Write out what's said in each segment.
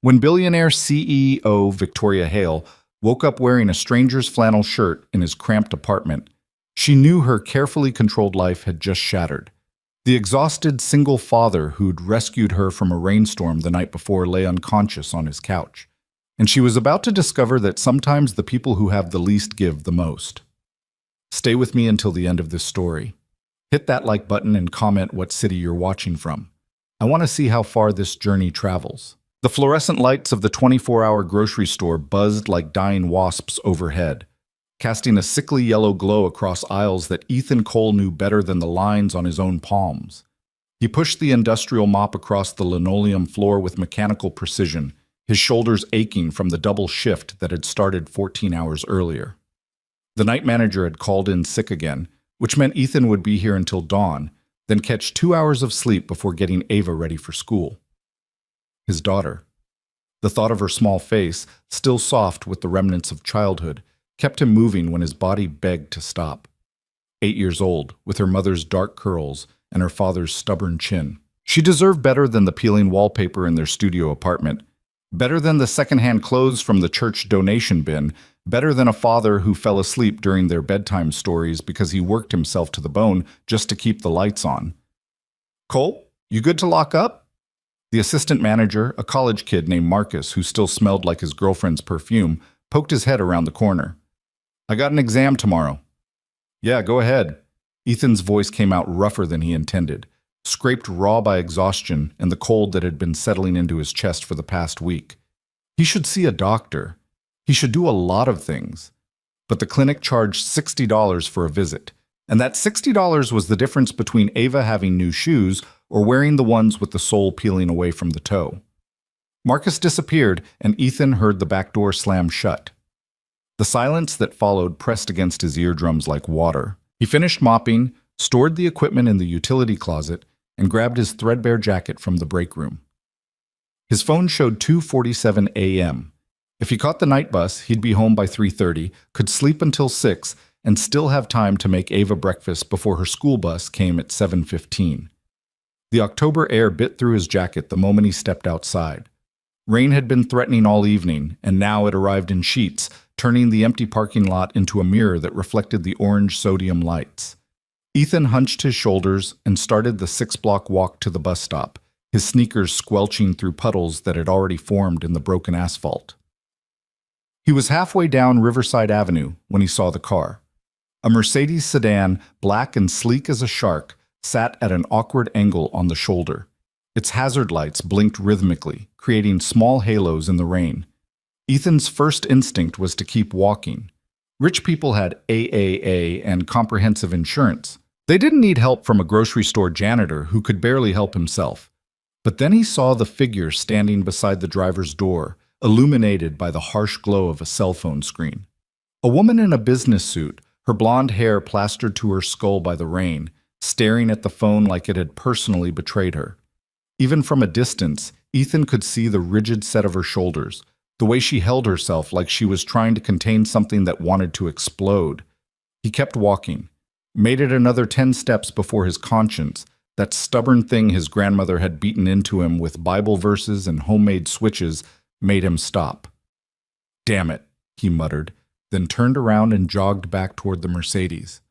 When billionaire CEO Victoria Hale woke up wearing a stranger's flannel shirt in his cramped apartment, she knew her carefully controlled life had just shattered. The exhausted single father who'd rescued her from a rainstorm the night before lay unconscious on his couch, and she was about to discover that sometimes the people who have the least give the most. Stay with me until the end of this story. Hit that like button and comment what city you're watching from. I want to see how far this journey travels. The fluorescent lights of the 24-hour grocery store buzzed like dying wasps overhead, casting a sickly yellow glow across aisles that Ethan Cole knew better than the lines on his own palms. He pushed the industrial mop across the linoleum floor with mechanical precision, his shoulders aching from the double shift that had started 14 hours earlier. The night manager had called in sick again, which meant Ethan would be here until dawn, then catch 2 hours of sleep before getting Ava ready for school. His daughter. The thought of her small face, still soft with the remnants of childhood, kept him moving when his body begged to stop. 8 years old, with her mother's dark curls and her father's stubborn chin. She deserved better than the peeling wallpaper in their studio apartment, better than the secondhand clothes from the church donation bin, better than a father who fell asleep during their bedtime stories because he worked himself to the bone just to keep the lights on. "Cole, you good to lock up?" The assistant manager, a college kid named Marcus who still smelled like his girlfriend's perfume, poked his head around the corner. "I got an exam tomorrow." "Yeah, go ahead." Ethan's voice came out rougher than he intended, scraped raw by exhaustion and the cold that had been settling into his chest for the past week. He should see a doctor. He should do a lot of things. But the clinic charged $60 for a visit, and that $60 was the difference between Ava having new shoes or wearing the ones with the sole peeling away from the toe. Marcus disappeared, and Ethan heard the back door slam shut. The silence that followed pressed against his eardrums like water. He finished mopping, stored the equipment in the utility closet, and grabbed his threadbare jacket from the break room. His phone showed 2:47 a.m. If he caught the night bus, he'd be home by 3:30, could sleep until 6, and still have time to make Ava breakfast before her school bus came at 7:15. The October air bit through his jacket the moment he stepped outside. Rain had been threatening all evening, and now it arrived in sheets, turning the empty parking lot into a mirror that reflected the orange sodium lights. Ethan hunched his shoulders and started the 6-block walk to the bus stop, his sneakers squelching through puddles that had already formed in the broken asphalt. He was halfway down Riverside Avenue when he saw the car. A Mercedes sedan, black and sleek as a shark, sat at an awkward angle on the shoulder. Its hazard lights blinked rhythmically, creating small halos in the rain. Ethan's first instinct was to keep walking. Rich people had AAA and comprehensive insurance. They didn't need help from a grocery store janitor who could barely help himself. But then he saw the figure standing beside the driver's door, illuminated by the harsh glow of a cell phone screen. A woman in a business suit, her blonde hair plastered to her skull by the rain, staring at the phone like it had personally betrayed her. Even from a distance, Ethan could see the rigid set of her shoulders, the way she held herself like she was trying to contain something that wanted to explode. He kept walking, made it another 10 steps before his conscience, that stubborn thing his grandmother had beaten into him with Bible verses and homemade switches, made him stop. "Damn it," he muttered, then turned around and jogged back toward the Mercedes.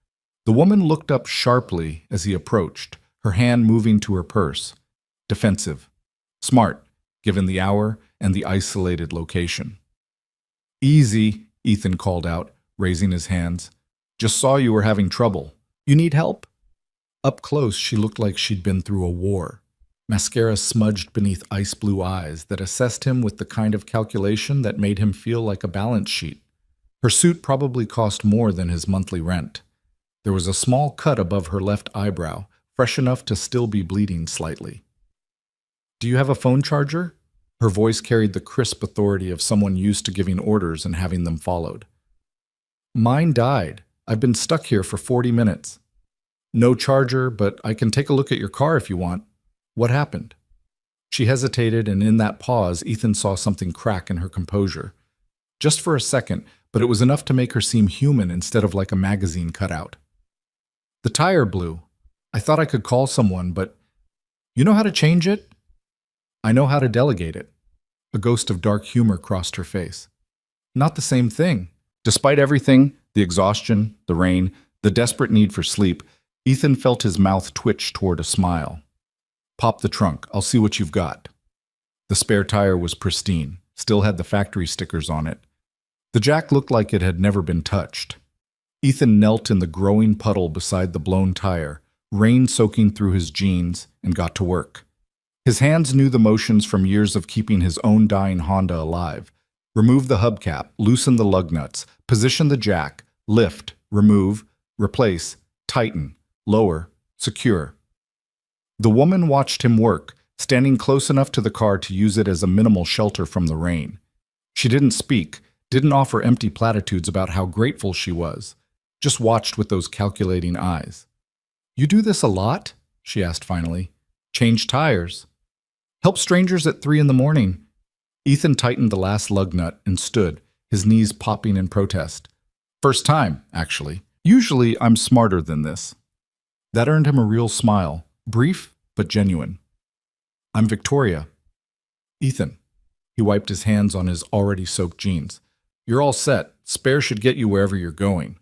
The woman looked up sharply as he approached, her hand moving to her purse. Defensive. Smart, given the hour and the isolated location. "Easy," Ethan called out, raising his hands. "Just saw you were having trouble. You need help?" Up close, she looked like she'd been through a war. Mascara smudged beneath ice-blue eyes that assessed him with the kind of calculation that made him feel like a balance sheet. Her suit probably cost more than his monthly rent. There was a small cut above her left eyebrow, fresh enough to still be bleeding slightly. "Do you have a phone charger?" Her voice carried the crisp authority of someone used to giving orders and having them followed. "Mine died. I've been stuck here for 40 minutes. "No charger, but I can take a look at your car if you want. What happened?" She hesitated, and in that pause, Ethan saw something crack in her composure. Just for a second, but it was enough to make her seem human instead of like a magazine cutout. "The tire blew. I thought I could call someone, but you know how to change it?" "I know how to delegate it." A ghost of dark humor crossed her face. Not the same thing. Despite everything, the exhaustion, the rain, the desperate need for sleep, Ethan felt his mouth twitch toward a smile. Pop the trunk. I'll see what you've got. The spare tire was pristine, still had the factory stickers on it. The jack looked like it had never been touched. Ethan knelt in the growing puddle beside the blown tire, rain soaking through his jeans, and got to work. His hands knew the motions from years of keeping his own dying Honda alive. Remove the hubcap, loosen the lug nuts, position the jack, lift, remove, replace, tighten, lower, secure. The woman watched him work, standing close enough to the car to use it as a minimal shelter from the rain. She didn't speak, didn't offer empty platitudes about how grateful she was, just watched with those calculating eyes. "You do this a lot?" she asked finally. "Change tires. Help strangers at 3 a.m. Ethan tightened the last lug nut and stood, his knees popping in protest. "First time, actually. Usually I'm smarter than this." That earned him a real smile, brief but genuine. "I'm Victoria." "Ethan." He wiped his hands on his already soaked jeans. "You're all set. Spare should get you wherever you're going."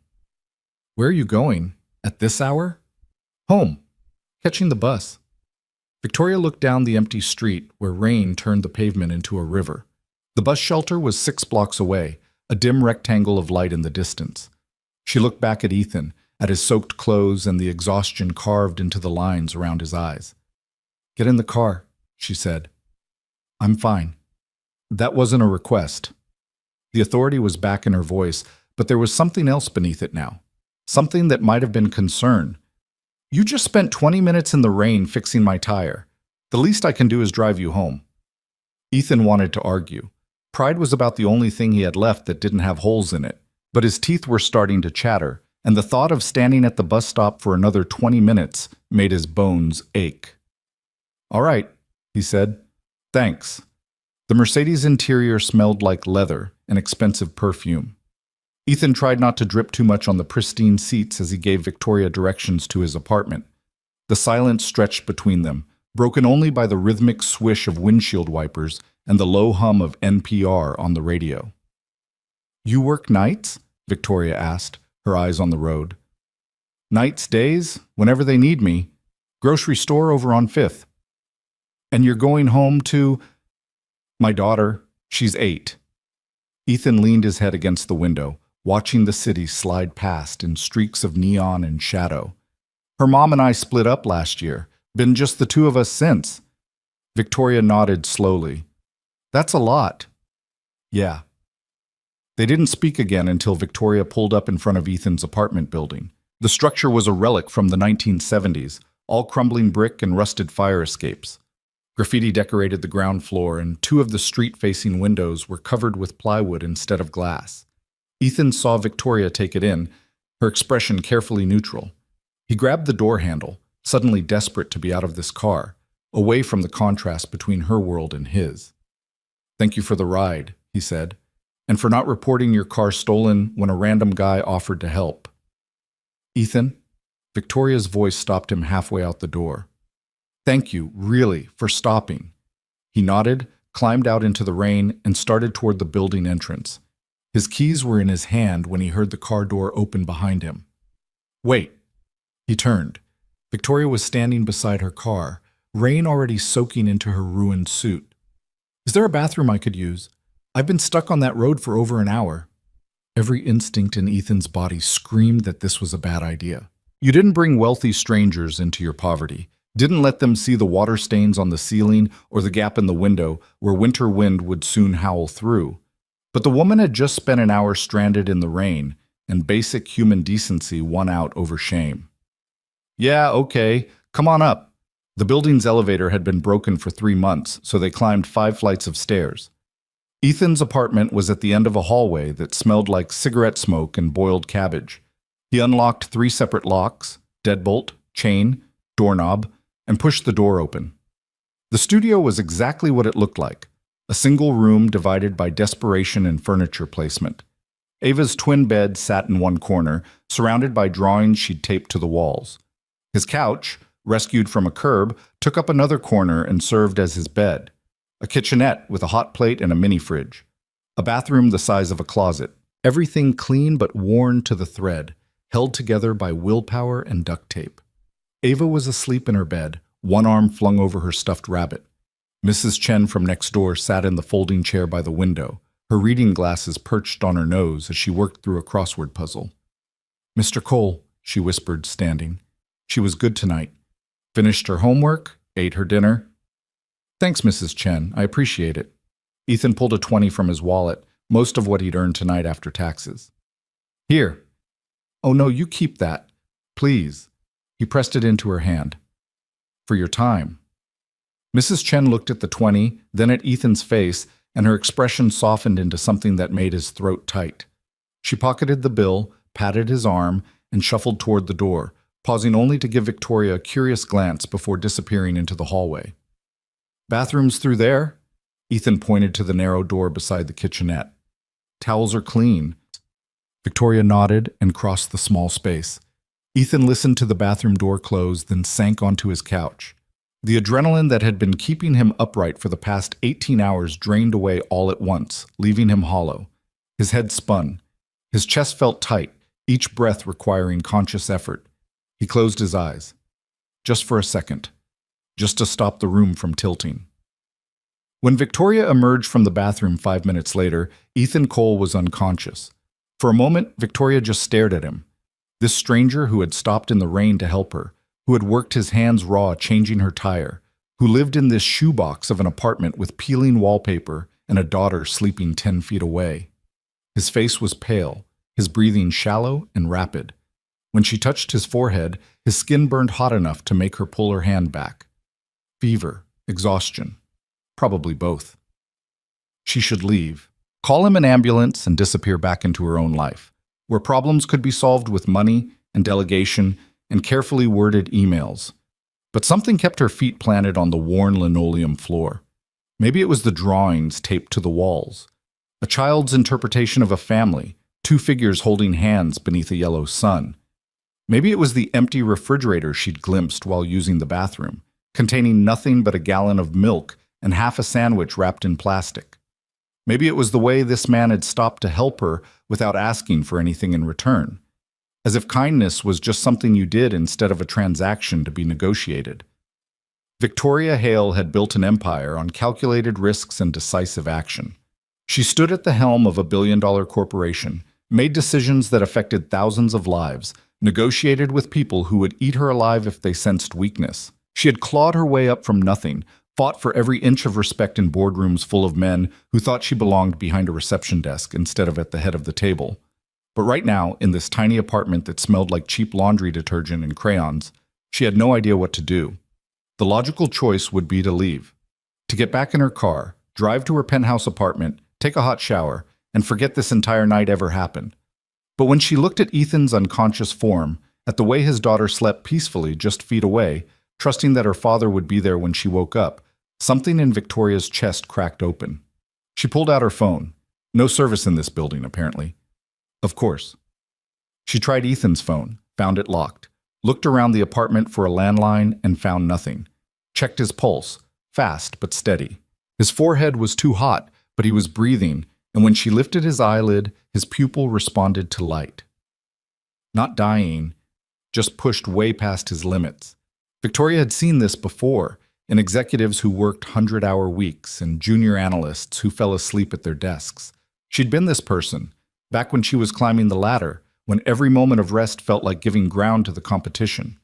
"Where are you going? At this hour?" "Home. Catching the bus." Victoria looked down the empty street where rain turned the pavement into a river. The bus shelter was 6 blocks away, a dim rectangle of light in the distance. She looked back at Ethan, at his soaked clothes and the exhaustion carved into the lines around his eyes. "Get in the car," she said. "I'm fine." That wasn't a request. The authority was back in her voice, but there was something else beneath it now. Something that might have been concern. "You just spent 20 minutes in the rain fixing my tire. The least I can do is drive you home." Ethan wanted to argue. Pride was about the only thing he had left that didn't have holes in it, but his teeth were starting to chatter, and the thought of standing at the bus stop for another 20 minutes made his bones ache. "All right," he said. "Thanks." The Mercedes interior smelled like leather and expensive perfume. Ethan tried not to drip too much on the pristine seats as he gave Victoria directions to his apartment. The silence stretched between them, broken only by the rhythmic swish of windshield wipers and the low hum of NPR on the radio. "You work nights?" Victoria asked, her eyes on the road. "Nights, days, whenever they need me. Grocery store over on 5th. "And you're going home to—" "My daughter. She's 8. Ethan leaned his head against the window, watching the city slide past in streaks of neon and shadow. "Her mom and I split up last year. Been just the two of us since." Victoria nodded slowly. "That's a lot." "Yeah." They didn't speak again until Victoria pulled up in front of Ethan's apartment building. The structure was a relic from the 1970s, all crumbling brick and rusted fire escapes. Graffiti decorated the ground floor, and 2 of the street-facing windows were covered with plywood instead of glass. Ethan saw Victoria take it in, her expression carefully neutral. He grabbed the door handle, suddenly desperate to be out of this car, away from the contrast between her world and his. "Thank you for the ride," he said, "and for not reporting your car stolen when a random guy offered to help." "Ethan?" Victoria's voice stopped him halfway out the door. "Thank you, really, for stopping." He nodded, climbed out into the rain, and started toward the building entrance. His keys were in his hand when he heard the car door open behind him. "Wait." He turned. Victoria was standing beside her car, rain already soaking into her ruined suit. "Is there a bathroom I could use? I've been stuck on that road for over an hour." Every instinct in Ethan's body screamed that this was a bad idea. You didn't bring wealthy strangers into your poverty. Didn't let them see the water stains on the ceiling or the gap in the window where winter wind would soon howl through. But the woman had just spent an hour stranded in the rain, and basic human decency won out over shame. "Yeah, okay, come on up." The building's elevator had been broken for 3 months, so they climbed 5 flights of stairs. Ethan's apartment was at the end of a hallway that smelled like cigarette smoke and boiled cabbage. He unlocked 3 separate locks, deadbolt, chain, doorknob, and pushed the door open. The studio was exactly what it looked like, a single room divided by desperation and furniture placement. Ava's twin bed sat in one corner, surrounded by drawings she'd taped to the walls. His couch, rescued from a curb, took up another corner and served as his bed. a kitchenette with a hot plate and a mini fridge, a bathroom the size of a closet, everything clean but worn to the thread, held together by willpower and duct tape. Ava was asleep in her bed, one arm flung over her stuffed rabbit. Mrs. Chen from next door sat in the folding chair by the window, her reading glasses perched on her nose as she worked through a crossword puzzle. "Mr. Cole," she whispered, standing. She was good tonight. Finished her homework, ate her dinner. "Thanks, Mrs. Chen. I appreciate it." Ethan pulled a 20 from his wallet, most of what he'd earned tonight after taxes. "Here." "Oh no, you keep that. Please." He pressed it into her hand. "For your time." Mrs. Chen looked at the 20, then at Ethan's face, and her expression softened into something that made his throat tight. She pocketed the bill, patted his arm, and shuffled toward the door, pausing only to give Victoria a curious glance before disappearing into the hallway. "Bathroom's through there?" Ethan pointed to the narrow door beside the kitchenette. "Towels are clean." Victoria nodded and crossed the small space. Ethan listened to the bathroom door close, then sank onto his couch. The adrenaline that had been keeping him upright for the past 18 hours drained away all at once, leaving him hollow. His head spun. His chest felt tight, each breath requiring conscious effort. He closed his eyes. Just for a second. Just to stop the room from tilting. When Victoria emerged from the bathroom 5 minutes later, Ethan Cole was unconscious. For a moment, Victoria just stared at him. This stranger who had stopped in the rain to help her, who had worked his hands raw changing her tire, who lived in this shoebox of an apartment with peeling wallpaper and a daughter sleeping 10 feet away. His face was pale, his breathing shallow and rapid. When she touched his forehead, his skin burned hot enough to make her pull her hand back. Fever, exhaustion, probably both. She should leave, call him an ambulance, and disappear back into her own life, where problems could be solved with money and delegation and carefully worded emails. But something kept her feet planted on the worn linoleum floor. Maybe it was the drawings taped to the walls. A child's interpretation of a family, 2 figures holding hands beneath a yellow sun. Maybe it was the empty refrigerator she'd glimpsed while using the bathroom, containing nothing but a gallon of milk and half a sandwich wrapped in plastic. Maybe it was the way this man had stopped to help her without asking for anything in return. As if kindness was just something you did instead of a transaction to be negotiated. Victoria Hale had built an empire on calculated risks and decisive action. She stood at the helm of a billion-dollar corporation, made decisions that affected thousands of lives, negotiated with people who would eat her alive if they sensed weakness. She had clawed her way up from nothing, fought for every inch of respect in boardrooms full of men who thought she belonged behind a reception desk instead of at the head of the table. But right now, in this tiny apartment that smelled like cheap laundry detergent and crayons, she had no idea what to do. The logical choice would be to leave. To get back in her car, drive to her penthouse apartment, take a hot shower, and forget this entire night ever happened. But when she looked at Ethan's unconscious form, at the way his daughter slept peacefully just feet away, trusting that her father would be there when she woke up, something in Victoria's chest cracked open. She pulled out her phone. No service in this building, apparently. Of course. She tried Ethan's phone, found it locked, looked around the apartment for a landline and found nothing. Checked his pulse, fast but steady. His forehead was too hot, but he was breathing, and when she lifted his eyelid, his pupil responded to light. Not dying, just pushed way past his limits. Victoria had seen this before, in executives who worked 100-hour weeks and junior analysts who fell asleep at their desks. She'd been this person, back when she was climbing the ladder, when every moment of rest felt like giving ground to the competition.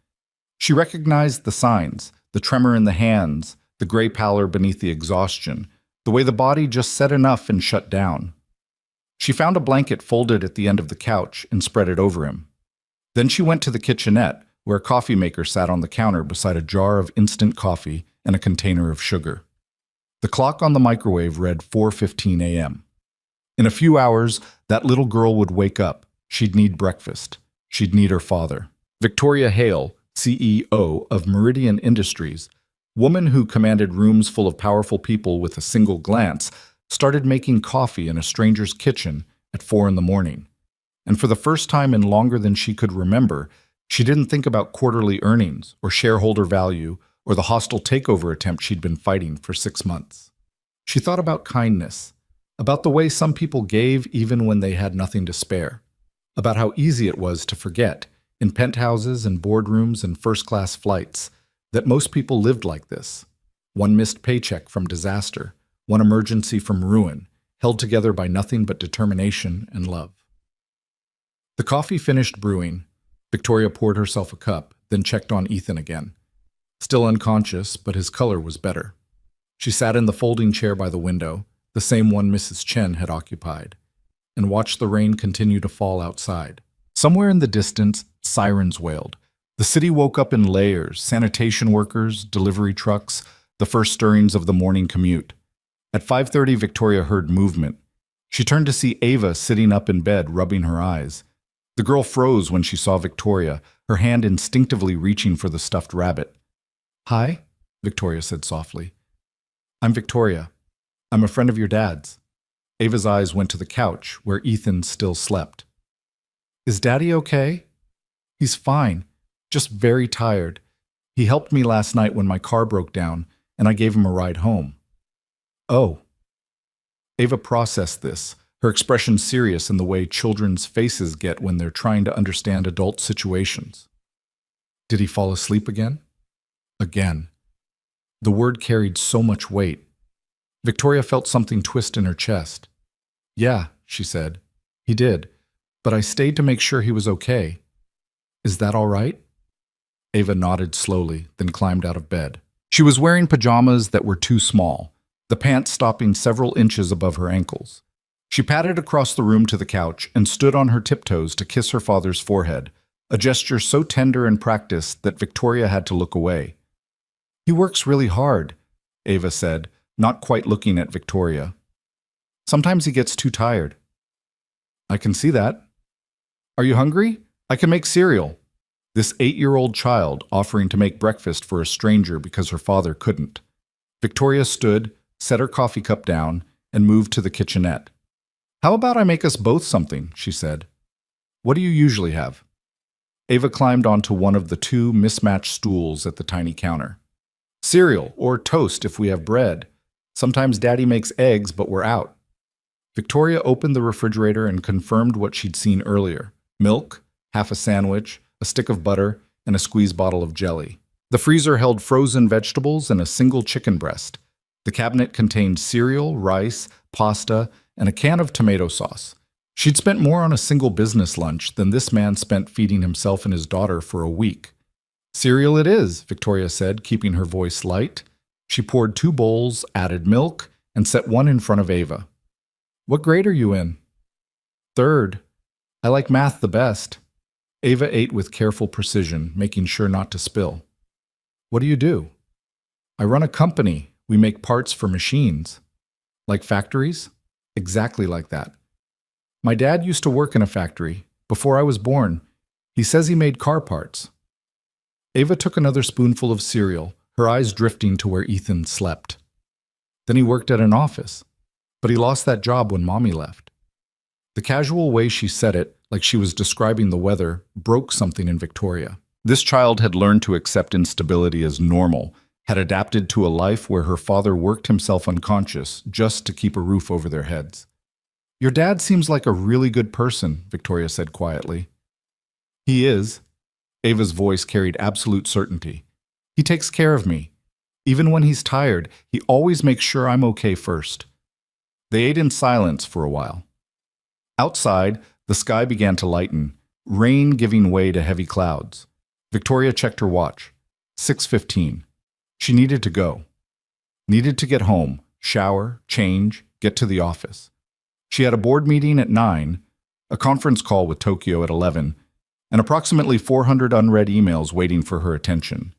She recognized the signs, the tremor in the hands, the gray pallor beneath the exhaustion, the way the body just said enough and shut down. She found a blanket folded at the end of the couch and spread it over him. Then she went to the kitchenette, where a coffee maker sat on the counter beside a jar of instant coffee and a container of sugar. The clock on the microwave read 4:15 a.m. In a few hours, that little girl would wake up. She'd need breakfast. She'd need her father. Victoria Hale, CEO of Meridian Industries, woman who commanded rooms full of powerful people with a single glance, started making coffee in a stranger's kitchen at 4 in the morning. And for the first time in longer than she could remember, she didn't think about quarterly earnings or shareholder value or the hostile takeover attempt she'd been fighting for 6 months. She thought about kindness, about the way some people gave even when they had nothing to spare, about how easy it was to forget, in penthouses and boardrooms and first-class flights, that most people lived like this. One missed paycheck from disaster, one emergency from ruin, held together by nothing but determination and love. The coffee finished brewing. Victoria poured herself a cup, then checked on Ethan again. Still unconscious, but his color was better. She sat in the folding chair by the window, the same one Mrs. Chen had occupied, and watched the rain continue to fall outside. Somewhere in the distance, sirens wailed. The city woke up in layers, sanitation workers, delivery trucks, the first stirrings of the morning commute. At 5:30, Victoria heard movement. She turned to see Ava sitting up in bed, rubbing her eyes. The girl froze when she saw Victoria, her hand instinctively reaching for the stuffed rabbit. "Hi," Victoria said softly. "I'm Victoria. I'm a friend of your dad's." Ava's eyes went to the couch, where Ethan still slept. "Is Daddy okay?" "He's fine, just very tired. He helped me last night when my car broke down, and I gave him a ride home." "Oh." Ava processed this, her expression serious in the way children's faces get when they're trying to understand adult situations. "Did he fall asleep again?" Again. The word carried so much weight. Victoria felt something twist in her chest. "Yeah," she said. "He did, but I stayed to make sure he was okay. Is that all right?" Ava nodded slowly, then climbed out of bed. She was wearing pajamas that were too small, the pants stopping several inches above her ankles. She padded across the room to the couch and stood on her tiptoes to kiss her father's forehead, a gesture so tender and practiced that Victoria had to look away. "He works really hard," Ava said, not quite looking at Victoria. "Sometimes he gets too tired." "I can see that. Are you hungry? I can make cereal." This 8-year-old child offering to make breakfast for a stranger because her father couldn't. Victoria stood, set her coffee cup down, and moved to the kitchenette. "How about I make us both something?" she said. "What do you usually have?" Ava climbed onto one of the two mismatched stools at the tiny counter. "Cereal, or toast if we have bread. Sometimes Daddy makes eggs, but we're out." Victoria opened the refrigerator and confirmed what she'd seen earlier. Milk, half a sandwich, a stick of butter, and a squeeze bottle of jelly. The freezer held frozen vegetables and a single chicken breast. The cabinet contained cereal, rice, pasta, and a can of tomato sauce. She'd spent more on a single business lunch than this man spent feeding himself and his daughter for a week. "Cereal it is," Victoria said, keeping her voice light. She poured 2 bowls, added milk, and set one in front of Ava. "What grade are you in?" "3rd. I like math the best." Ava ate with careful precision, making sure not to spill. "What do you do?" "I run a company. We make parts for machines." "Like factories?" "Exactly like that." "My dad used to work in a factory. Before I was born. He says he made car parts." Ava took another spoonful of cereal, her eyes drifting to where Ethan slept. "Then he worked at an office. But he lost that job when Mommy left." The casual way she said it, like she was describing the weather, broke something in Victoria. This child had learned to accept instability as normal, had adapted to a life where her father worked himself unconscious just to keep a roof over their heads. "Your dad seems like a really good person," Victoria said quietly. "He is." Ava's voice carried absolute certainty. "He takes care of me. Even when he's tired, he always makes sure I'm okay first." They ate in silence for a while. Outside, the sky began to lighten, rain giving way to heavy clouds. Victoria checked her watch. 6:15. She needed to go. Needed to get home, shower, change, get to the office. She had a board meeting at 9, a conference call with Tokyo at 11, and approximately 400 unread emails waiting for her attention.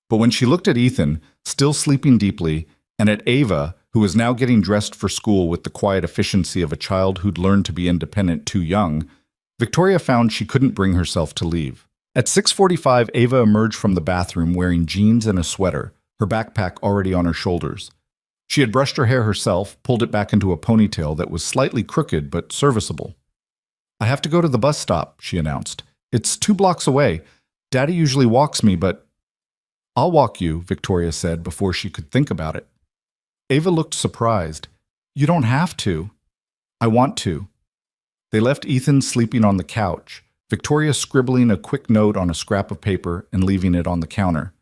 But when she looked at Ethan, still sleeping deeply, and at Ava, who was now getting dressed for school with the quiet efficiency of a child who'd learned to be independent too young, Victoria found she couldn't bring herself to leave. At 6:45, Ava emerged from the bathroom wearing jeans and a sweater, her backpack already on her shoulders. She had brushed her hair herself, pulled it back into a ponytail that was slightly crooked but serviceable. "I have to go to the bus stop," she announced. "It's 2 blocks away. Daddy usually walks me, but—" "I'll walk you," Victoria said before she could think about it. Ava looked surprised. You don't have to. I want to. They left Ethan sleeping on the couch, Victoria scribbling a quick note on a scrap of paper and leaving it on the counter.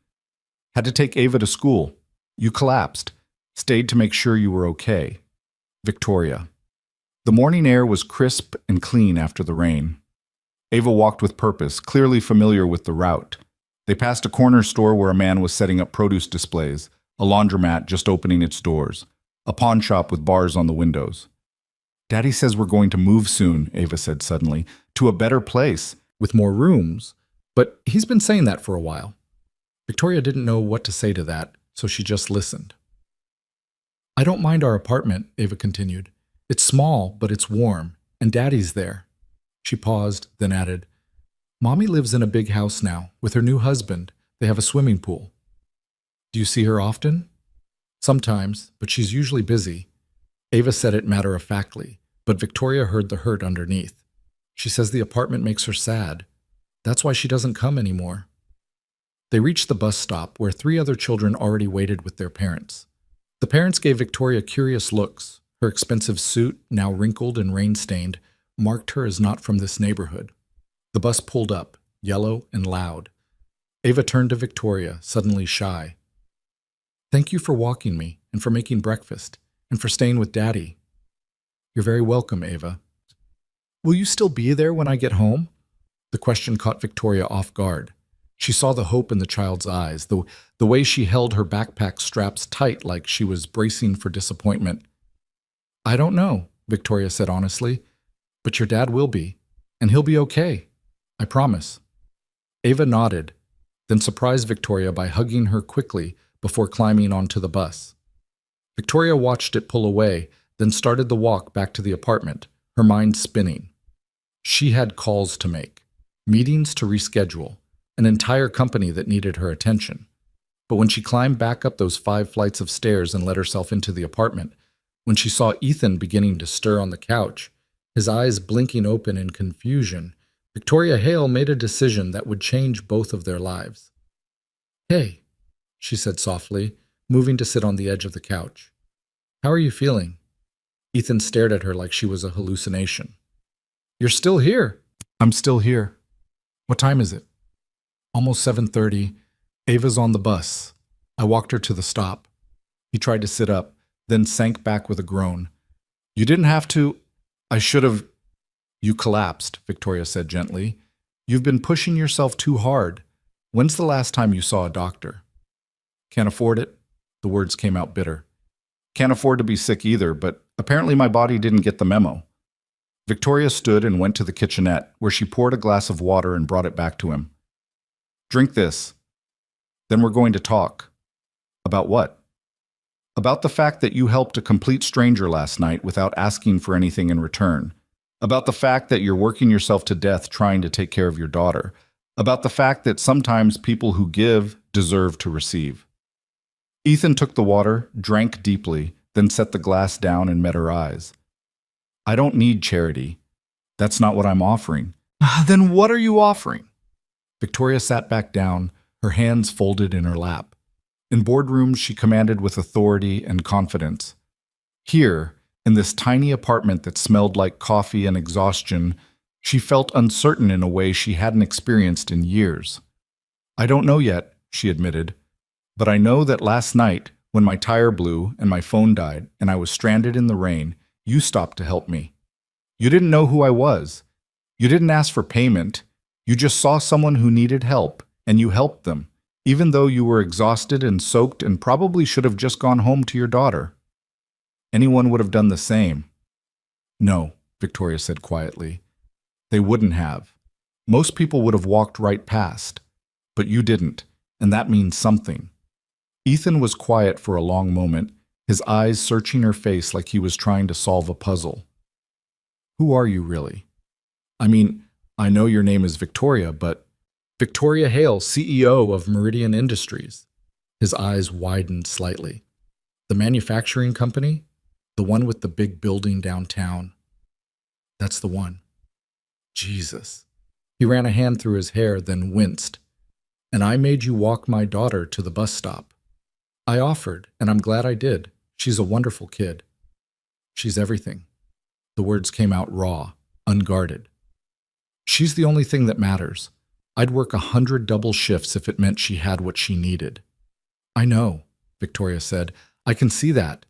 Had to take Ava to school. You collapsed. Stayed to make sure you were okay. Victoria. The morning air was crisp and clean after the rain. Ava walked with purpose, clearly familiar with the route. They passed a corner store where a man was setting up produce displays, a laundromat just opening its doors, a pawn shop with bars on the windows. Daddy says we're going to move soon, Ava said suddenly, to a better place, with more rooms. But he's been saying that for a while. Victoria didn't know what to say to that, so she just listened. I don't mind our apartment, Ava continued. It's small, but it's warm, and Daddy's there. She paused, then added, Mommy lives in a big house now, with her new husband. They have a swimming pool. Do you see her often? Sometimes, but she's usually busy. Ava said it matter-of-factly, but Victoria heard the hurt underneath. She says the apartment makes her sad. That's why she doesn't come anymore. They reached the bus stop where 3 other children already waited with their parents. The parents gave Victoria curious looks. Her expensive suit, now wrinkled and rain-stained, marked her as not from this neighborhood. The bus pulled up, yellow and loud. Ava turned to Victoria, suddenly shy. Thank you for walking me, and for making breakfast, and for staying with Daddy. You're very welcome, Ava. Will you still be there when I get home? The question caught Victoria off guard. She saw the hope in the child's eyes, the way she held her backpack straps tight like she was bracing for disappointment. I don't know, Victoria said honestly, but your dad will be, and he'll be okay. I promise. Ava nodded, then surprised Victoria by hugging her quickly before climbing onto the bus. Victoria watched it pull away, then started the walk back to the apartment, her mind spinning. She had calls to make, meetings to reschedule, an entire company that needed her attention. But when she climbed back up those 5 flights of stairs and let herself into the apartment, when she saw Ethan beginning to stir on the couch, his eyes blinking open in confusion, Victoria Hale made a decision that would change both of their lives. Hey, she said softly, moving to sit on the edge of the couch. How are you feeling? Ethan stared at her like she was a hallucination. You're still here. I'm still here. What time is it? Almost 7:30. Ava's on the bus. I walked her to the stop. He tried to sit up, then sank back with a groan. You didn't have to. I should have. You collapsed, Victoria said gently. You've been pushing yourself too hard. When's the last time you saw a doctor? Can't afford it. The words came out bitter. Can't afford to be sick either, but apparently my body didn't get the memo. Victoria stood and went to the kitchenette, where she poured a glass of water and brought it back to him. Drink this. Then we're going to talk. About what? About the fact that you helped a complete stranger last night without asking for anything in return. About the fact that you're working yourself to death trying to take care of your daughter. About the fact that sometimes people who give deserve to receive. Ethan took the water, drank deeply, then set the glass down and met her eyes. I don't need charity. That's not what I'm offering. Then what are you offering? Victoria sat back down, her hands folded in her lap. In boardrooms, she commanded with authority and confidence. Here, in this tiny apartment that smelled like coffee and exhaustion, she felt uncertain in a way she hadn't experienced in years. I don't know yet, she admitted, but I know that last night, when my tire blew and my phone died and I was stranded in the rain, you stopped to help me. You didn't know who I was. You didn't ask for payment. You just saw someone who needed help, and you helped them, even though you were exhausted and soaked and probably should have just gone home to your daughter. Anyone would have done the same. No, Victoria said quietly. They wouldn't have. Most people would have walked right past. But you didn't, and that means something. Ethan was quiet for a long moment, his eyes searching her face like he was trying to solve a puzzle. Who are you really? I mean, I know your name is Victoria, but Victoria Hale, CEO of Meridian Industries. His eyes widened slightly. The manufacturing company? The one with the big building downtown. That's the one. Jesus. He ran a hand through his hair, then winced. And I made you walk my daughter to the bus stop. I offered, and I'm glad I did. She's a wonderful kid. She's everything. The words came out raw, unguarded. She's the only thing that matters. I'd work 100 double shifts if it meant she had what she needed. I know, Victoria said. I can see that.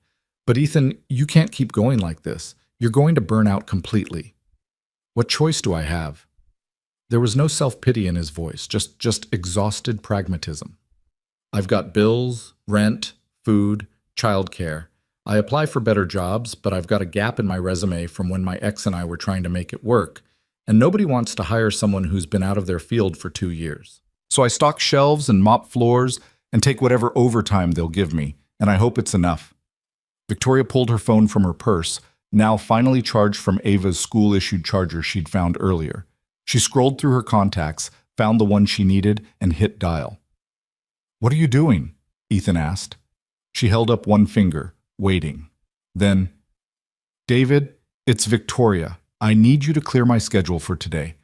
But Ethan, you can't keep going like this. You're going to burn out completely. What choice do I have? There was no self-pity in his voice, just exhausted pragmatism. I've got bills, rent, food, childcare. I apply for better jobs, but I've got a gap in my resume from when my ex and I were trying to make it work, and nobody wants to hire someone who's been out of their field for 2 years. So I stock shelves and mop floors and take whatever overtime they'll give me, and I hope it's enough. Victoria pulled her phone from her purse, now finally charged from Ava's school-issued charger she'd found earlier. She scrolled through her contacts, found the one she needed, and hit dial. "What are you doing?" Ethan asked. She held up one finger, waiting. Then, "David, it's Victoria. I need you to clear my schedule for today.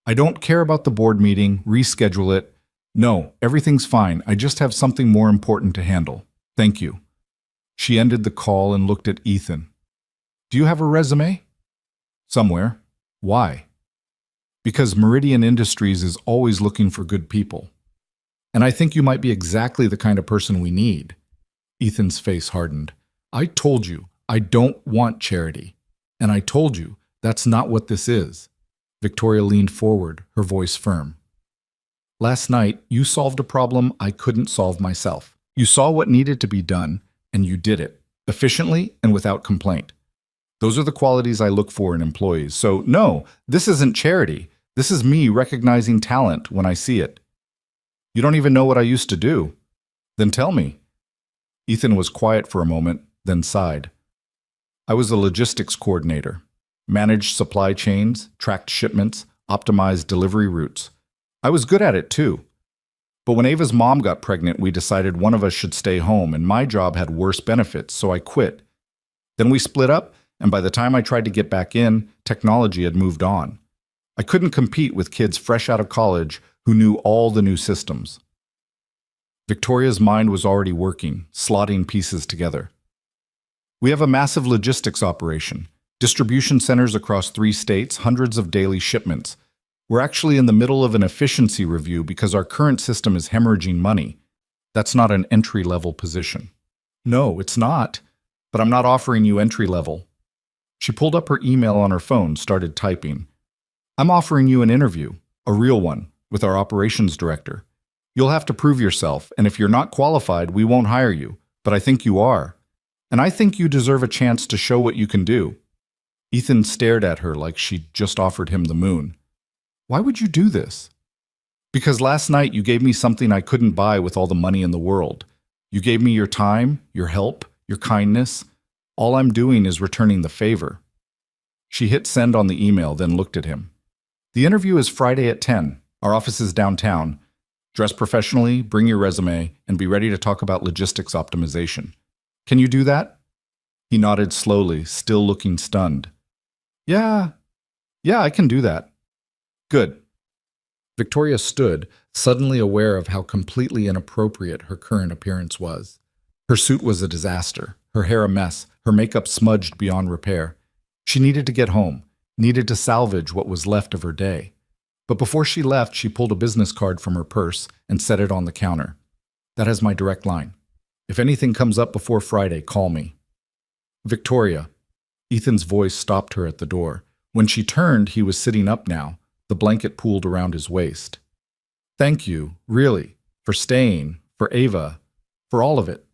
I don't care about the board meeting, reschedule it. No, everything's fine. I just have something more important to handle. Thank you." She ended the call and looked at Ethan. "Do you have a resume?" "Somewhere. Why?" "Because Meridian Industries is always looking for good people. And I think you might be exactly the kind of person we need." Ethan's face hardened. "I told you, I don't want charity. And I told you, that's not what this is." Victoria leaned forward, her voice firm. "Last night, you solved a problem I couldn't solve myself. You saw what needed to be done, and you did it, efficiently and without complaint. Those are the qualities I look for in employees. So, no, this isn't charity. This is me recognizing talent when I see it." "You don't even know what I used to do." "Then tell me." Ethan was quiet for a moment, then sighed. "I was a logistics coordinator. Managed supply chains, tracked shipments, optimized delivery routes. I was good at it too. But when Ava's mom got pregnant, we decided one of us should stay home, and my job had worse benefits, so I quit. Then we split up, and by the time I tried to get back in, technology had moved on. I couldn't compete with kids fresh out of college who knew all the new systems." Victoria's mind was already working, slotting pieces together. "We have a massive logistics operation. Distribution centers across 3 states, hundreds of daily shipments. We're actually in the middle of an efficiency review because our current system is hemorrhaging money. That's not an entry-level position." "No, it's not. But I'm not offering you entry-level." She pulled up her email on her phone, started typing. "I'm offering you an interview, a real one, with our operations director. You'll have to prove yourself, and if you're not qualified, we won't hire you. But I think you are. And I think you deserve a chance to show what you can do." Ethan stared at her like she'd just offered him the moon. "Why would you do this?" "Because last night you gave me something I couldn't buy with all the money in the world. You gave me your time, your help, your kindness. All I'm doing is returning the favor." She hit send on the email, then looked at him. "The interview is Friday at 10. Our office is downtown. Dress professionally, bring your resume, and be ready to talk about logistics optimization. Can you do that?" He nodded slowly, still looking stunned. Yeah, I can do that." "Good." Victoria stood, suddenly aware of how completely inappropriate her current appearance was. Her suit was a disaster, her hair a mess, her makeup smudged beyond repair. She needed to get home, needed to salvage what was left of her day. But before she left, she pulled a business card from her purse and set it on the counter. "That has my direct line. If anything comes up before Friday, call me." "Victoria." Ethan's voice stopped her at the door. When she turned, he was sitting up now, the blanket pulled around his waist. "Thank you, really, for staying, for Ava, for all of it.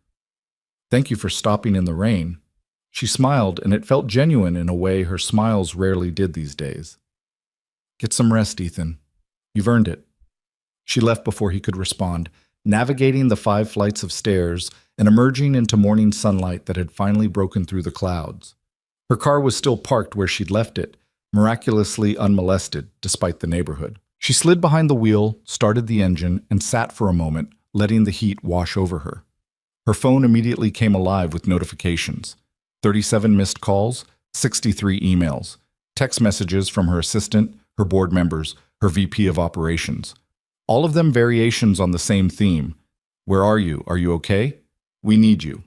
Thank you for stopping in the rain." She smiled, and it felt genuine in a way her smiles rarely did these days. "Get some rest, Ethan. You've earned it." She left before he could respond, navigating the 5 flights of stairs and emerging into morning sunlight that had finally broken through the clouds. Her car was still parked where she'd left it, miraculously unmolested despite the neighborhood. She slid behind the wheel, started the engine, and sat for a moment, letting the heat wash over her. Her phone immediately came alive with notifications. 37 missed calls, 63 emails, text messages from her assistant, her board members, her VP of operations. All of them variations on the same theme. "Where are you? Are you okay? We need you."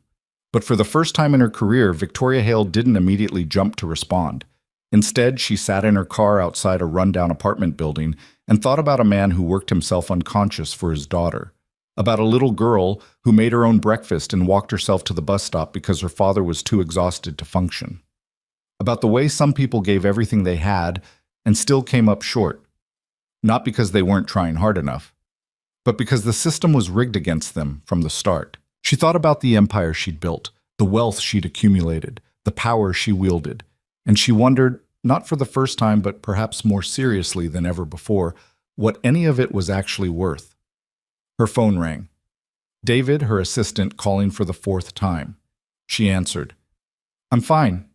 But for the first time in her career, Victoria Hale didn't immediately jump to respond. Instead, she sat in her car outside a rundown apartment building and thought about a man who worked himself unconscious for his daughter, about a little girl who made her own breakfast and walked herself to the bus stop because her father was too exhausted to function, about the way some people gave everything they had and still came up short, not because they weren't trying hard enough, but because the system was rigged against them from the start. She thought about the empire she'd built, the wealth she'd accumulated, the power she wielded, and she wondered, not for the first time but perhaps more seriously than ever before, what any of it was actually worth. Her phone rang. David, her assistant, calling for the fourth time. She answered. "I'm fine.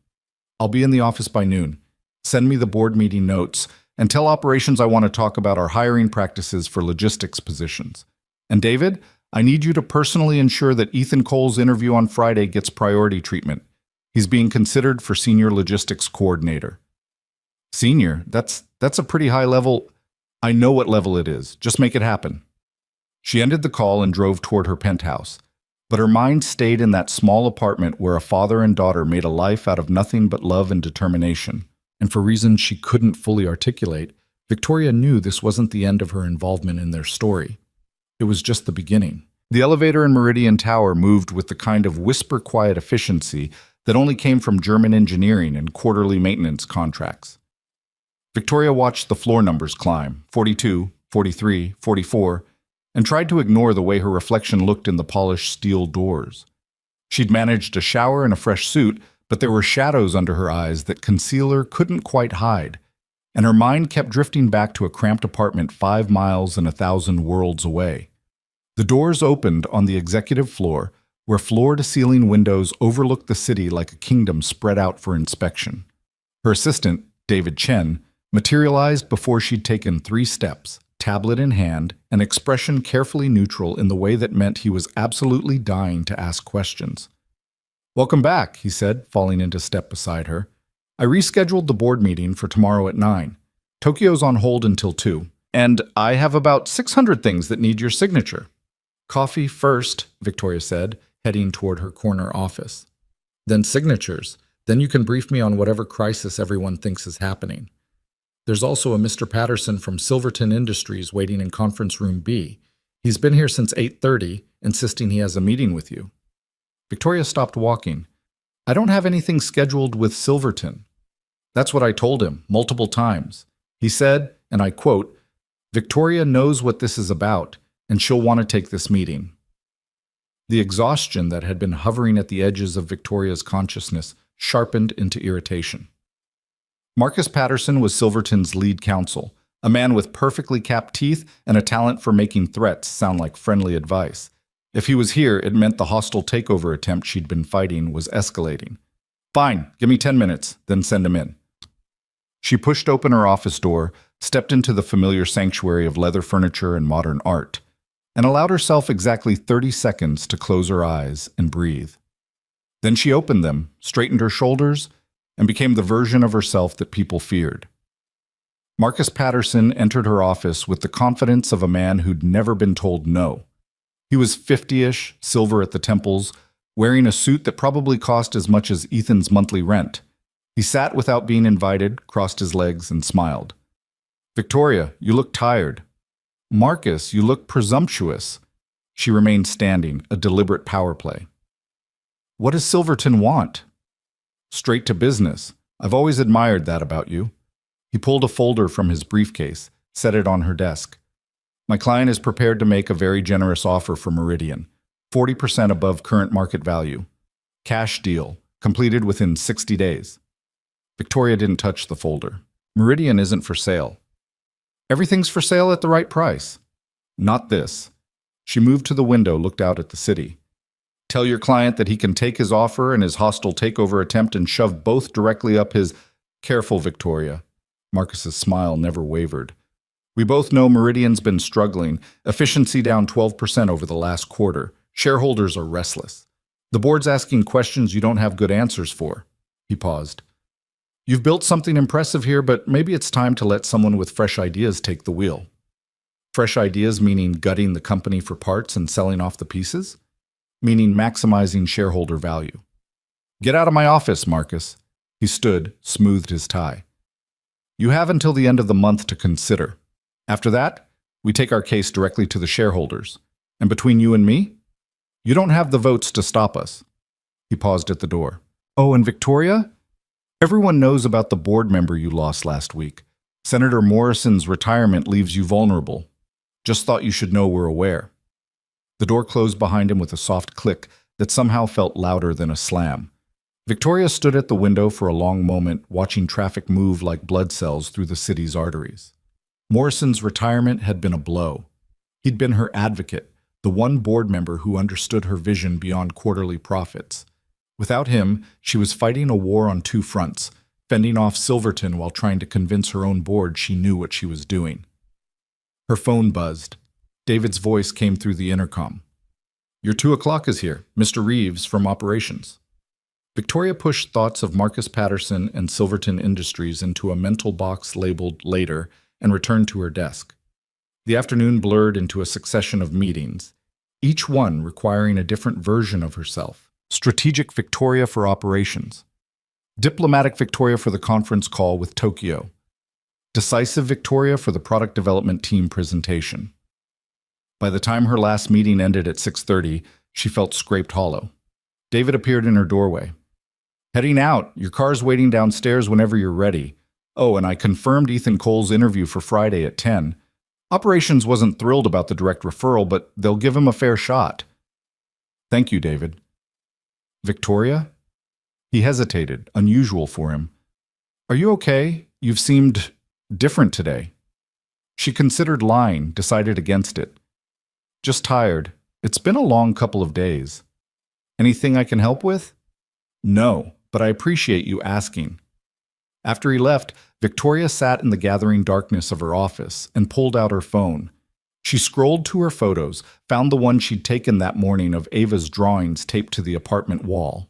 I'll be in the office by noon. Send me the board meeting notes and tell operations I want to talk about our hiring practices for logistics positions. And David, I need you to personally ensure that Ethan Cole's interview on Friday gets priority treatment. He's being considered for senior logistics coordinator." Senior? That's a pretty high level. I know what level it is. Just make it happen. She ended the call and drove toward her penthouse. But her mind stayed in that small apartment where a father and daughter made a life out of nothing but love and determination. And for reasons she couldn't fully articulate, Victoria knew this wasn't the end of her involvement in their story. It was just the beginning. The elevator in Meridian Tower moved with the kind of whisper-quiet efficiency that only came from German engineering and quarterly maintenance contracts. Victoria watched the floor numbers climb, 42, 43, 44, and tried to ignore the way her reflection looked in the polished steel doors. She'd managed a shower and a fresh suit, but there were shadows under her eyes that concealer couldn't quite hide, and her mind kept drifting back to a cramped apartment 5 miles and 1,000 worlds away. The doors opened on the executive floor, where floor-to-ceiling windows overlooked the city like a kingdom spread out for inspection. Her assistant, David Chen, materialized before she'd taken 3 steps, tablet in hand, an expression carefully neutral in the way that meant he was absolutely dying to ask questions. "Welcome back," he said, falling into step beside her. "I rescheduled the board meeting for tomorrow at 9. Tokyo's on hold until 2, and I have about 600 things that need your signature." "Coffee first," Victoria said, heading toward her corner office. "Then signatures. Then you can brief me on whatever crisis everyone thinks is happening. There's also a Mr. Patterson from Silverton Industries waiting in conference room B. He's been here since 8:30, insisting he has a meeting with you." Victoria stopped walking. "I don't have anything scheduled with Silverton." That's what I told him, multiple times. He said, and I quote, "Victoria knows what this is about, and she'll want to take this meeting." The exhaustion that had been hovering at the edges of Victoria's consciousness sharpened into irritation. Marcus Patterson was Silverton's lead counsel, a man with perfectly capped teeth and a talent for making threats sound like friendly advice. If he was here, it meant the hostile takeover attempt she'd been fighting was escalating. "Fine, give me 10 minutes, then send him in." She pushed open her office door, stepped into the familiar sanctuary of leather furniture and modern art, and allowed herself exactly 30 seconds to close her eyes and breathe. Then she opened them, straightened her shoulders, and became the version of herself that people feared. Marcus Patterson entered her office with the confidence of a man who'd never been told no. He was 50-ish, silver at the temples, wearing a suit that probably cost as much as Ethan's monthly rent. He sat without being invited, crossed his legs, and smiled. "Victoria, you look tired." "Marcus, you look presumptuous." She remained standing, a deliberate power play. "What does Silverton want?" "Straight to business. I've always admired that about you." He pulled a folder from his briefcase, set it on her desk. "My client is prepared to make a very generous offer for Meridian, 40% above current market value. Cash deal, completed within 60 days. Victoria didn't touch the folder. "Meridian isn't for sale." "Everything's for sale at the right price." "Not this." She moved to the window, looked out at the city. "Tell your client that he can take his offer and his hostile takeover attempt and shove both directly up his—" "Careful, Victoria." Marcus's smile never wavered. "We both know Meridian's been struggling, efficiency down 12% over the last quarter. Shareholders are restless. The board's asking questions you don't have good answers for." He paused. "You've built something impressive here, but maybe it's time to let someone with fresh ideas take the wheel." "Fresh ideas meaning gutting the company for parts and selling off the pieces?" meaning maximizing shareholder value. Get out of my office, Marcus. He stood, smoothed his tie. You have until the end of the month to consider. After that, we take our case directly to the shareholders. And between you and me, you don't have the votes to stop us. He paused at the door. Oh, and Victoria? Everyone knows about the board member you lost last week. Senator Morrison's retirement leaves you vulnerable. Just thought you should know we're aware. The door closed behind him with a soft click that somehow felt louder than a slam. Victoria stood at the window for a long moment, watching traffic move like blood cells through the city's arteries. Morrison's retirement had been a blow. He'd been her advocate, the one board member who understood her vision beyond quarterly profits. Without him, she was fighting a war on two fronts, fending off Silverton while trying to convince her own board she knew what she was doing. Her phone buzzed. David's voice came through the intercom. Your 2 o'clock is here, Mr. Reeves from Operations. Victoria pushed thoughts of Marcus Patterson and Silverton Industries into a mental box labeled Later and returned to her desk. The afternoon blurred into a succession of meetings, each one requiring a different version of herself. Strategic Victoria for Operations. Diplomatic Victoria for the conference call with Tokyo. Decisive Victoria for the product development team presentation. By the time her last meeting ended at 6:30, she felt scraped hollow. David appeared in her doorway. Heading out, your car's waiting downstairs whenever you're ready. Oh, and I confirmed Ethan Cole's interview for Friday at 10. Operations wasn't thrilled about the direct referral, but they'll give him a fair shot. Thank you, David. Victoria? He hesitated, unusual for him. Are you okay? You've seemed different today. She considered lying, decided against it. Just tired. It's been a long couple of days. Anything I can help with? No, but I appreciate you asking. After he left, Victoria sat in the gathering darkness of her office and pulled out her phone. She scrolled to her photos, found the one she'd taken that morning of Ava's drawings taped to the apartment wall.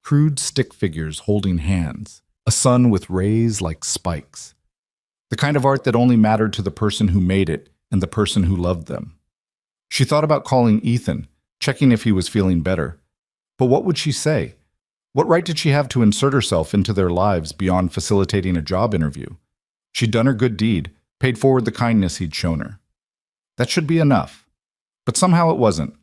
Crude stick figures holding hands, a sun with rays like spikes. The kind of art that only mattered to the person who made it and the person who loved them. She thought about calling Ethan, checking if he was feeling better. But what would she say? What right did she have to insert herself into their lives beyond facilitating a job interview? She'd done her good deed, paid forward the kindness he'd shown her. That should be enough. But somehow it wasn't.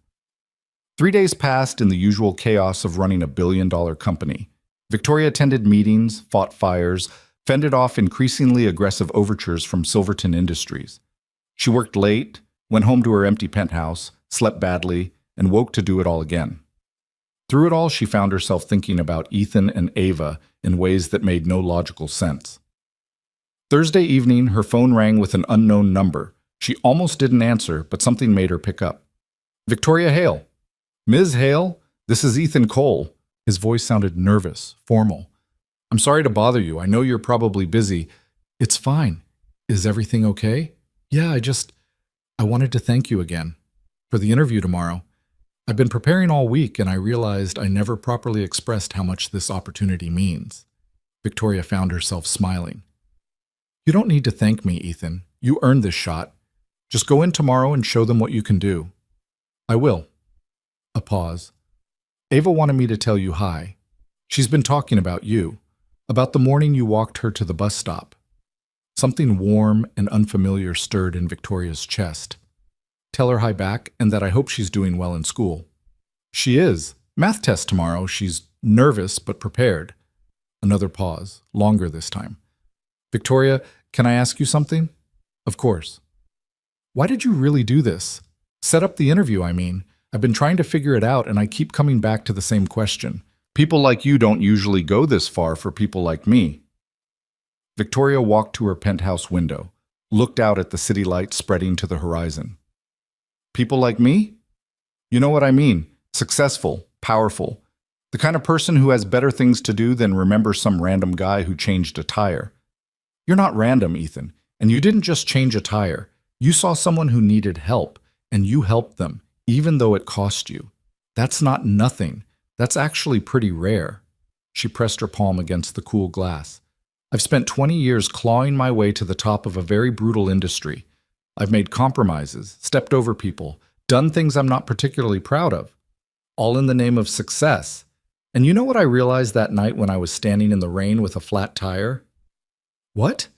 3 days passed in the usual chaos of running a billion-dollar company. Victoria attended meetings, fought fires, fended off increasingly aggressive overtures from Silverton Industries. She worked late, went home to her empty penthouse, slept badly, and woke to do it all again. Through it all, she found herself thinking about Ethan and Ava in ways that made no logical sense. Thursday evening, her phone rang with an unknown number. She almost didn't answer, but something made her pick up. Victoria Hale. Ms. Hale, this is Ethan Cole. His voice sounded nervous, formal. I'm sorry to bother you. I know you're probably busy. It's fine. Is everything okay? Yeah, I wanted to thank you again for the interview tomorrow. I've been preparing all week and I realized I never properly expressed how much this opportunity means. Victoria found herself smiling. You don't need to thank me, Ethan. You earned this shot. Just go in tomorrow and show them what you can do. I will. A pause. Ava wanted me to tell you hi. She's been talking about you, about the morning you walked her to the bus stop. Something warm and unfamiliar stirred in Victoria's chest. Tell her hi back and that I hope she's doing well in school. She is. Math test tomorrow. She's nervous but prepared. Another pause, longer this time. Victoria, can I ask you something? Of course. Why did you really do this? Set up the interview, I mean. I've been trying to figure it out and I keep coming back to the same question. People like you don't usually go this far for people like me. Victoria walked to her penthouse window, looked out at the city lights spreading to the horizon. People like me? You know what I mean. Successful, powerful. The kind of person who has better things to do than remember some random guy who changed a tire. You're not random, Ethan, and you didn't just change a tire. You saw someone who needed help, and you helped them, even though it cost you. That's not nothing. That's actually pretty rare. She pressed her palm against the cool glass. I've spent 20 years clawing my way to the top of a very brutal industry. I've made compromises, stepped over people, done things I'm not particularly proud of. all in the name of success. And you know what I realized that night when I was standing in the rain with a flat tire? What?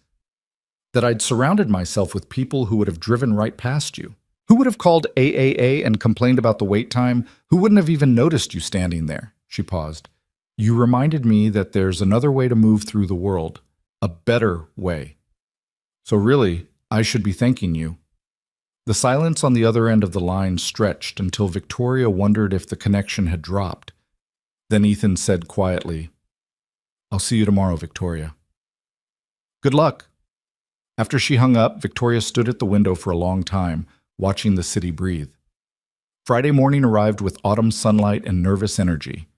That I'd surrounded myself with people who would have driven right past you. Who would have called AAA and complained about the wait time? Who wouldn't have even noticed you standing there? She paused. You reminded me that there's another way to move through the world. A better way. So really, I should be thanking you. The silence on the other end of the line stretched until Victoria wondered if the connection had dropped. Then Ethan said quietly, I'll see you tomorrow, Victoria. Good luck. After she hung up, Victoria stood at the window for a long time, watching the city breathe. Friday morning arrived with autumn sunlight and nervous energy.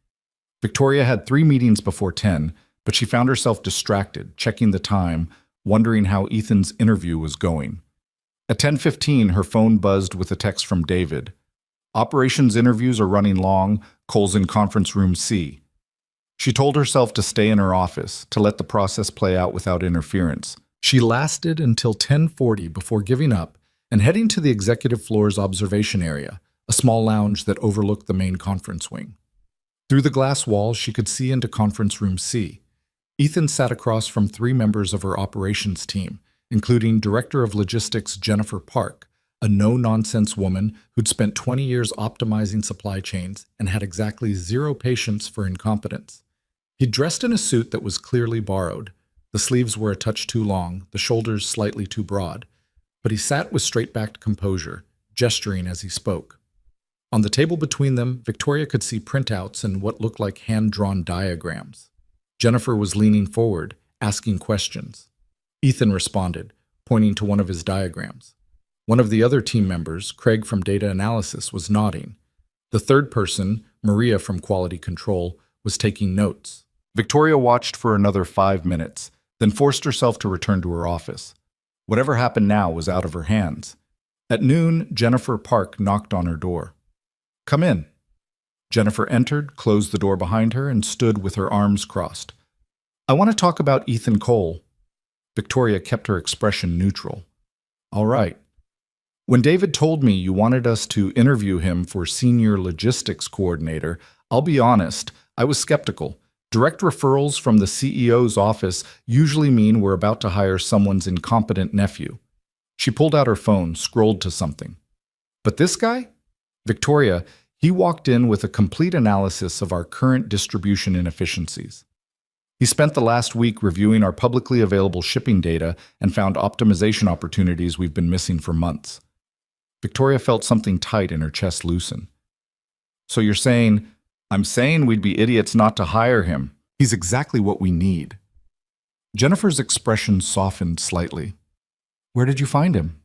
Victoria had 3 meetings before 10, but she found herself distracted, checking the time, wondering how Ethan's interview was going. At 10:15, her phone buzzed with a text from David. Operations interviews are running long, Cole's in conference room C. She told herself to stay in her office, to let the process play out without interference. She lasted until 10:40 before giving up and heading to the executive floor's observation area, a small lounge that overlooked the main conference wing. Through the glass wall, she could see into conference room C. Ethan sat across from 3 members of her operations team, including Director of Logistics Jennifer Park, a no-nonsense woman who'd spent 20 years optimizing supply chains and had exactly 0 patience for incompetence. He dressed in a suit that was clearly borrowed. The sleeves were a touch too long, the shoulders slightly too broad, but he sat with straight-backed composure, gesturing as he spoke. On the table between them, Victoria could see printouts and what looked like hand-drawn diagrams. Jennifer was leaning forward, asking questions. Ethan responded, pointing to one of his diagrams. One of the other team members, Craig from Data Analysis, was nodding. The third person, Maria from Quality Control, was taking notes. Victoria watched for another 5 minutes, then forced herself to return to her office. Whatever happened now was out of her hands. At noon, Jennifer Park knocked on her door. Come in. Jennifer entered, closed the door behind her, and stood with her arms crossed. I want to talk about Ethan Cole. Victoria kept her expression neutral. All right. When David told me you wanted us to interview him for senior logistics coordinator, I'll be honest, I was skeptical. Direct referrals from the CEO's office usually mean we're about to hire someone's incompetent nephew. She pulled out her phone, scrolled to something. But this guy? Victoria, he walked in with a complete analysis of our current distribution inefficiencies. He spent the last week reviewing our publicly available shipping data and found optimization opportunities we've been missing for months. Victoria felt something tight in her chest loosen. So you're saying, I'm saying we'd be idiots not to hire him. He's exactly what we need. Jennifer's expression softened slightly. Where did you find him?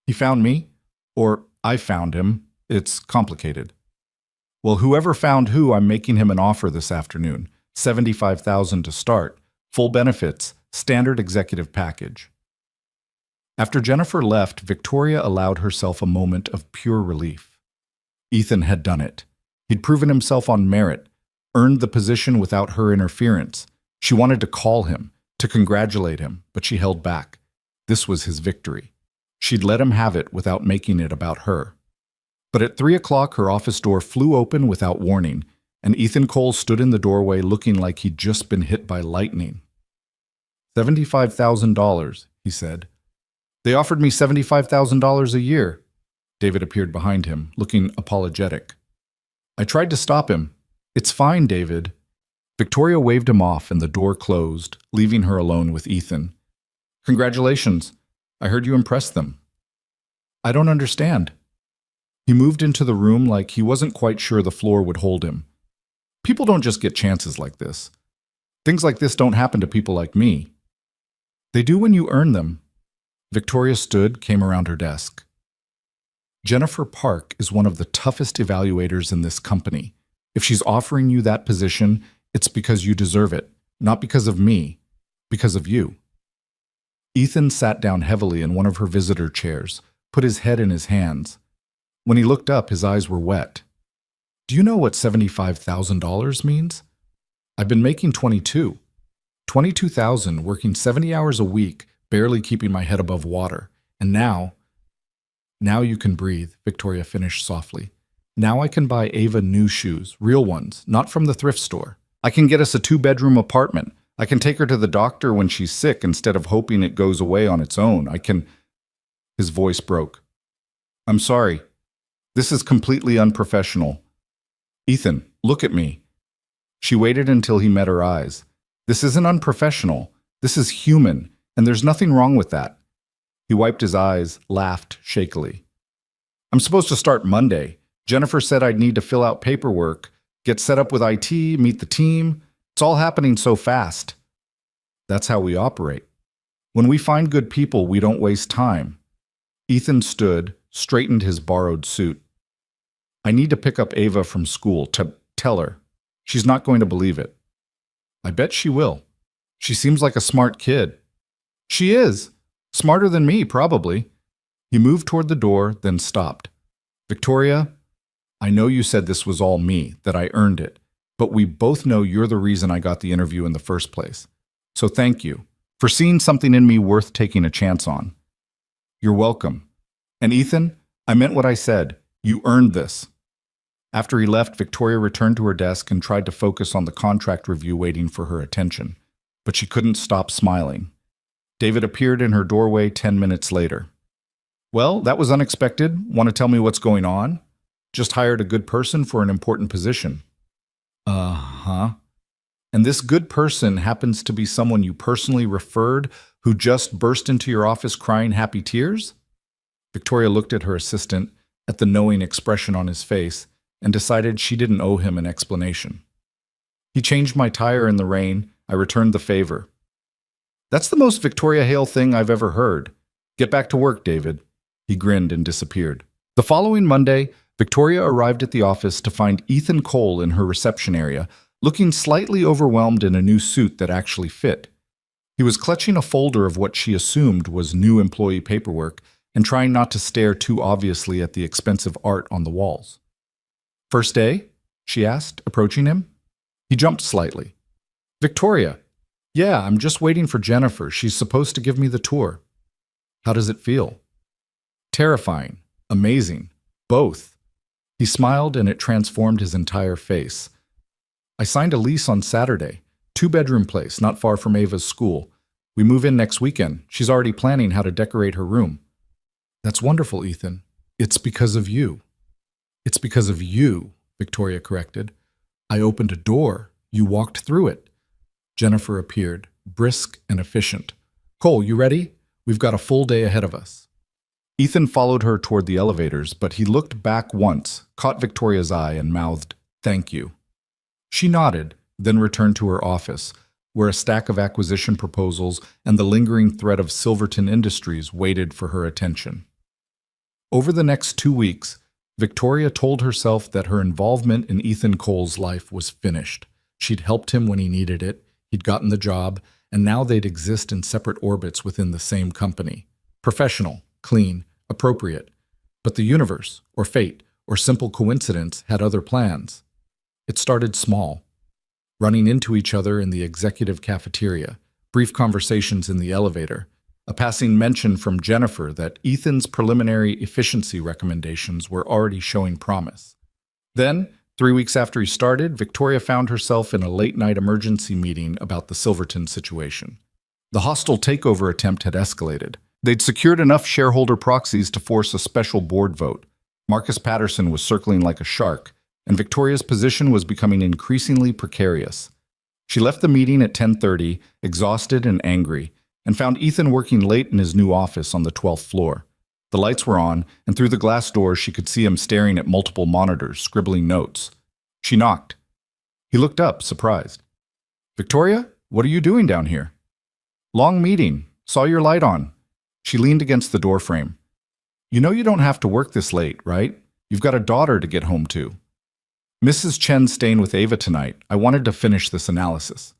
He found me, or I found him. It's complicated. Well, whoever found who, I'm making him an offer this afternoon. $75,000 to start, full benefits, standard executive package. After Jennifer left, Victoria allowed herself a moment of pure relief. Ethan had done it. He'd proven himself on merit, earned the position without her interference. She wanted to call him, to congratulate him, but she held back. This was his victory. She'd let him have it without making it about her. But at 3 o'clock, her office door flew open without warning, and Ethan Cole stood in the doorway looking like he'd just been hit by lightning. $75,000, he said. They offered me $75,000 a year. David appeared behind him, looking apologetic. I tried to stop him. It's fine, David. Victoria waved him off and the door closed, leaving her alone with Ethan. Congratulations. I heard you impressed them. I don't understand. He moved into the room like he wasn't quite sure the floor would hold him. People don't just get chances like this. Things like this don't happen to people like me. They do when you earn them. Victoria stood, came around her desk. Jennifer Park is one of the toughest evaluators in this company. If she's offering you that position, it's because you deserve it, not because of me, because of you. Ethan sat down heavily in one of her visitor chairs, put his head in his hands. When he looked up, his eyes were wet. Do you know what $75,000 means? I've been making 22. 22,000, working 70 hours a week, barely keeping my head above water. And now you can breathe, Victoria finished softly. Now I can buy Ava new shoes, real ones, not from the thrift store. I can get us a 2-bedroom apartment. I can take her to the doctor when she's sick instead of hoping it goes away on its own. I can. His voice broke. I'm sorry. This is completely unprofessional. Ethan, look at me. She waited until he met her eyes. This isn't unprofessional. This is human, and there's nothing wrong with that. He wiped his eyes, laughed shakily. I'm supposed to start Monday. Jennifer said I'd need to fill out paperwork, get set up with IT, meet the team. It's all happening so fast. That's how we operate. When we find good people, we don't waste time. Ethan stood, straightened his borrowed suit. I need to pick up Ava from school. Tell her. She's not going to believe it. I bet she will. She seems like a smart kid. She is. Smarter than me, probably. He moved toward the door, then stopped. Victoria, I know you said this was all me, that I earned it, but we both know you're the reason I got the interview in the first place. So thank you for seeing something in me worth taking a chance on. You're welcome. And Ethan, I meant what I said. You earned this. After he left, Victoria returned to her desk and tried to focus on the contract review waiting for her attention, but she couldn't stop smiling. David appeared in her doorway 10 minutes later. Well, that was unexpected. Want to tell me what's going on? Just hired a good person for an important position. Uh-huh. And this good person happens to be someone you personally referred who just burst into your office crying happy tears? Victoria looked at her assistant, at the knowing expression on his face, and decided she didn't owe him an explanation. He changed my tire in the rain. I returned the favor. That's the most Victoria Hale thing I've ever heard. Get back to work, David. He grinned and disappeared. The following Monday, Victoria arrived at the office to find Ethan Cole in her reception area, looking slightly overwhelmed in a new suit that actually fit. He was clutching a folder of what she assumed was new employee paperwork and trying not to stare too obviously at the expensive art on the walls. First day? She asked, approaching him. He jumped slightly. Victoria. Yeah, I'm just waiting for Jennifer. She's supposed to give me the tour. How does it feel? Terrifying. Amazing. Both. He smiled and it transformed his entire face. I signed a lease on Saturday. 2-bedroom place, not far from Ava's school. We move in next weekend. She's already planning how to decorate her room. That's wonderful, Ethan. It's because of you. It's because of you, Victoria corrected. I opened a door. You walked through it. Jennifer appeared, brisk and efficient. Cole, you ready? We've got a full day ahead of us. Ethan followed her toward the elevators, but he looked back once, caught Victoria's eye, and mouthed, "Thank you." She nodded, then returned to her office, where a stack of acquisition proposals and the lingering threat of Silverton Industries waited for her attention. Over the next 2 weeks, Victoria told herself that her involvement in Ethan Cole's life was finished. She'd helped him when he needed it, he'd gotten the job, and now they'd exist in separate orbits within the same company. Professional, clean, appropriate. But the universe, or fate, or simple coincidence had other plans. It started small. Running into each other in the executive cafeteria, brief conversations in the elevator, a passing mention from Jennifer that Ethan's preliminary efficiency recommendations were already showing promise. Then, 3 weeks after he started, Victoria found herself in a late-night emergency meeting about the Silverton situation. The hostile takeover attempt had escalated. They'd secured enough shareholder proxies to force a special board vote. Marcus Patterson was circling like a shark, and Victoria's position was becoming increasingly precarious. She left the meeting at 10:30, exhausted and angry, and found Ethan working late in his new office on the 12th floor. The lights were on, and through the glass doors she could see him staring at multiple monitors, scribbling notes. She knocked. He looked up, surprised. "Victoria, what are you doing down here?" "Long meeting. Saw your light on." She leaned against the doorframe. "You know you don't have to work this late, right? You've got a daughter to get home to." "Mrs. Chen's staying with Ava tonight. I wanted to finish this analysis."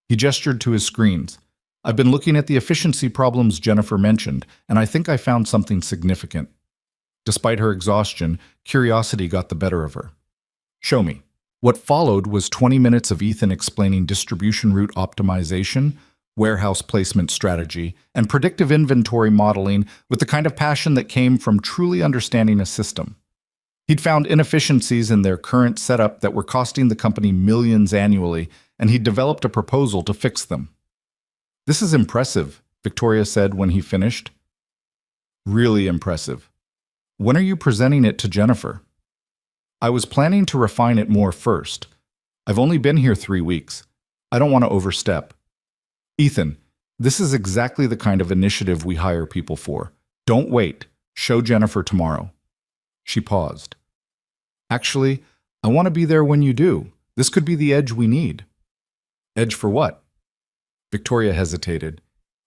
He gestured to his screens. "I've been looking at the efficiency problems Jennifer mentioned, and I think I found something significant." Despite her exhaustion, curiosity got the better of her. "Show me." What followed was 20 minutes of Ethan explaining distribution route optimization, warehouse placement strategy, and predictive inventory modeling with the kind of passion that came from truly understanding a system. He'd found inefficiencies in their current setup that were costing the company millions annually, and he'd developed a proposal to fix them. "This is impressive," Victoria said when he finished. "Really impressive. When are you presenting it to Jennifer?" "I was planning to refine it more first. I've only been here 3 weeks. I don't want to overstep." "Ethan, this is exactly the kind of initiative we hire people for. Don't wait. Show Jennifer tomorrow." She paused. "Actually, I want to be there when you do. This could be the edge we need." "Edge for what?" Victoria hesitated.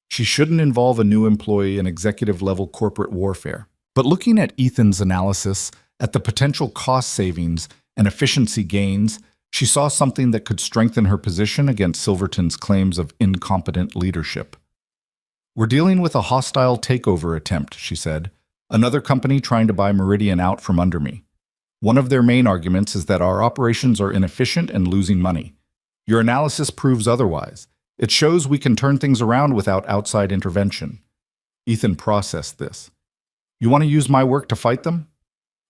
She shouldn't involve a new employee in executive-level corporate warfare. But looking at Ethan's analysis, at the potential cost savings and efficiency gains, she saw something that could strengthen her position against Silverton's claims of incompetent leadership. "We're dealing with a hostile takeover attempt," she said. "Another company trying to buy Meridian out from under me. One of their main arguments is that our operations are inefficient and losing money. Your analysis proves otherwise. It shows we can turn things around without outside intervention." Ethan processed this. "You want to use my work to fight them?"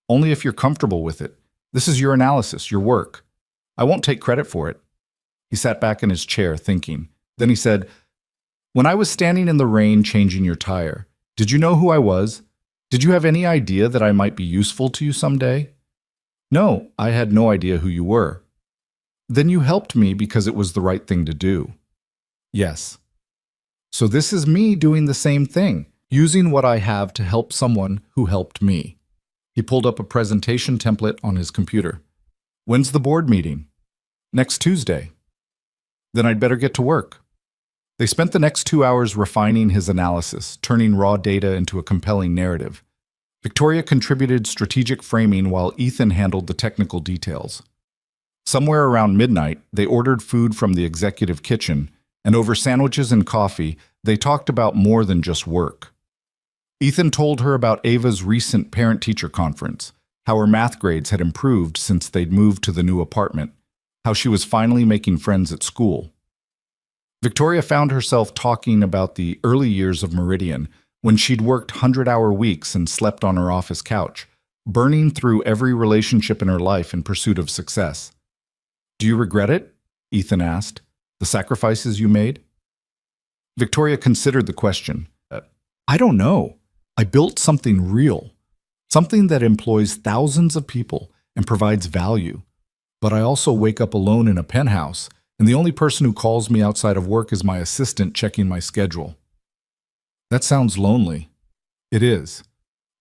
"Only if you're comfortable with it. This is your analysis, your work. I won't take credit for it." He sat back in his chair, thinking. Then he said, "When I was standing in the rain changing your tire, did you know who I was? Did you have any idea that I might be useful to you someday?" "No, I had no idea who you were." "Then you helped me because it was the right thing to do." "Yes." "So this is me doing the same thing, using what I have to help someone who helped me." He pulled up a presentation template on his computer. "When's the board meeting?" "Next Tuesday." "Then I'd better get to work." They spent the next 2 hours refining his analysis, turning raw data into a compelling narrative. Victoria contributed strategic framing while Ethan handled the technical details. Somewhere around midnight, they ordered food from the executive kitchen, and over sandwiches and coffee, they talked about more than just work. Ethan told her about Ava's recent parent-teacher conference, how her math grades had improved since they'd moved to the new apartment, how she was finally making friends at school. Victoria found herself talking about the early years of Meridian, when she'd worked 100-hour weeks and slept on her office couch, burning through every relationship in her life in pursuit of success. "Do you regret it?" Ethan asked. "The sacrifices you made?" Victoria considered the question. "I don't know. I built something real, something that employs thousands of people and provides value. But I also wake up alone in a penthouse, and the only person who calls me outside of work is my assistant checking my schedule." "That sounds lonely." "It is,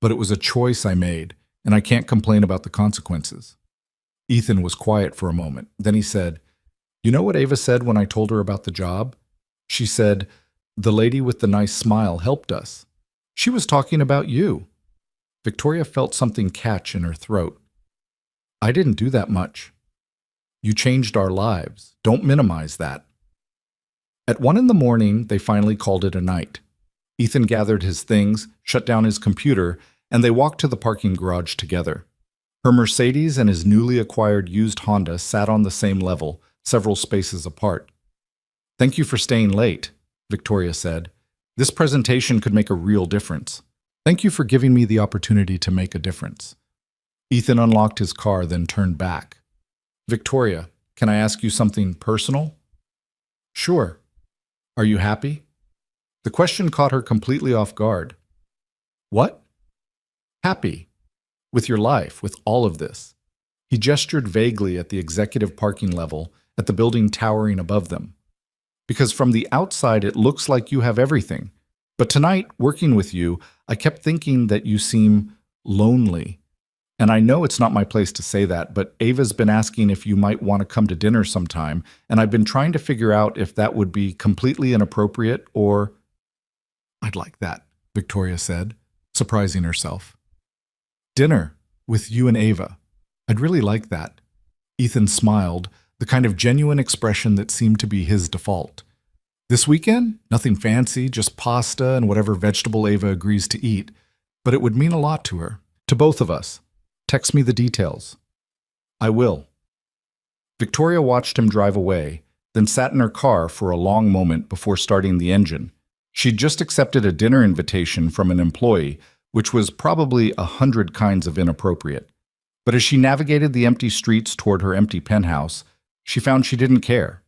but it was a choice I made, and I can't complain about the consequences." Ethan was quiet for a moment. Then he said, "You know what Ava said when I told her about the job? She said, 'The lady with the nice smile helped us.' She was talking about you." Victoria felt something catch in her throat. "I didn't do that much." "You changed our lives. Don't minimize that." At 1 in the morning, they finally called it a night. Ethan gathered his things, shut down his computer, and they walked to the parking garage together. Her Mercedes and his newly acquired used Honda sat on the same level, several spaces apart. "Thank you for staying late," Victoria said. "This presentation could make a real difference. Thank you for giving me the opportunity to make a difference." Ethan unlocked his car, then turned back. "Victoria, can I ask you something personal?" "Sure." "Are you happy?" The question caught her completely off guard. "What?" "Happy. With your life, with all of this." He gestured vaguely at the executive parking level, at the building towering above them. "Because from the outside it looks like you have everything. But tonight, working with you, I kept thinking that you seem lonely. And I know it's not my place to say that, but Ava's been asking if you might want to come to dinner sometime, and I've been trying to figure out if that would be completely inappropriate or—" "I'd like that," Victoria said, surprising herself. "Dinner, with you and Ava. I'd really like that." Ethan smiled, the kind of genuine expression that seemed to be his default. "This weekend? Nothing fancy, just pasta and whatever vegetable Ava agrees to eat. But it would mean a lot to her, to both of us. Text me the details." "I will." Victoria watched him drive away, then sat in her car for a long moment before starting the engine. She'd just accepted a dinner invitation from an employee, which was probably 100 kinds of inappropriate. But as she navigated the empty streets toward her empty penthouse, she found she didn't care.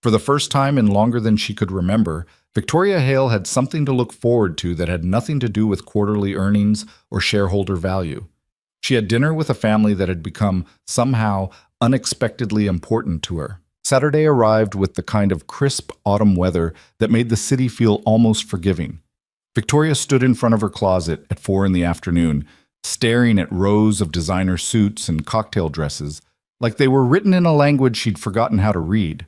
For the first time in longer than she could remember, Victoria Hale had something to look forward to that had nothing to do with quarterly earnings or shareholder value. She had dinner with a family that had become, somehow, unexpectedly important to her. Saturday arrived with the kind of crisp autumn weather that made the city feel almost forgiving. Victoria stood in front of her closet at 4 in the afternoon, staring at rows of designer suits and cocktail dresses, like they were written in a language she'd forgotten how to read.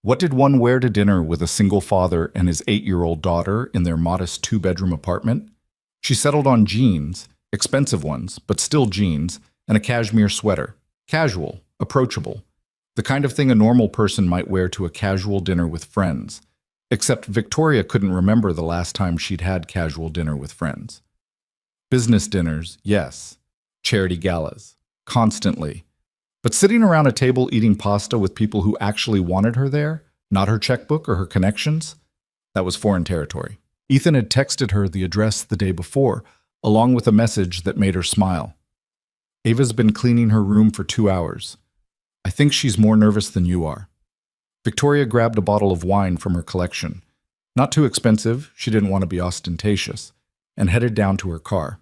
What did one wear to dinner with a single father and his 8-year-old daughter in their modest 2-bedroom apartment? She settled on jeans, expensive ones, but still jeans, and a cashmere sweater. Casual, approachable. The kind of thing a normal person might wear to a casual dinner with friends. Except Victoria couldn't remember the last time she'd had casual dinner with friends. Business dinners, yes. Charity galas. Constantly. But sitting around a table eating pasta with people who actually wanted her there, not her checkbook or her connections, that was foreign territory. Ethan had texted her the address the day before, along with a message that made her smile. Ava's been cleaning her room for 2 hours. I think she's more nervous than you are. Victoria grabbed a bottle of wine from her collection. Not too expensive, she didn't want to be ostentatious, and headed down to her car.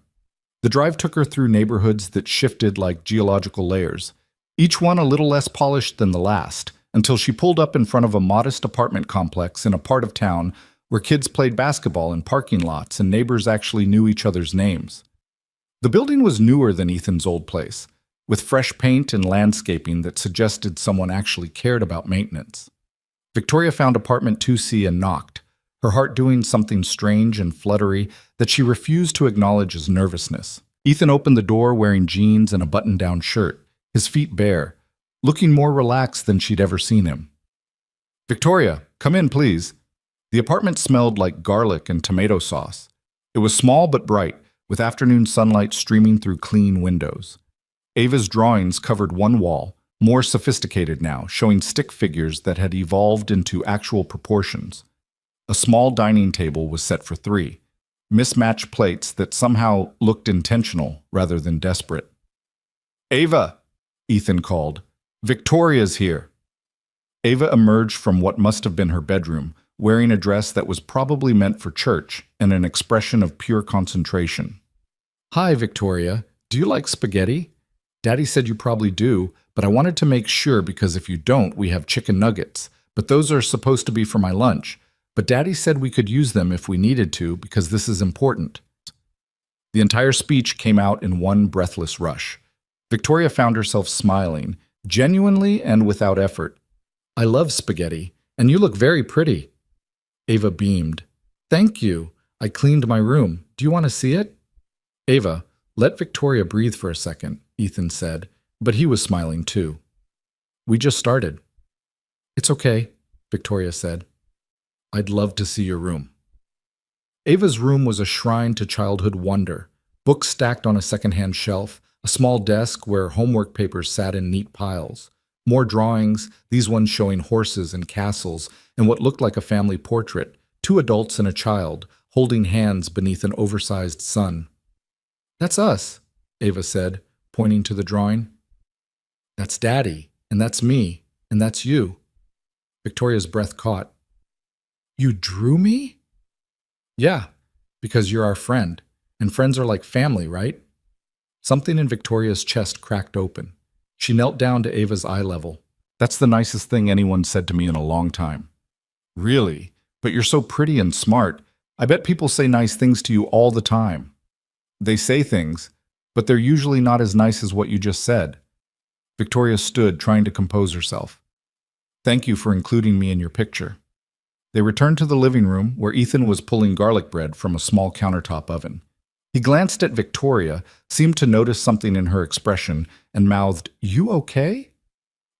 The drive took her through neighborhoods that shifted like geological layers, each one a little less polished than the last, until she pulled up in front of a modest apartment complex in a part of town where kids played basketball in parking lots and neighbors actually knew each other's names. The building was newer than Ethan's old place, with fresh paint and landscaping that suggested someone actually cared about maintenance. Victoria found apartment 2C and knocked, her heart doing something strange and fluttery that she refused to acknowledge as nervousness. Ethan opened the door wearing jeans and a button-down shirt, his feet bare, looking more relaxed than she'd ever seen him. Victoria, come in, please. The apartment smelled like garlic and tomato sauce. It was small but bright, with afternoon sunlight streaming through clean windows. Ava's drawings covered one wall, more sophisticated now, showing stick figures that had evolved into actual proportions. A small dining table was set for 3, mismatched plates that somehow looked intentional rather than desperate. Ava! Ethan called. Victoria's here. Ava emerged from what must have been her bedroom, wearing a dress that was probably meant for church and an expression of pure concentration. Hi, Victoria. Do you like spaghetti? Daddy said you probably do, but I wanted to make sure because if you don't, we have chicken nuggets. But those are supposed to be for my lunch. But Daddy said we could use them if we needed to because this is important. The entire speech came out in one breathless rush. Victoria found herself smiling, genuinely and without effort. I love spaghetti, and you look very pretty. Ava beamed. Thank you. I cleaned my room. Do you want to see it? Ava, let Victoria breathe for a second, Ethan said, but he was smiling too. We just started. It's okay, Victoria said. I'd love to see your room. Ava's room was a shrine to childhood wonder, books stacked on a secondhand shelf, a small desk where homework papers sat in neat piles, more drawings, these ones showing horses and castles, and what looked like a family portrait, 2 adults and a child, holding hands beneath an oversized sun. That's us, Ava said, pointing to the drawing. That's Daddy, and that's me, and that's you. Victoria's breath caught. You drew me? Yeah, because you're our friend, and friends are like family, right? Something in Victoria's chest cracked open. She knelt down to Ava's eye level. That's the nicest thing anyone said to me in a long time. Really? But you're so pretty and smart. I bet people say nice things to you all the time. They say things, but they're usually not as nice as what you just said. Victoria stood, trying to compose herself. Thank you for including me in your picture. They returned to the living room, where Ethan was pulling garlic bread from a small countertop oven. He glanced at Victoria, seemed to notice something in her expression, and mouthed, You okay?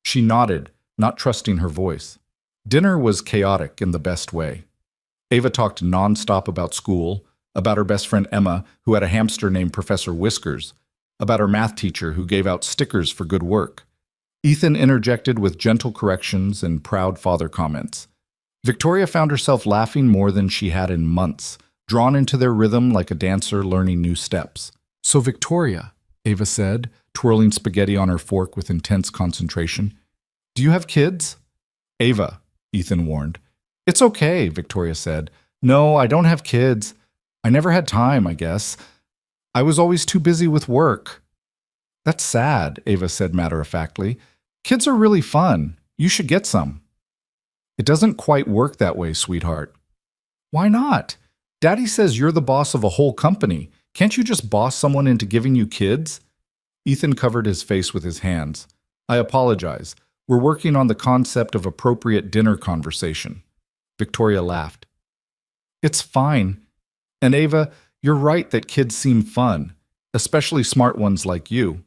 She nodded, not trusting her voice. Dinner was chaotic in the best way. Ava talked nonstop about school, about her best friend Emma, who had a hamster named Professor Whiskers, about her math teacher who gave out stickers for good work. Ethan interjected with gentle corrections and proud father comments. Victoria found herself laughing more than she had in months, drawn into their rhythm like a dancer learning new steps. So Victoria, Ava said, twirling spaghetti on her fork with intense concentration. Do you have kids? Ava, Ethan warned. It's okay, Victoria said. No, I don't have kids. I never had time, I guess. I was always too busy with work. That's sad, Ava said matter-of-factly. Kids are really fun. You should get some. It doesn't quite work that way, sweetheart. Why not? Daddy says you're the boss of a whole company. Can't you just boss someone into giving you kids? Ethan covered his face with his hands. I apologize. We're working on the concept of appropriate dinner conversation. Victoria laughed. It's fine. And Ava, you're right that kids seem fun, especially smart ones like you.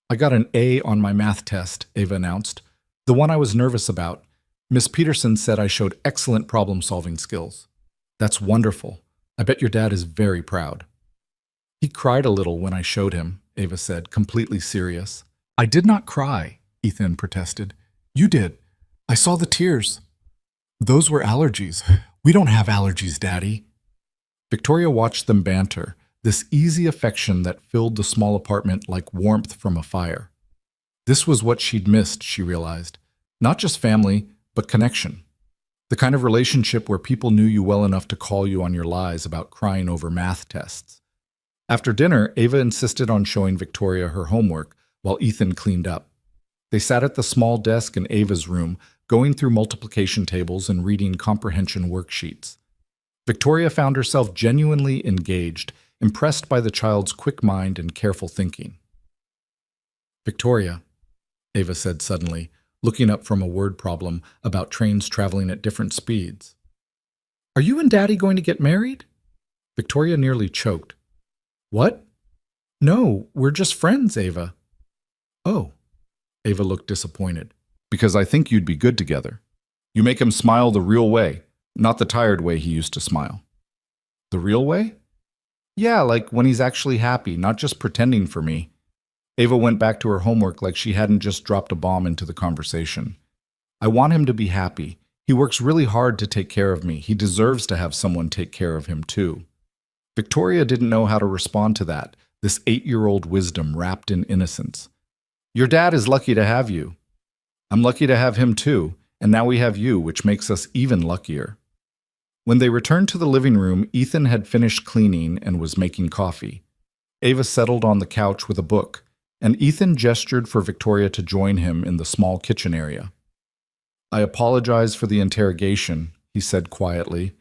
I got an A on my math test, Ava announced. The one I was nervous about. Miss Peterson said I showed excellent problem-solving skills. That's wonderful. I bet your dad is very proud. He cried a little when I showed him, Ava said, completely serious. I did not cry, Ethan protested. You did. I saw the tears. Those were allergies. We don't have allergies, Daddy. Victoria watched them banter, this easy affection that filled the small apartment like warmth from a fire. This was what she'd missed, she realized. Not just family, but connection. The kind of relationship where people knew you well enough to call you on your lies about crying over math tests. After dinner, Ava insisted on showing Victoria her homework while Ethan cleaned up. They sat at the small desk in Ava's room, going through multiplication tables and reading comprehension worksheets. Victoria found herself genuinely engaged, impressed by the child's quick mind and careful thinking. Victoria, Ava said suddenly, looking up from a word problem about trains traveling at different speeds. Are you and Daddy going to get married? Victoria nearly choked. What? No, we're just friends, Ava. Oh. Ava looked disappointed. Because I think you'd be good together. You make him smile the real way, not the tired way he used to smile. The real way? Yeah, like when he's actually happy, not just pretending for me. Ava went back to her homework like she hadn't just dropped a bomb into the conversation. I want him to be happy. He works really hard to take care of me. He deserves to have someone take care of him, too. Victoria didn't know how to respond to that, this 8-year-old wisdom wrapped in innocence. Your dad is lucky to have you. I'm lucky to have him, too, and now we have you, which makes us even luckier. When they returned to the living room, Ethan had finished cleaning and was making coffee. Ava settled on the couch with a book, and Ethan gestured for Victoria to join him in the small kitchen area. I apologize for the interrogation, he said quietly.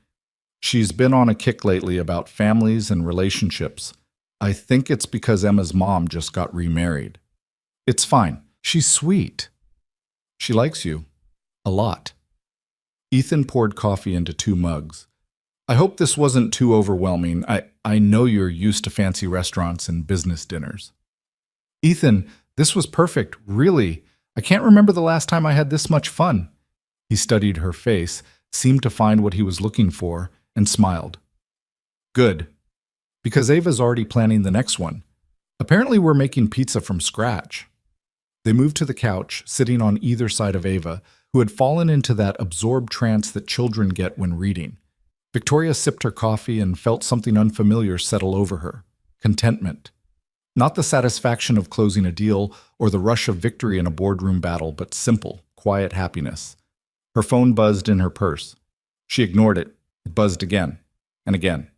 She's been on a kick lately about families and relationships. I think it's because Emma's mom just got remarried. It's fine. She's sweet. She likes you. A lot. Ethan poured coffee into 2 mugs. I hope this wasn't too overwhelming. I know you're used to fancy restaurants and business dinners. Ethan, this was perfect, really. I can't remember the last time I had this much fun. He studied her face, seemed to find what he was looking for, and smiled. Good. Because Ava's already planning the next one. Apparently we're making pizza from scratch. They moved to the couch, sitting on either side of Ava, who had fallen into that absorbed trance that children get when reading. Victoria sipped her coffee and felt something unfamiliar settle over her. Contentment. Not the satisfaction of closing a deal or the rush of victory in a boardroom battle, but simple, quiet happiness. Her phone buzzed in her purse. She ignored it. It buzzed again and again.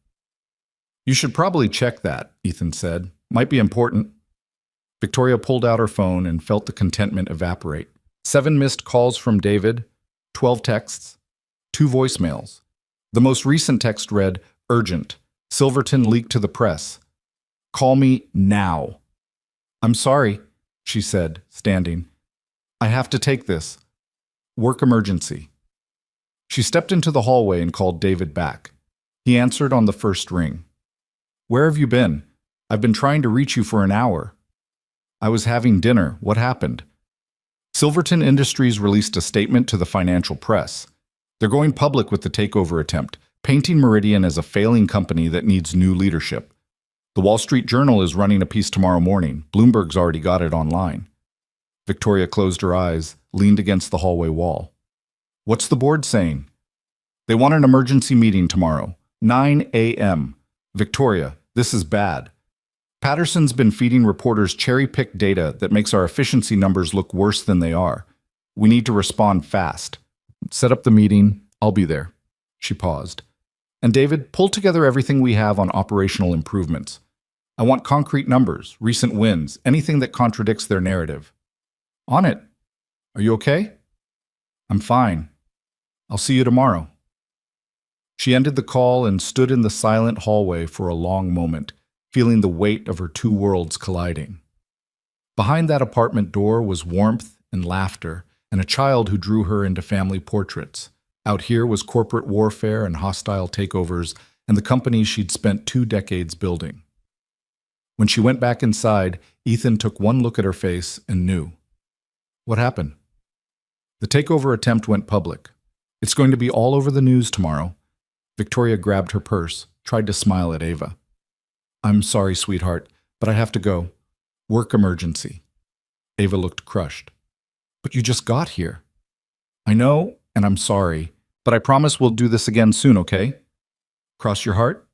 You should probably check that, Ethan said. Might be important. Victoria pulled out her phone and felt the contentment evaporate. 7 missed calls from David, 12 texts, 2 voicemails. The most recent text read, Urgent. Silverton leaked to the press. Call me now. I'm sorry, she said, standing. I have to take this. Work emergency. She stepped into the hallway and called David back. He answered on the first ring. Where have you been? I've been trying to reach you for an hour. I was having dinner. What happened? Silverton Industries released a statement to the financial press. They're going public with the takeover attempt, painting Meridian as a failing company that needs new leadership. The Wall Street Journal is running a piece tomorrow morning. Bloomberg's already got it online. Victoria closed her eyes, leaned against the hallway wall. What's the board saying? They want an emergency meeting tomorrow, 9 a.m. Victoria, this is bad. Patterson's been feeding reporters cherry-picked data that makes our efficiency numbers look worse than they are. We need to respond fast. Set up the meeting. I'll be there. She paused. And David, pull together everything we have on operational improvements. I want concrete numbers, recent wins, anything that contradicts their narrative. On it. Are you okay? I'm fine. I'll see you tomorrow. She ended the call and stood in the silent hallway for a long moment, feeling the weight of her two worlds colliding. Behind that apartment door was warmth and laughter, and a child who drew her into family portraits. Out here was corporate warfare and hostile takeovers, and the company she'd spent 2 decades building. When she went back inside, Ethan took one look at her face and knew. What happened? The takeover attempt went public. It's going to be all over the news tomorrow. Victoria grabbed her purse, tried to smile at Ava. I'm sorry, sweetheart, but I have to go. Work emergency. Ava looked crushed. But you just got here. I know, and I'm sorry, but I promise we'll do this again soon, okay? Cross your heart?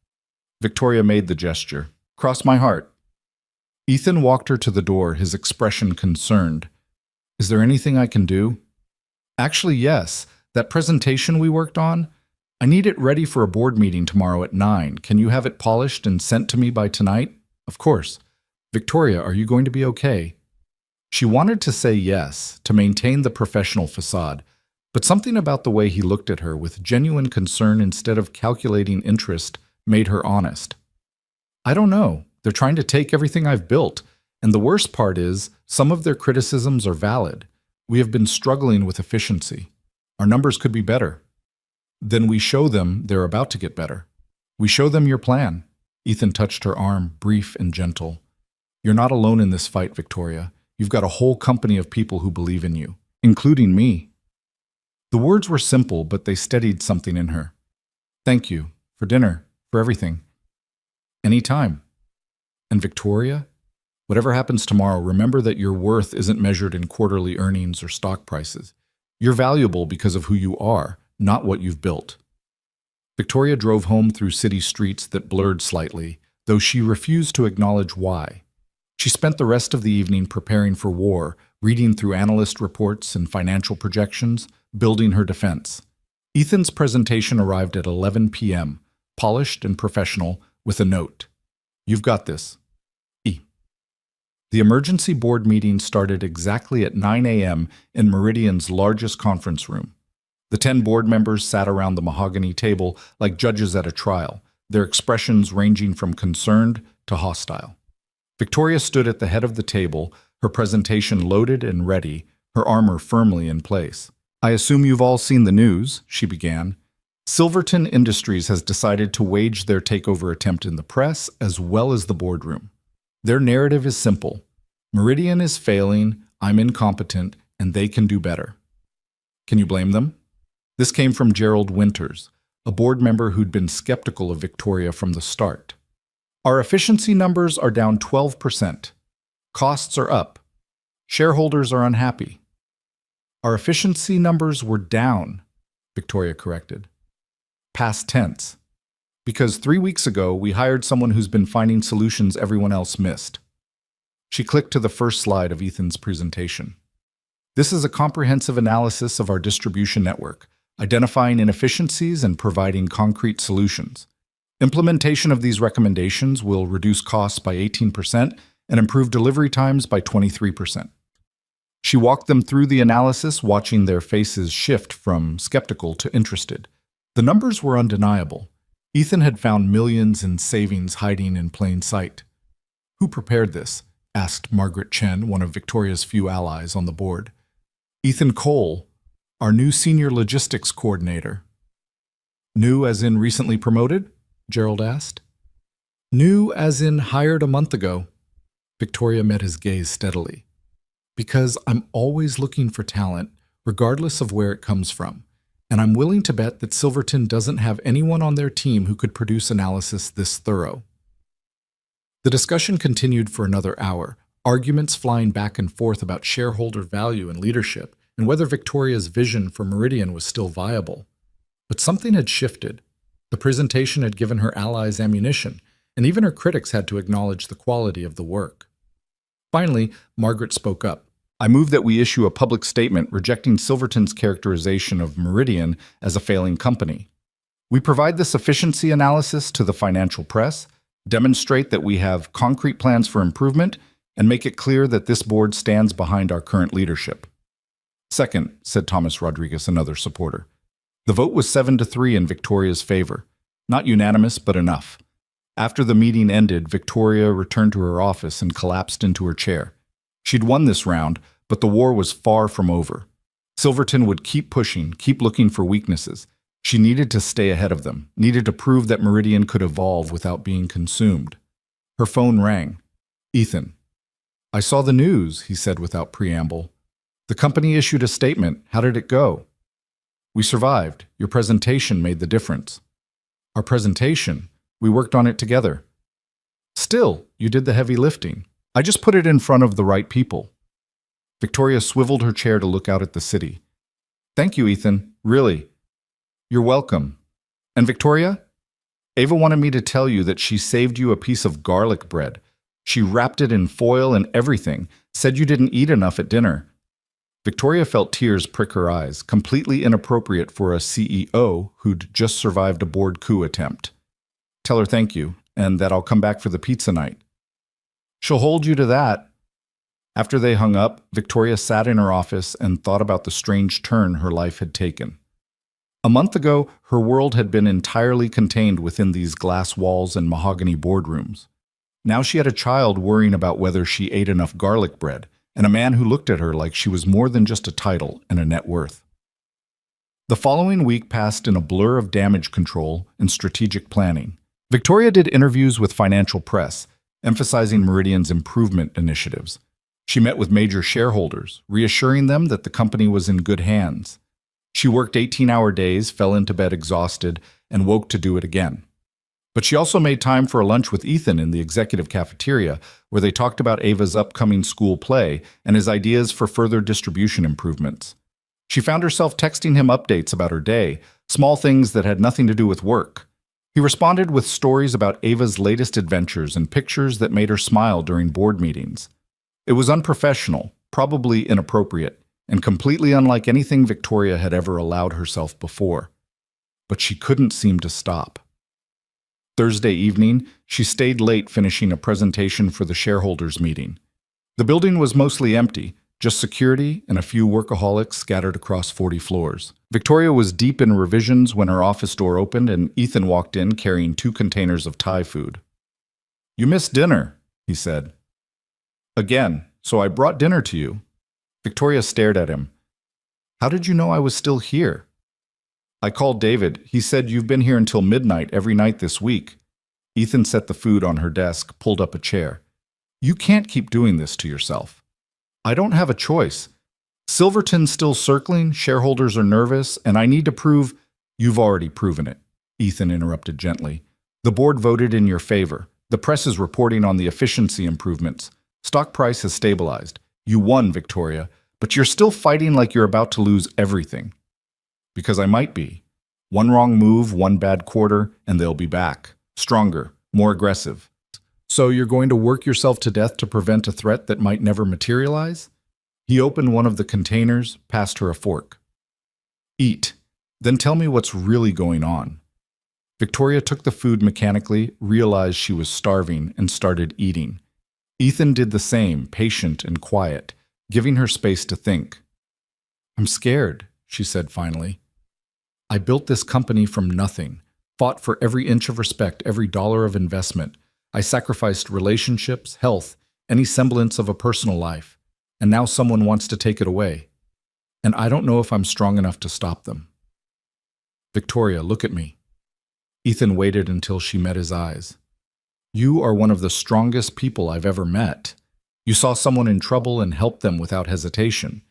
Victoria made the gesture. Cross my heart. Ethan walked her to the door, his expression concerned. Is there anything I can do? Actually, yes. That presentation we worked on, I need it ready for a board meeting tomorrow at 9. Can you have it polished and sent to me by tonight? Of course. Victoria, are you going to be okay? She wanted to say yes, to maintain the professional facade, but something about the way he looked at her with genuine concern instead of calculating interest made her honest. I don't know. They're trying to take everything I've built, and the worst part is, some of their criticisms are valid. We have been struggling with efficiency. Our numbers could be better. Then we show them they're about to get better. We show them your plan. Ethan touched her arm, brief and gentle. You're not alone in this fight, Victoria. You've got a whole company of people who believe in you, including me. The words were simple, but they steadied something in her. Thank you. For dinner. For everything. Anytime. And Victoria, whatever happens tomorrow, remember that your worth isn't measured in quarterly earnings or stock prices. You're valuable because of who you are, not what you've built. Victoria drove home through city streets that blurred slightly, though she refused to acknowledge why. She spent the rest of the evening preparing for war, reading through analyst reports and financial projections, building her defense. Ethan's presentation arrived at 11 p.m., polished and professional, with a note. You've got this. E. The emergency board meeting started exactly at 9 a.m. in Meridian's largest conference room. The 10 board members sat around the mahogany table like judges at a trial, their expressions ranging from concerned to hostile. Victoria stood at the head of the table, her presentation loaded and ready, her armor firmly in place. I assume you've all seen the news, she began. Silverton Industries has decided to wage their takeover attempt in the press as well as the boardroom. Their narrative is simple. Meridian is failing, I'm incompetent, and they can do better. Can you blame them? This came from Gerald Winters, a board member who'd been skeptical of Victoria from the start. Our efficiency numbers are down 12%. Costs are up. Shareholders are unhappy. Our efficiency numbers were down, Victoria corrected. Past tense. Because 3 weeks ago, we hired someone who's been finding solutions everyone else missed. She clicked to the first slide of Ethan's presentation. This is a comprehensive analysis of our distribution network, identifying inefficiencies and providing concrete solutions. Implementation of these recommendations will reduce costs by 18% and improve delivery times by 23%. She walked them through the analysis, watching their faces shift from skeptical to interested. The numbers were undeniable. Ethan had found millions in savings hiding in plain sight. Who prepared this? Asked Margaret Chen, one of Victoria's few allies on the board. Ethan Cole, our new senior logistics coordinator. New as in recently promoted? Gerald asked. New as in hired a month ago. Victoria met his gaze steadily. Because I'm always looking for talent, regardless of where it comes from. And I'm willing to bet that Silverton doesn't have anyone on their team who could produce analysis this thorough. The discussion continued for another hour, arguments flying back and forth about shareholder value and leadership, and whether Victoria's vision for Meridian was still viable. But something had shifted. The presentation had given her allies ammunition, and even her critics had to acknowledge the quality of the work. Finally, Margaret spoke up. I move that we issue a public statement rejecting Silverton's characterization of Meridian as a failing company. We provide this efficiency analysis to the financial press, demonstrate that we have concrete plans for improvement, and make it clear that this board stands behind our current leadership. Second, said Thomas Rodriguez, another supporter. The vote was 7-3 in Victoria's favor. Not unanimous, but enough. After the meeting ended, Victoria returned to her office and collapsed into her chair. She'd won this round, but the war was far from over. Silverton would keep pushing, keep looking for weaknesses. She needed to stay ahead of them, needed to prove that Meridian could evolve without being consumed. Her phone rang. Ethan. I saw the news, he said without preamble. The company issued a statement. How did it go? We survived. Your presentation made the difference. Our presentation? We worked on it together. Still, you did the heavy lifting. I just put it in front of the right people. Victoria swiveled her chair to look out at the city. Thank you, Ethan. Really. You're welcome. And Victoria? Ava wanted me to tell you that she saved you a piece of garlic bread. She wrapped it in foil and everything, said you didn't eat enough at dinner. Victoria felt tears prick her eyes, completely inappropriate for a CEO who'd just survived a board coup attempt. Tell her thank you, and that I'll come back for the pizza night. She'll hold you to that. After they hung up, Victoria sat in her office and thought about the strange turn her life had taken. A month ago, her world had been entirely contained within these glass walls and mahogany boardrooms. Now she had a child worrying about whether she ate enough garlic bread, and a man who looked at her like she was more than just a title and a net worth. The following week passed in a blur of damage control and strategic planning. Victoria did interviews with financial press, emphasizing Meridian's improvement initiatives. She met with major shareholders, reassuring them that the company was in good hands. She worked 18-hour days, fell into bed exhausted, and woke to do it again. But she also made time for a lunch with Ethan in the executive cafeteria, where they talked about Ava's upcoming school play and his ideas for further distribution improvements. She found herself texting him updates about her day, small things that had nothing to do with work. He responded with stories about Ava's latest adventures and pictures that made her smile during board meetings. It was unprofessional, probably inappropriate, and completely unlike anything Victoria had ever allowed herself before. But she couldn't seem to stop. Thursday evening, she stayed late finishing a presentation for the shareholders' meeting. The building was mostly empty, just security and a few workaholics scattered across 40 floors. Victoria was deep in revisions when her office door opened and Ethan walked in carrying 2 containers of Thai food. You missed dinner, he said. Again, so I brought dinner to you. Victoria stared at him. How did you know I was still here? I called David. He said you've been here until midnight every night this week. Ethan set the food on her desk, pulled up a chair. You can't keep doing this to yourself. I don't have a choice. Silverton's still circling, shareholders are nervous, and I need to prove— You've already proven it, Ethan interrupted gently. The board voted in your favor. The press is reporting on the efficiency improvements. Stock price has stabilized. You won, Victoria, but you're still fighting like you're about to lose everything. Because I might be. One wrong move, one bad quarter, and they'll be back. Stronger, more aggressive. So you're going to work yourself to death to prevent a threat that might never materialize? He opened one of the containers, passed her a fork. Eat. Then tell me what's really going on. Victoria took the food mechanically, realized she was starving, and started eating. Ethan did the same, patient and quiet, giving her space to think. I'm scared, she said finally. I built this company from nothing, fought for every inch of respect, every dollar of investment. I sacrificed relationships, health, any semblance of a personal life, and now someone wants to take it away. And I don't know if I'm strong enough to stop them. Victoria, look at me. Ethan waited until she met his eyes. You are one of the strongest people I've ever met. You saw someone in trouble and helped them without hesitation.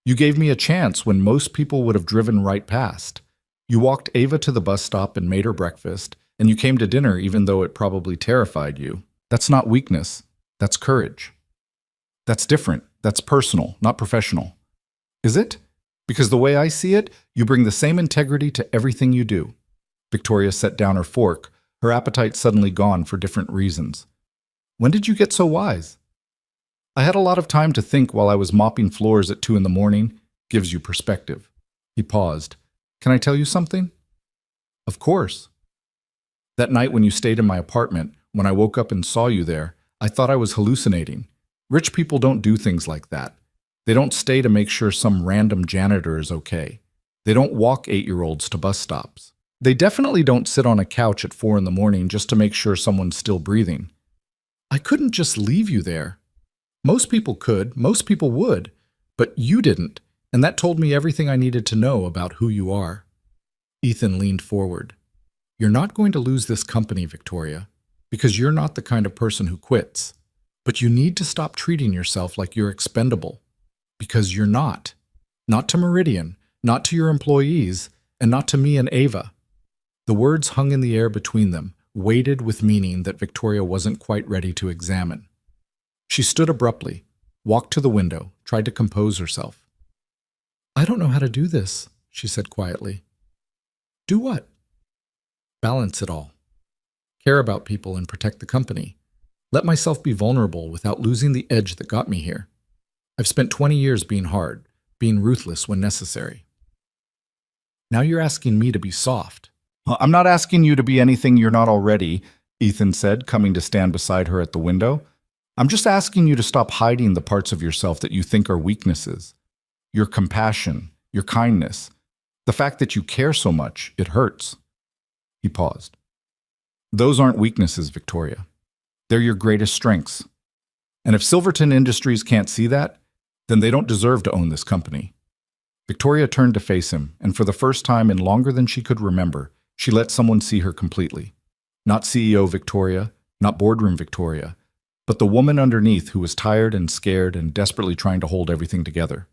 You gave me a chance when most people would have driven right past. You walked Ava to the bus stop and made her breakfast, and you came to dinner even though it probably terrified you. That's not weakness. That's courage. That's different. That's personal, not professional. Is it? Because the way I see it, you bring the same integrity to everything you do. Victoria set down her fork, her appetite suddenly gone for different reasons. When did you get so wise? I had a lot of time to think while I was mopping floors at 2 in the morning. Gives you perspective. He paused. Can I tell you something? Of course. That night when you stayed in my apartment, when I woke up and saw you there, I thought I was hallucinating. Rich people don't do things like that. They don't stay to make sure some random janitor is okay. They don't walk 8-year-olds to bus stops. They definitely don't sit on a couch at 4 in the morning just to make sure someone's still breathing. I couldn't just leave you there. Most people could, most people would, but you didn't, and that told me everything I needed to know about who you are. Ethan leaned forward. You're not going to lose this company, Victoria, because you're not the kind of person who quits. But you need to stop treating yourself like you're expendable, because you're not. Not to Meridian, not to your employees, and not to me and Ava. The words hung in the air between them, weighted with meaning that Victoria wasn't quite ready to examine. She stood abruptly, walked to the window, tried to compose herself. I don't know how to do this, she said quietly. Do what? Balance it all. Care about people and protect the company. Let myself be vulnerable without losing the edge that got me here. I've spent 20 years being hard, being ruthless when necessary. Now you're asking me to be soft. I'm not asking you to be anything you're not already, Ethan said, coming to stand beside her at the window. I'm just asking you to stop hiding the parts of yourself that you think are weaknesses. Your compassion, your kindness, the fact that you care so much, it hurts. He paused. Those aren't weaknesses, Victoria. They're your greatest strengths. And if Silverton Industries can't see that, then they don't deserve to own this company. Victoria turned to face him, and for the first time in longer than she could remember, she let someone see her completely. Not CEO Victoria, not boardroom Victoria, but the woman underneath who was tired and scared and desperately trying to hold everything together.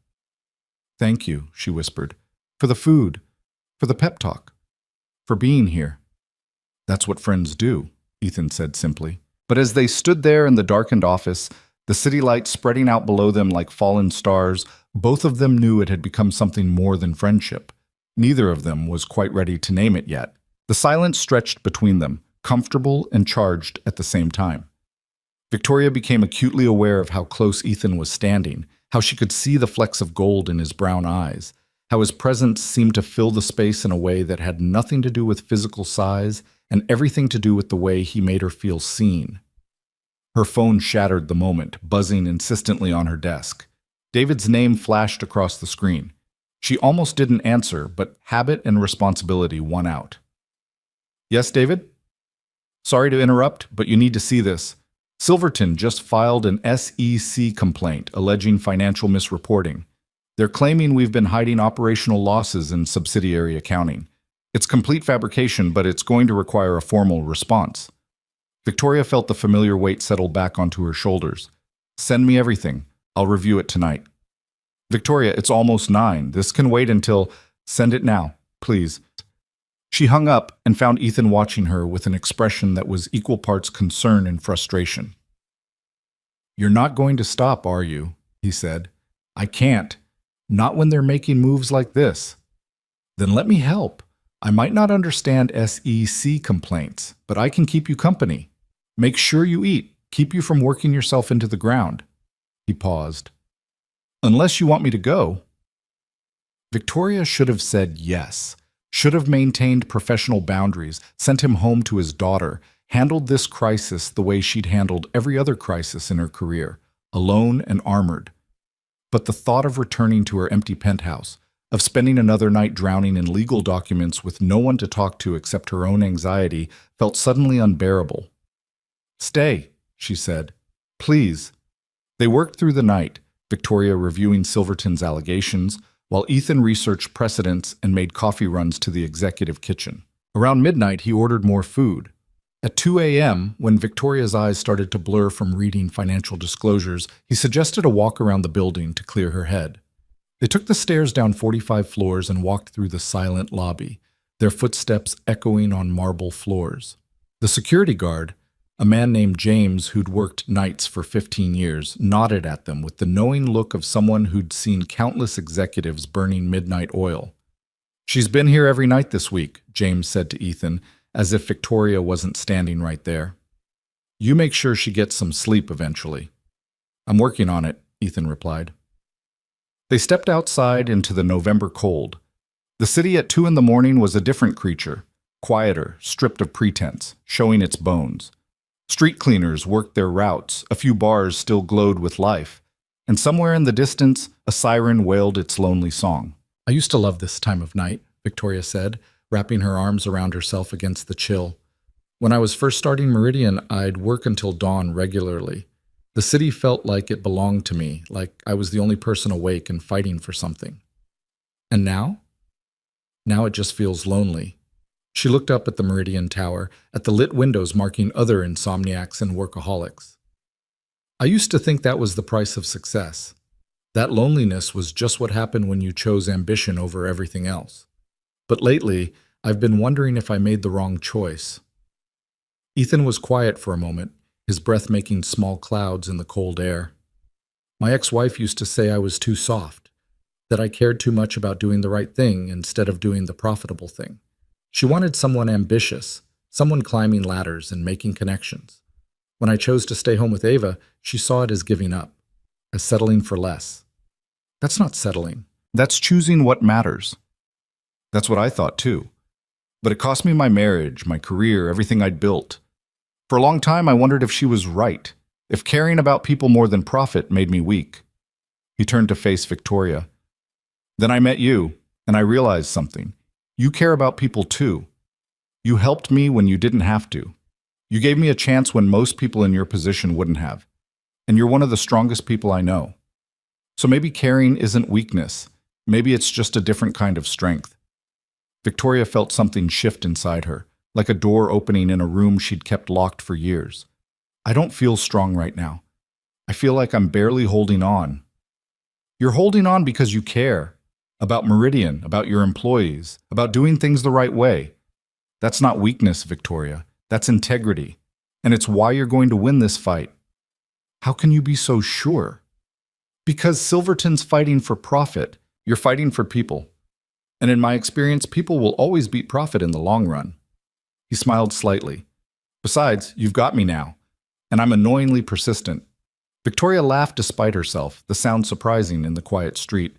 Thank you, she whispered, for the food, for the pep talk, for being here. That's what friends do, Ethan said simply. But as they stood there in the darkened office, the city lights spreading out below them like fallen stars, both of them knew it had become something more than friendship. Neither of them was quite ready to name it yet. The silence stretched between them, comfortable and charged at the same time. Victoria became acutely aware of how close Ethan was standing, how she could see the flecks of gold in his brown eyes, how his presence seemed to fill the space in a way that had nothing to do with physical size and everything to do with the way he made her feel seen. Her phone shattered the moment, buzzing insistently on her desk. David's name flashed across the screen. She almost didn't answer, but habit and responsibility won out. Yes, David? Sorry to interrupt, but you need to see this. Silverton just filed an SEC complaint alleging financial misreporting. They're claiming we've been hiding operational losses in subsidiary accounting. It's complete fabrication, but it's going to require a formal response. Victoria felt the familiar weight settle back onto her shoulders. Send me everything. I'll review it tonight. Victoria, it's almost 9. This can wait until... Send it now, please. She hung up and found Ethan watching her with an expression that was equal parts concern and frustration. You're not going to stop, are you? He said. I can't. Not when they're making moves like this. Then let me help. I might not understand SEC complaints, but I can keep you company. Make sure you eat. Keep you from working yourself into the ground. He paused. Unless you want me to go. Victoria should have said yes, should have maintained professional boundaries, sent him home to his daughter, handled this crisis the way she'd handled every other crisis in her career, alone and armored. But the thought of returning to her empty penthouse, of spending another night drowning in legal documents with no one to talk to except her own anxiety, felt suddenly unbearable. Stay, she said. Please. They worked through the night, Victoria reviewing Silverton's allegations, while Ethan researched precedents and made coffee runs to the executive kitchen. Around midnight, he ordered more food. At 2 a.m., when Victoria's eyes started to blur from reading financial disclosures, he suggested a walk around the building to clear her head. They took the stairs down 45 floors and walked through the silent lobby, their footsteps echoing on marble floors. The security guard, a man named James who'd worked nights for 15 years, nodded at them with the knowing look of someone who'd seen countless executives burning midnight oil. She's been here every night this week, James said to Ethan, as if Victoria wasn't standing right there. You make sure she gets some sleep eventually. I'm working on it, Ethan replied. They stepped outside into the November cold. The city at 2 in the morning was a different creature, quieter, stripped of pretense, showing its bones. Street cleaners worked their routes, a few bars still glowed with life, and somewhere in the distance, a siren wailed its lonely song. I used to love this time of night, Victoria said, wrapping her arms around herself against the chill. When I was first starting Meridian, I'd work until dawn regularly. The city felt like it belonged to me, like I was the only person awake and fighting for something. And now? Now it just feels lonely. She looked up at the Meridian Tower, at the lit windows marking other insomniacs and workaholics. I used to think that was the price of success. That loneliness was just what happened when you chose ambition over everything else. But lately, I've been wondering if I made the wrong choice. Ethan was quiet for a moment, his breath making small clouds in the cold air. My ex-wife used to say I was too soft, that I cared too much about doing the right thing instead of doing the profitable thing. She wanted someone ambitious, someone climbing ladders and making connections. When I chose to stay home with Ava, she saw it as giving up, as settling for less. That's not settling. That's choosing what matters. That's what I thought too. But it cost me my marriage, my career, everything I'd built. For a long time, I wondered if she was right, if caring about people more than profit made me weak. He turned to face Victoria. Then I met you, and I realized something. You care about people too. You helped me when you didn't have to. You gave me a chance when most people in your position wouldn't have. And you're one of the strongest people I know. So maybe caring isn't weakness. Maybe it's just a different kind of strength. Victoria felt something shift inside her, like a door opening in a room she'd kept locked for years. I don't feel strong right now. I feel like I'm barely holding on. You're holding on because you care. About Meridian, about your employees, about doing things the right way. That's not weakness, Victoria. That's integrity. And it's why you're going to win this fight. How can you be so sure? Because Silverton's fighting for profit. You're fighting for people. And in my experience, people will always beat profit in the long run. He smiled slightly. Besides, you've got me now. And I'm annoyingly persistent. Victoria laughed despite herself, the sound surprising in the quiet street.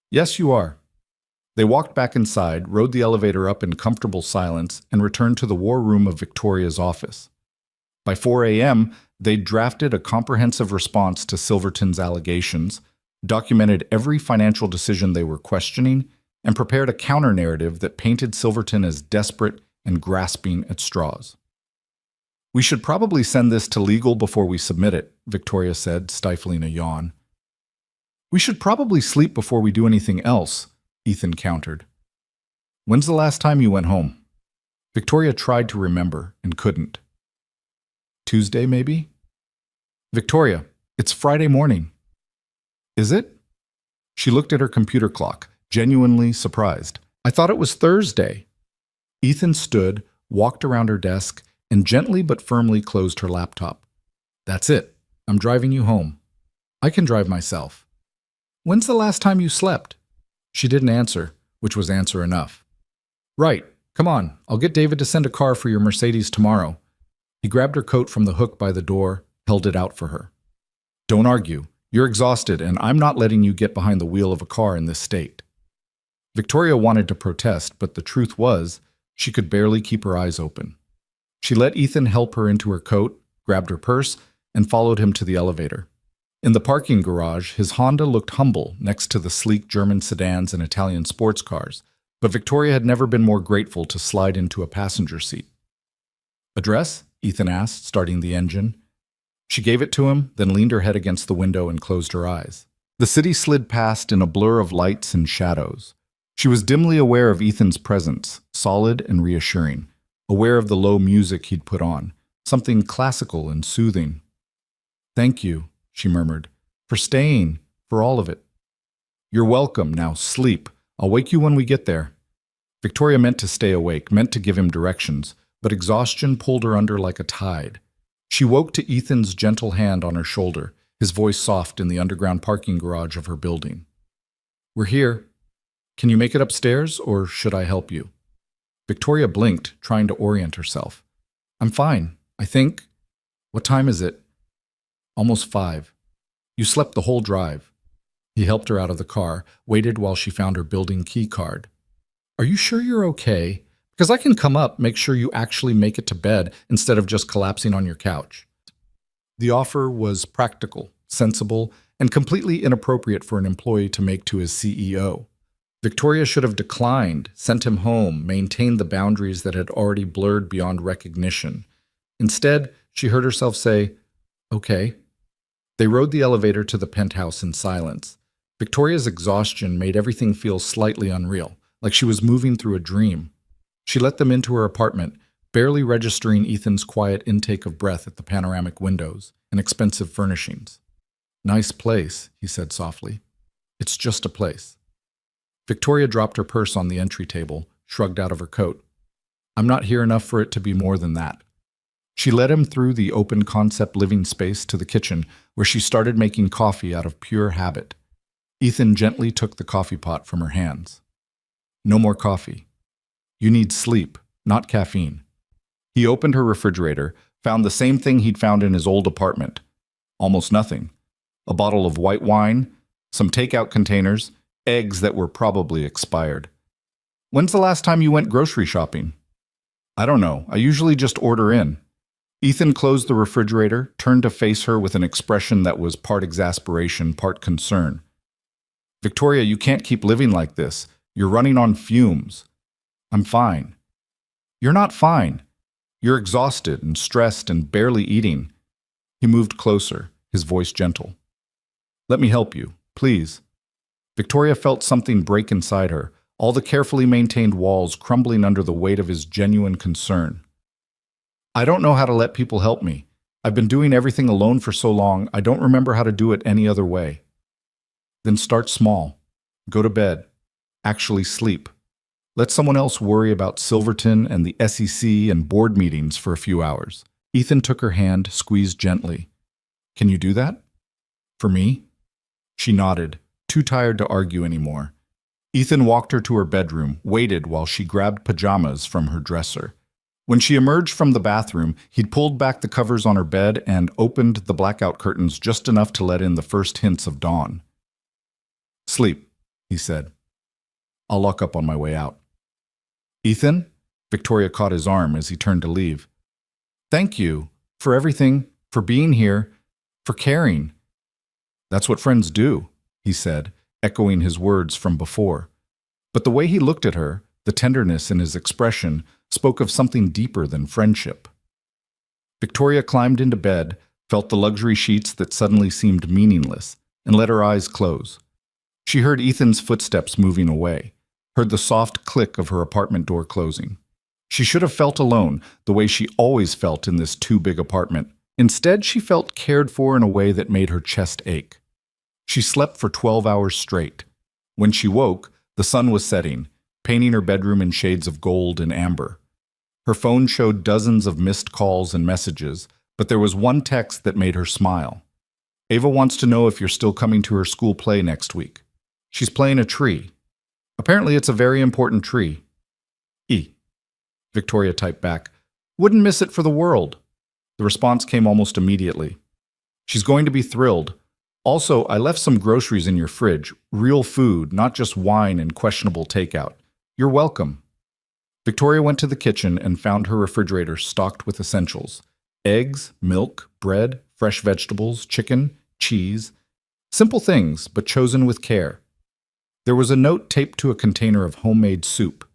Yes, you are. They walked back inside, rode the elevator up in comfortable silence, and returned to the war room of Victoria's office. By 4 a.m., they'd drafted a comprehensive response to Silverton's allegations, documented every financial decision they were questioning, and prepared a counter-narrative that painted Silverton as desperate and grasping at straws. We should probably send this to legal before we submit it, Victoria said, stifling a yawn. We should probably sleep before we do anything else, Ethan countered. When's the last time you went home? Victoria tried to remember and couldn't. Tuesday, maybe? Victoria, it's Friday morning. Is it? She looked at her computer clock, genuinely surprised. I thought it was Thursday. Ethan stood, walked around her desk, and gently but firmly closed her laptop. That's it. I'm driving you home. I can drive myself. When's the last time you slept? She didn't answer, which was answer enough. Right. Come on. I'll get David to send a car for your Mercedes tomorrow. He grabbed her coat from the hook by the door, held it out for her. Don't argue. You're exhausted, and I'm not letting you get behind the wheel of a car in this state. Victoria wanted to protest, but the truth was, she could barely keep her eyes open. She let Ethan help her into her coat, grabbed her purse, and followed him to the elevator. In the parking garage, his Honda looked humble next to the sleek German sedans and Italian sports cars, but Victoria had never been more grateful to slide into a passenger seat. Address? Ethan asked, starting the engine. She gave it to him, then leaned her head against the window and closed her eyes. The city slid past in a blur of lights and shadows. She was dimly aware of Ethan's presence, solid and reassuring, aware of the low music he'd put on, something classical and soothing. Thank you, she murmured, for staying, for all of it. You're welcome. Now sleep. I'll wake you when we get there. Victoria meant to stay awake, meant to give him directions, but exhaustion pulled her under like a tide. She woke to Ethan's gentle hand on her shoulder, his voice soft in the underground parking garage of her building. We're here. Can you make it upstairs, or should I help you? Victoria blinked, trying to orient herself. I'm fine, I think. What time is it? Almost 5. You slept the whole drive. He helped her out of the car, waited while she found her building key card. Are you sure you're okay? Because I can come up, make sure you actually make it to bed instead of just collapsing on your couch. The offer was practical, sensible, and completely inappropriate for an employee to make to his CEO. Victoria should have declined, sent him home, maintained the boundaries that had already blurred beyond recognition. Instead, she heard herself say, "Okay." They rode the elevator to the penthouse in silence. Victoria's exhaustion made everything feel slightly unreal, like she was moving through a dream. She let them into her apartment, barely registering Ethan's quiet intake of breath at the panoramic windows and expensive furnishings. "Nice place," he said softly. "It's just a place." Victoria dropped her purse on the entry table, shrugged out of her coat. "I'm not here enough for it to be more than that." She led him through the open concept living space to the kitchen, where she started making coffee out of pure habit. Ethan gently took the coffee pot from her hands. "No more coffee. You need sleep, not caffeine." He opened her refrigerator, found the same thing he'd found in his old apartment. Almost nothing. A bottle of white wine, some takeout containers, eggs that were probably expired. "When's the last time you went grocery shopping?" "I don't know. I usually just order in." Ethan closed the refrigerator, turned to face her with an expression that was part exasperation, part concern. "Victoria, you can't keep living like this. You're running on fumes." "I'm fine." "You're not fine. You're exhausted and stressed and barely eating." He moved closer, his voice gentle. "Let me help you, please." Victoria felt something break inside her, all the carefully maintained walls crumbling under the weight of his genuine concern. "I don't know how to let people help me. I've been doing everything alone for so long, I don't remember how to do it any other way." "Then start small. Go to bed. Actually sleep. Let someone else worry about Silverton and the SEC and board meetings for a few hours." Ethan took her hand, squeezed gently. "Can you do that? For me?" She nodded, too tired to argue anymore. Ethan walked her to her bedroom, waited while she grabbed pajamas from her dresser. When she emerged from the bathroom, he'd pulled back the covers on her bed and opened the blackout curtains just enough to let in the first hints of dawn. "Sleep," he said. "I'll lock up on my way out." "Ethan?" Victoria caught his arm as he turned to leave. "Thank you for everything, for being here, for caring." "That's what friends do," he said, echoing his words from before. But the way he looked at her, the tenderness in his expression, spoke of something deeper than friendship. Victoria climbed into bed, felt the luxury sheets that suddenly seemed meaningless, and let her eyes close. She heard Ethan's footsteps moving away, heard the soft click of her apartment door closing. She should have felt alone, the way she always felt in this too-big apartment. Instead, she felt cared for in a way that made her chest ache. She slept for 12 hours straight. When she woke, the sun was setting, painting her bedroom in shades of gold and amber. Her phone showed dozens of missed calls and messages, but there was one text that made her smile. "Ava wants to know if you're still coming to her school play next week. She's playing a tree. Apparently it's a very important tree." Victoria typed back, "Wouldn't miss it for the world." The response came almost immediately. "She's going to be thrilled. Also, I left some groceries in your fridge, real food, not just wine and questionable takeout. You're welcome." Victoria went to the kitchen and found her refrigerator stocked with essentials: eggs, milk, bread, fresh vegetables, chicken, cheese. Simple things, but chosen with care. There was a note taped to a container of homemade soup.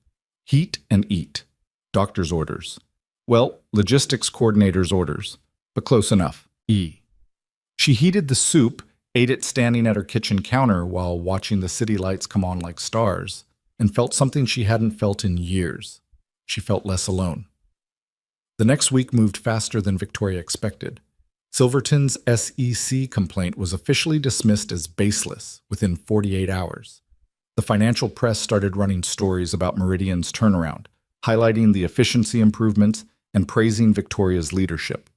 "Heat and eat. Doctor's orders." Well, logistics coordinator's orders, but close enough. She heated the soup, ate it standing at her kitchen counter while watching the city lights come on like stars, and felt something she hadn't felt in years. She felt less alone. The next week moved faster than Victoria expected. Silverton's SEC complaint was officially dismissed as baseless within 48 hours. The financial press started running stories about Meridian's turnaround, highlighting the efficiency improvements and praising Victoria's leadership.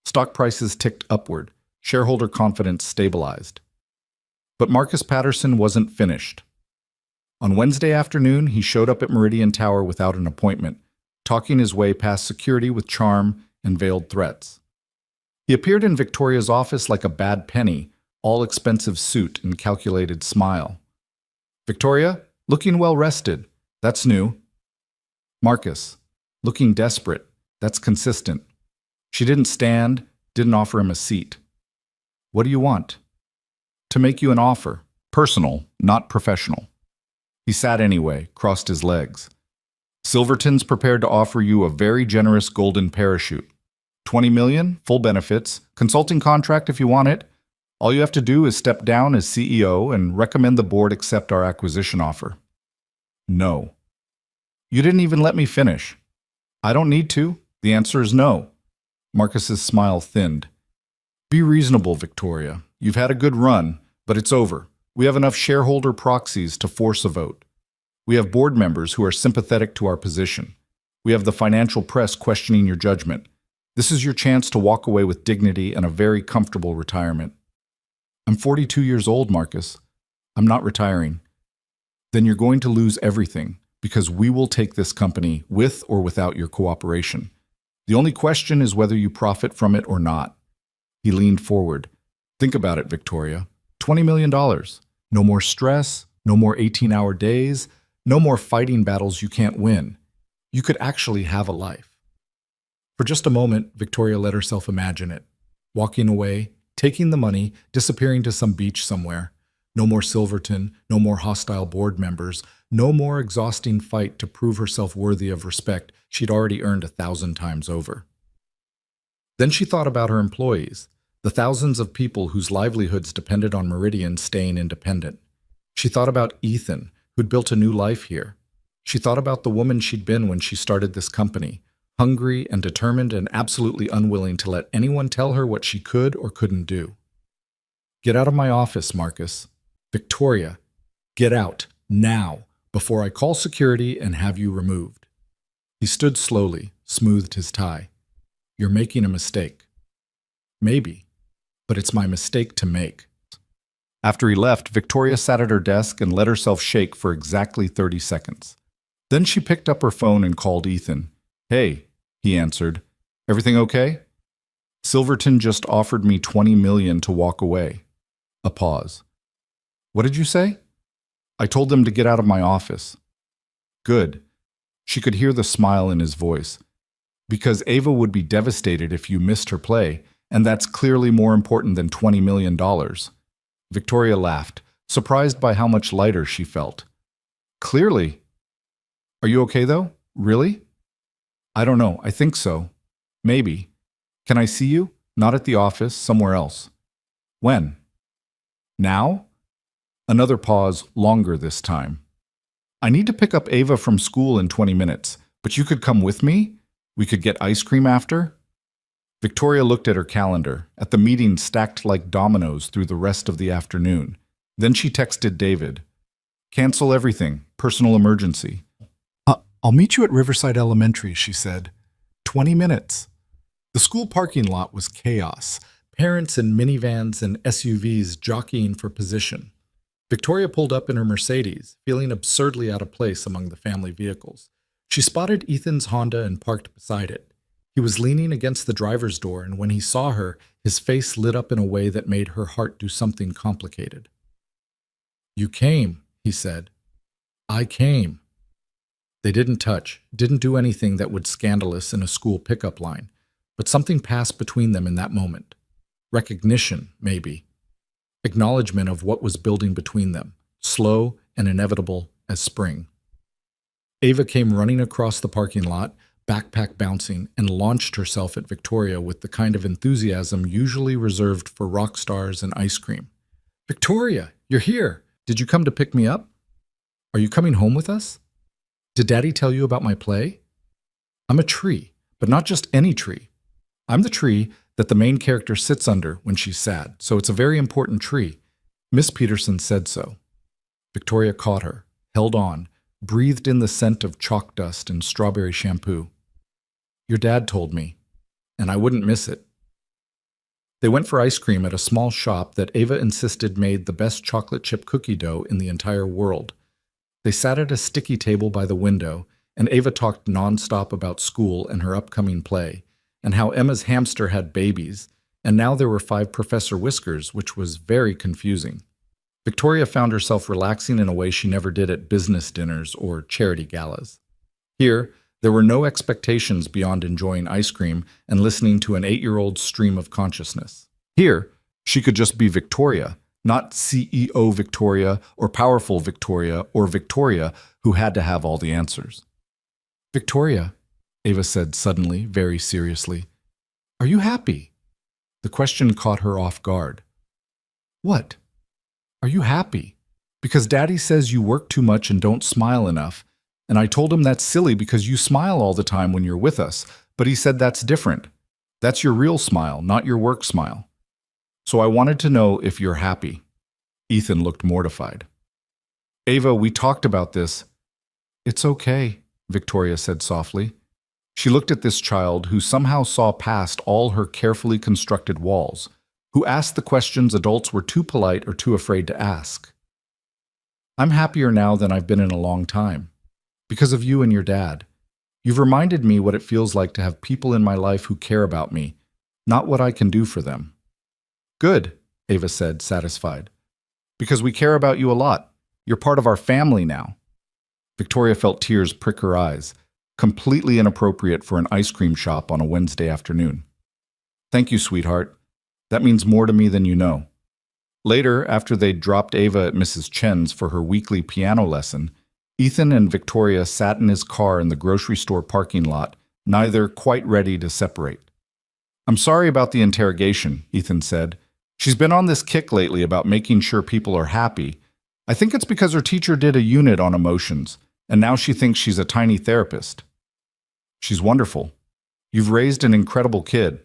Stock prices ticked upward, shareholder confidence stabilized. But Marcus Patterson wasn't finished. On Wednesday afternoon, he showed up at Meridian Tower without an appointment, talking his way past security with charm and veiled threats. He appeared in Victoria's office like a bad penny, all-expensive suit and calculated smile. Victoria, looking well-rested. That's new. Marcus, looking desperate. That's consistent. She didn't stand, didn't offer him a seat. What do you want? To make you an offer. Personal, not professional. He sat anyway, crossed his legs. Silverton's prepared to offer you a very generous golden parachute. 20 million, full benefits, consulting contract if you want it. All you have to do is step down as CEO and recommend the board accept our acquisition offer. No. You didn't even let me finish. I don't need to. The answer is no. Marcus's smile thinned. Be reasonable, Victoria. You've had a good run, but it's over. We have enough shareholder proxies to force a vote. We have board members who are sympathetic to our position. We have the financial press questioning your judgment. This is your chance to walk away with dignity and a very comfortable retirement. I'm 42 years old, Marcus. I'm not retiring. Then you're going to lose everything, because we will take this company with or without your cooperation. The only question is whether you profit from it or not. He leaned forward. Think about it, Victoria. $20 million. No more stress, no more 18-hour days, no more fighting battles you can't win. You could actually have a life. For just a moment, Victoria let herself imagine it. Walking away, taking the money, disappearing to some beach somewhere. No more Silverton, no more hostile board members, no more exhausting fight to prove herself worthy of respect she'd already earned 1,000 times over. Then she thought about her employees, the thousands of people whose livelihoods depended on Meridian staying independent. She thought about Ethan, who'd built a new life here. She thought about the woman she'd been when she started this company, hungry and determined and absolutely unwilling to let anyone tell her what she could or couldn't do. Get out of my office, Marcus. Victoria, get out, now, before I call security and have you removed. He stood slowly, smoothed his tie. You're making a mistake. Maybe, but it's my mistake to make. After he left, Victoria sat at her desk and let herself shake for exactly 30 seconds. Then she picked up her phone and called Ethan. Hey, he answered. Everything okay? Silverton just offered me $20 million to walk away. A pause. What did you say? I told them to get out of my office. Good. She could hear the smile in his voice. Because Ava would be devastated if you missed her play, and that's clearly more important than $20 million. Victoria laughed, surprised by how much lighter she felt. Clearly. Are you okay, though? Really? I don't know. I think so. Maybe. Can I see you? Not at the office, somewhere else. When? Now? Another pause, longer this time. I need to pick up Ava from school in 20 minutes, but you could come with me? We could get ice cream after? Victoria looked at her calendar, at the meeting stacked like dominoes through the rest of the afternoon. Then she texted David. Cancel everything. Personal emergency. I'll meet you at Riverside Elementary, she said. 20 minutes. The school parking lot was chaos. Parents in minivans and SUVs jockeying for position. Victoria pulled up in her Mercedes, feeling absurdly out of place among the family vehicles. She spotted Ethan's Honda and parked beside it. He was leaning against the driver's door, and when he saw her, his face lit up in a way that made her heart do something complicated. You came, he said. I came. They didn't touch, didn't do anything that would scandalous in a school pickup line, but something passed between them in that moment. Recognition, maybe. Acknowledgement of what was building between them, slow and inevitable as spring. Ava came running across the parking lot, backpack bouncing, and launched herself at Victoria with the kind of enthusiasm usually reserved for rock stars and ice cream. Victoria, you're here. Did you come to pick me up? Are you coming home with us? Did Daddy tell you about my play? I'm a tree, but not just any tree. I'm the tree that the main character sits under when she's sad, so it's a very important tree. Miss Peterson said so. Victoria caught her, held on, breathed in the scent of chalk dust and strawberry shampoo. Your dad told me, and I wouldn't miss it. They went for ice cream at a small shop that Ava insisted made the best chocolate chip cookie dough in the entire world. They sat at a sticky table by the window, and Ava talked nonstop about school and her upcoming play, and how Emma's hamster had babies, and now there were 5 Professor Whiskers, which was very confusing. Victoria found herself relaxing in a way she never did at business dinners or charity galas. Here, there were no expectations beyond enjoying ice cream and listening to an 8-year-old's stream of consciousness. Here, she could just be Victoria, not CEO Victoria or powerful Victoria or Victoria who had to have all the answers. Victoria, Ava said suddenly, very seriously, are you happy? The question caught her off guard. What? Are you happy? Because Daddy says you work too much and don't smile enough, and I told him that's silly because you smile all the time when you're with us, but he said that's different. That's your real smile, not your work smile. So I wanted to know if you're happy. Ethan looked mortified. Ava, we talked about this. It's okay, Victoria said softly. She looked at this child who somehow saw past all her carefully constructed walls, who asked the questions adults were too polite or too afraid to ask. I'm happier now than I've been in a long time. Because of you and your dad. You've reminded me what it feels like to have people in my life who care about me, not what I can do for them. Good, Ava said, satisfied. Because we care about you a lot. You're part of our family now. Victoria felt tears prick her eyes, completely inappropriate for an ice cream shop on a Wednesday afternoon. Thank you, sweetheart. That means more to me than you know. Later, after they'd dropped Ava at Mrs. Chen's for her weekly piano lesson, Ethan and Victoria sat in his car in the grocery store parking lot, neither quite ready to separate. I'm sorry about the interrogation, Ethan said. She's been on this kick lately about making sure people are happy. I think it's because her teacher did a unit on emotions, and now she thinks she's a tiny therapist. She's wonderful. You've raised an incredible kid.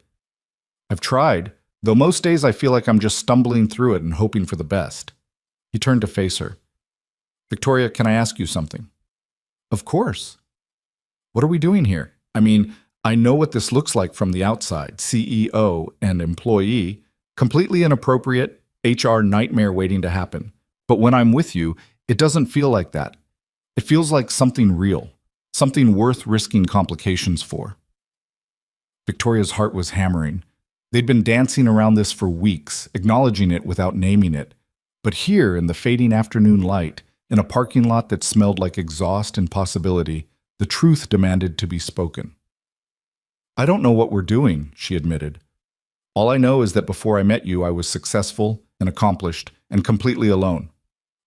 I've tried, though most days I feel like I'm just stumbling through it and hoping for the best. He turned to face her. Victoria, can I ask you something? Of course. What are we doing here? I mean, I know what this looks like from the outside, CEO and employee, completely inappropriate, HR nightmare waiting to happen. But when I'm with you, it doesn't feel like that. It feels like something real, something worth risking complications for. Victoria's heart was hammering. They'd been dancing around this for weeks, acknowledging it without naming it. But here, in the fading afternoon light, in a parking lot that smelled like exhaust and possibility, the truth demanded to be spoken. I don't know what we're doing, she admitted. All I know is that before I met you, I was successful and accomplished and completely alone.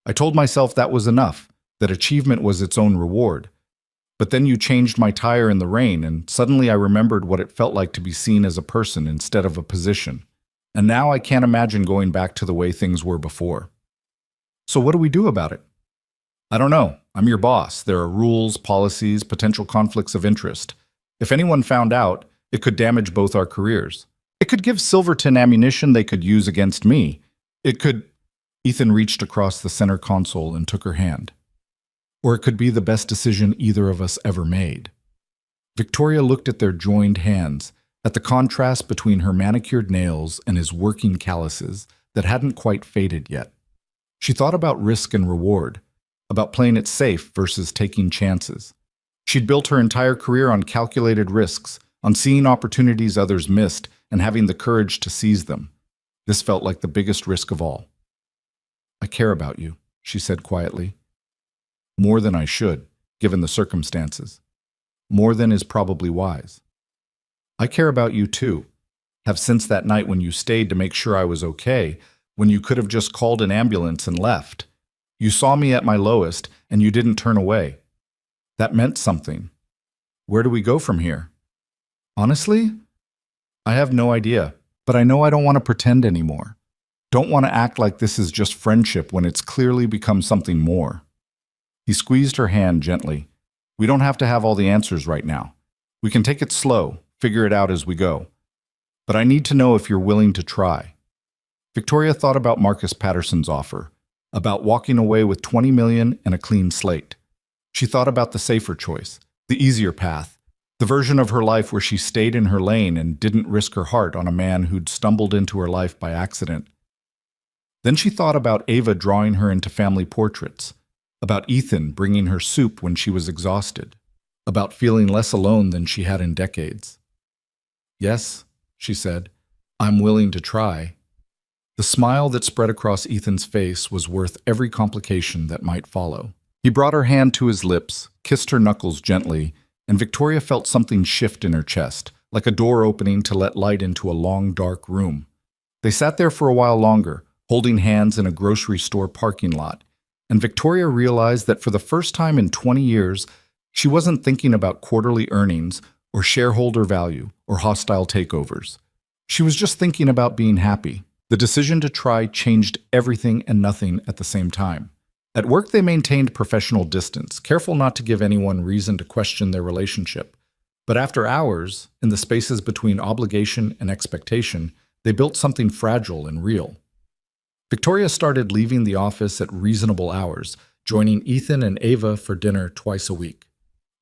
I told myself that was enough, that achievement was its own reward. But then you changed my tire in the rain, and suddenly I remembered what it felt like to be seen as a person instead of a position. And now I can't imagine going back to the way things were before. So what do we do about it? I don't know. I'm your boss. There are rules, policies, potential conflicts of interest. If anyone found out, it could damage both our careers. It could give Silverton ammunition they could use against me. It could... Ethan reached across the center console and took her hand. Or it could be the best decision either of us ever made. Victoria looked at their joined hands, at the contrast between her manicured nails and his working calluses that hadn't quite faded yet. She thought about risk and reward, about playing it safe versus taking chances. She'd built her entire career on calculated risks, on seeing opportunities others missed and having the courage to seize them. This felt like the biggest risk of all. I care about you, she said quietly. More than I should, given the circumstances. More than is probably wise. I care about you too. Have since that night when you stayed to make sure I was okay, when you could have just called an ambulance and left. You saw me at my lowest, and you didn't turn away. That meant something. Where do we go from here? Honestly, I have no idea, but I know I don't want to pretend anymore. Don't want to act like this is just friendship when it's clearly become something more. He squeezed her hand gently. We don't have to have all the answers right now. We can take it slow, figure it out as we go. But I need to know if you're willing to try. Victoria thought about Marcus Patterson's offer, about walking away with $20 million and a clean slate. She thought about the safer choice, the easier path, the version of her life where she stayed in her lane and didn't risk her heart on a man who'd stumbled into her life by accident. Then she thought about Ava drawing her into family portraits, about Ethan bringing her soup when she was exhausted. about feeling less alone than she had in decades. "Yes," she said, "I'm willing to try." The smile that spread across Ethan's face was worth every complication that might follow. He brought her hand to his lips, kissed her knuckles gently, and Victoria felt something shift in her chest, like a door opening to let light into a long, dark room. They sat there for a while longer, holding hands in a grocery store parking lot, and Victoria realized that for the first time in 20 years, she wasn't thinking about quarterly earnings or shareholder value or hostile takeovers. She was just thinking about being happy. The decision to try changed everything and nothing at the same time. At work, they maintained professional distance, careful not to give anyone reason to question their relationship. But after hours, in the spaces between obligation and expectation, they built something fragile and real. Victoria started leaving the office at reasonable hours, joining Ethan and Ava for dinner twice a week.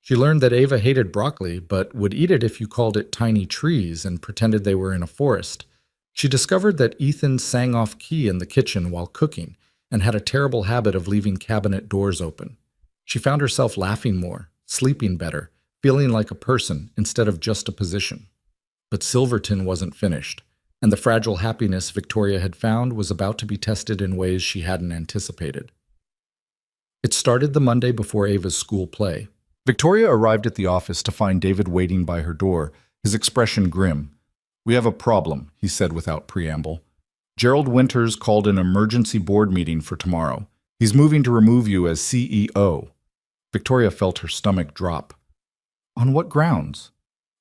She learned that Ava hated broccoli, but would eat it if you called it tiny trees and pretended they were in a forest. She discovered that Ethan sang off key in the kitchen while cooking and had a terrible habit of leaving cabinet doors open. She found herself laughing more, sleeping better, feeling like a person instead of just a position. But Silverton wasn't finished, and the fragile happiness Victoria had found was about to be tested in ways she hadn't anticipated. It started the Monday before Ava's school play. Victoria arrived at the office to find David waiting by her door, his expression grim. "We have a problem," he said without preamble. "Gerald Winters called an emergency board meeting for tomorrow. He's moving to remove you as CEO. Victoria felt her stomach drop. "On what grounds?"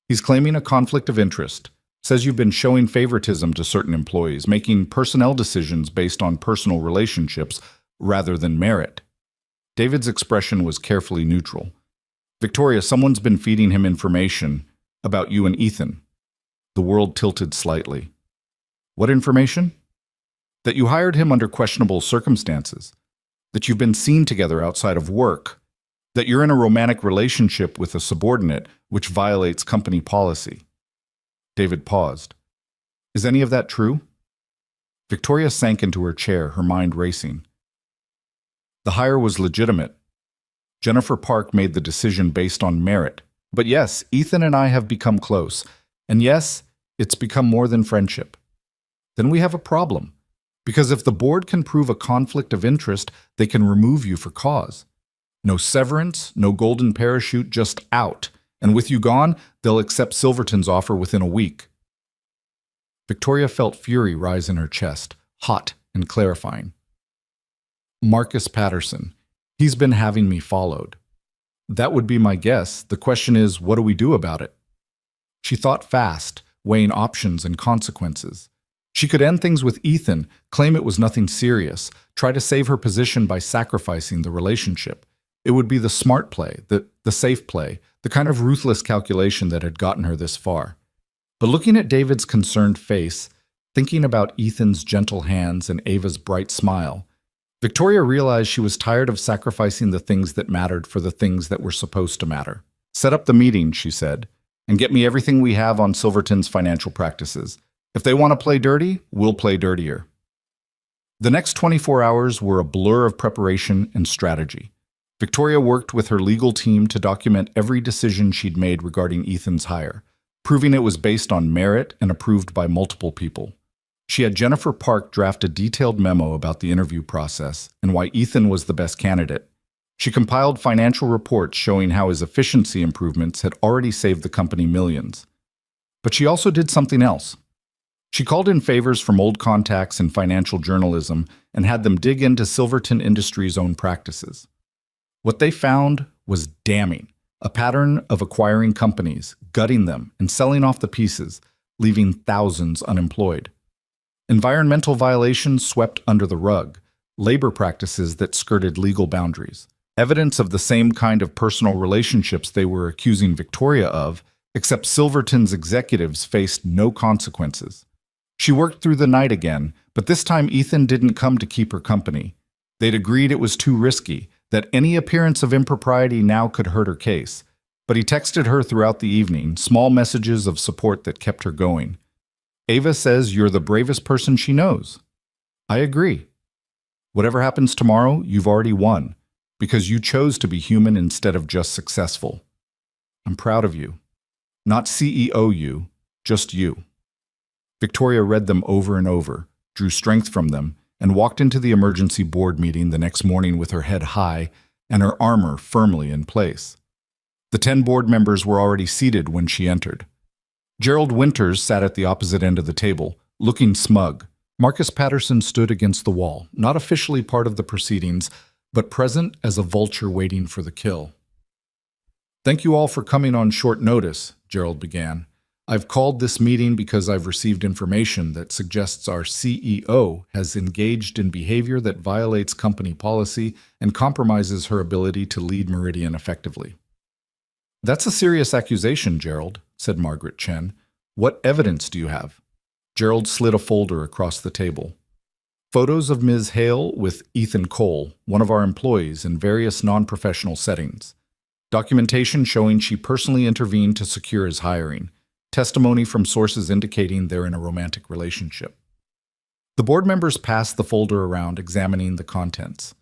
"He's claiming a conflict of interest. Says you've been showing favoritism to certain employees, making personnel decisions based on personal relationships rather than merit." David's expression was carefully neutral. "Victoria, someone's been feeding him information about you and Ethan." The world tilted slightly. "What information?" "That you hired him under questionable circumstances. That you've been seen together outside of work. That you're in a romantic relationship with a subordinate, which violates company policy." David paused. "Is any of that true?" Victoria sank into her chair, her mind racing. "The hire was legitimate. Jennifer Park made the decision based on merit. But yes, Ethan and I have become close. And yes, it's become more than friendship. Then we have a problem. Because if the board can prove a conflict of interest, they can remove you for cause. No severance, no golden parachute, just out. And with you gone, they'll accept Silverton's offer within a week." Victoria felt fury rise in her chest, hot and clarifying. "Marcus Patterson. He's been having me followed." "That would be my guess. The question is, what do we do about it?" She thought fast, weighing options and consequences. She could end things with Ethan, claim it was nothing serious, try to save her position by sacrificing the relationship. It would be the smart play, the safe play, the kind of ruthless calculation that had gotten her this far. But looking at David's concerned face, thinking about Ethan's gentle hands and Ava's bright smile, Victoria realized she was tired of sacrificing the things that mattered for the things that were supposed to matter. "Set up the meeting," she said, "and get me everything we have on Silverton's financial practices. If they want to play dirty, we'll play dirtier." The next 24 hours were a blur of preparation and strategy. Victoria worked with her legal team to document every decision she'd made regarding Ethan's hire, proving it was based on merit and approved by multiple people. She had Jennifer Park draft a detailed memo about the interview process and why Ethan was the best candidate. She compiled financial reports showing how his efficiency improvements had already saved the company millions. But she also did something else. She called in favors from old contacts in financial journalism and had them dig into Silverton Industries' own practices. What they found was damning, a pattern of acquiring companies, gutting them, and selling off the pieces, leaving thousands unemployed. Environmental violations swept under the rug, labor practices that skirted legal boundaries. Evidence of the same kind of personal relationships they were accusing Victoria of, except Silverton's executives faced no consequences. She worked through the night again, but this time Ethan didn't come to keep her company. They'd agreed it was too risky, that any appearance of impropriety now could hurt her case. But he texted her throughout the evening, small messages of support that kept her going. "Ava says you're the bravest person she knows." "I agree. Whatever happens tomorrow, you've already won, because you chose to be human instead of just successful." I'm proud of you. Not CEO you, just you." Victoria read them over and over, drew strength from them, and walked into the emergency board meeting the next morning with her head high and her armor firmly in place. The 10 board members were already seated when she entered. Gerald Winters sat at the opposite end of the table, looking smug. Marcus Patterson stood against the wall, not officially part of the proceedings, but present as a vulture waiting for the kill. "Thank you all for coming on short notice," Gerald began. "I've called this meeting because I've received information that suggests our CEO has engaged in behavior that violates company policy and compromises her ability to lead Meridian effectively." "That's a serious accusation, Gerald," said Margaret Chen. "What evidence do you have?" Gerald slid a folder across the table. "Photos of Ms. Hale with Ethan Cole, one of our employees, in various non-professional settings. Documentation showing she personally intervened to secure his hiring. Testimony from sources indicating they're in a romantic relationship." The board members passed the folder around, examining the contents.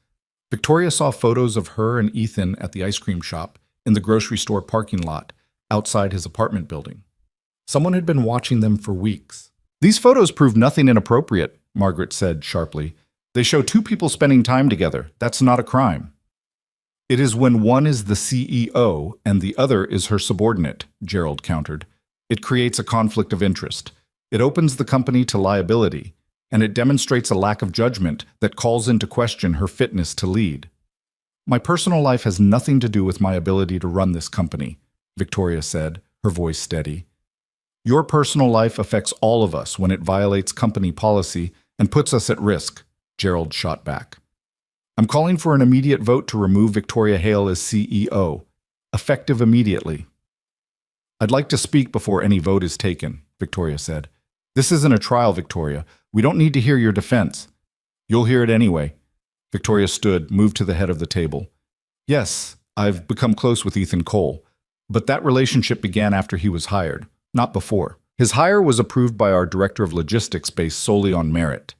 Victoria saw photos of her and Ethan at the ice cream shop, in the grocery store parking lot, outside his apartment building. Someone had been watching them for weeks. "These photos prove nothing inappropriate," Margaret said sharply. "They show two people spending time together. That's not a crime." "It is when one is the CEO and the other is her subordinate," Gerald countered. "It creates a conflict of interest. It opens the company to liability, and it demonstrates a lack of judgment that calls into question her fitness to lead." "My personal life has nothing to do with my ability to run this company," Victoria said, her voice steady. "Your personal life affects all of us when it violates company policy and puts us at risk," Gerald shot back. "I'm calling for an immediate vote to remove Victoria Hale as CEO, effective immediately." "I'd like to speak before any vote is taken," Victoria said. "This isn't a trial, Victoria. We don't need to hear your defense." "You'll hear it anyway." Victoria stood, moved to the head of the table. "Yes, I've become close with Ethan Cole, but that relationship began after he was hired, not before. His hire was approved by our director of logistics based solely on merit.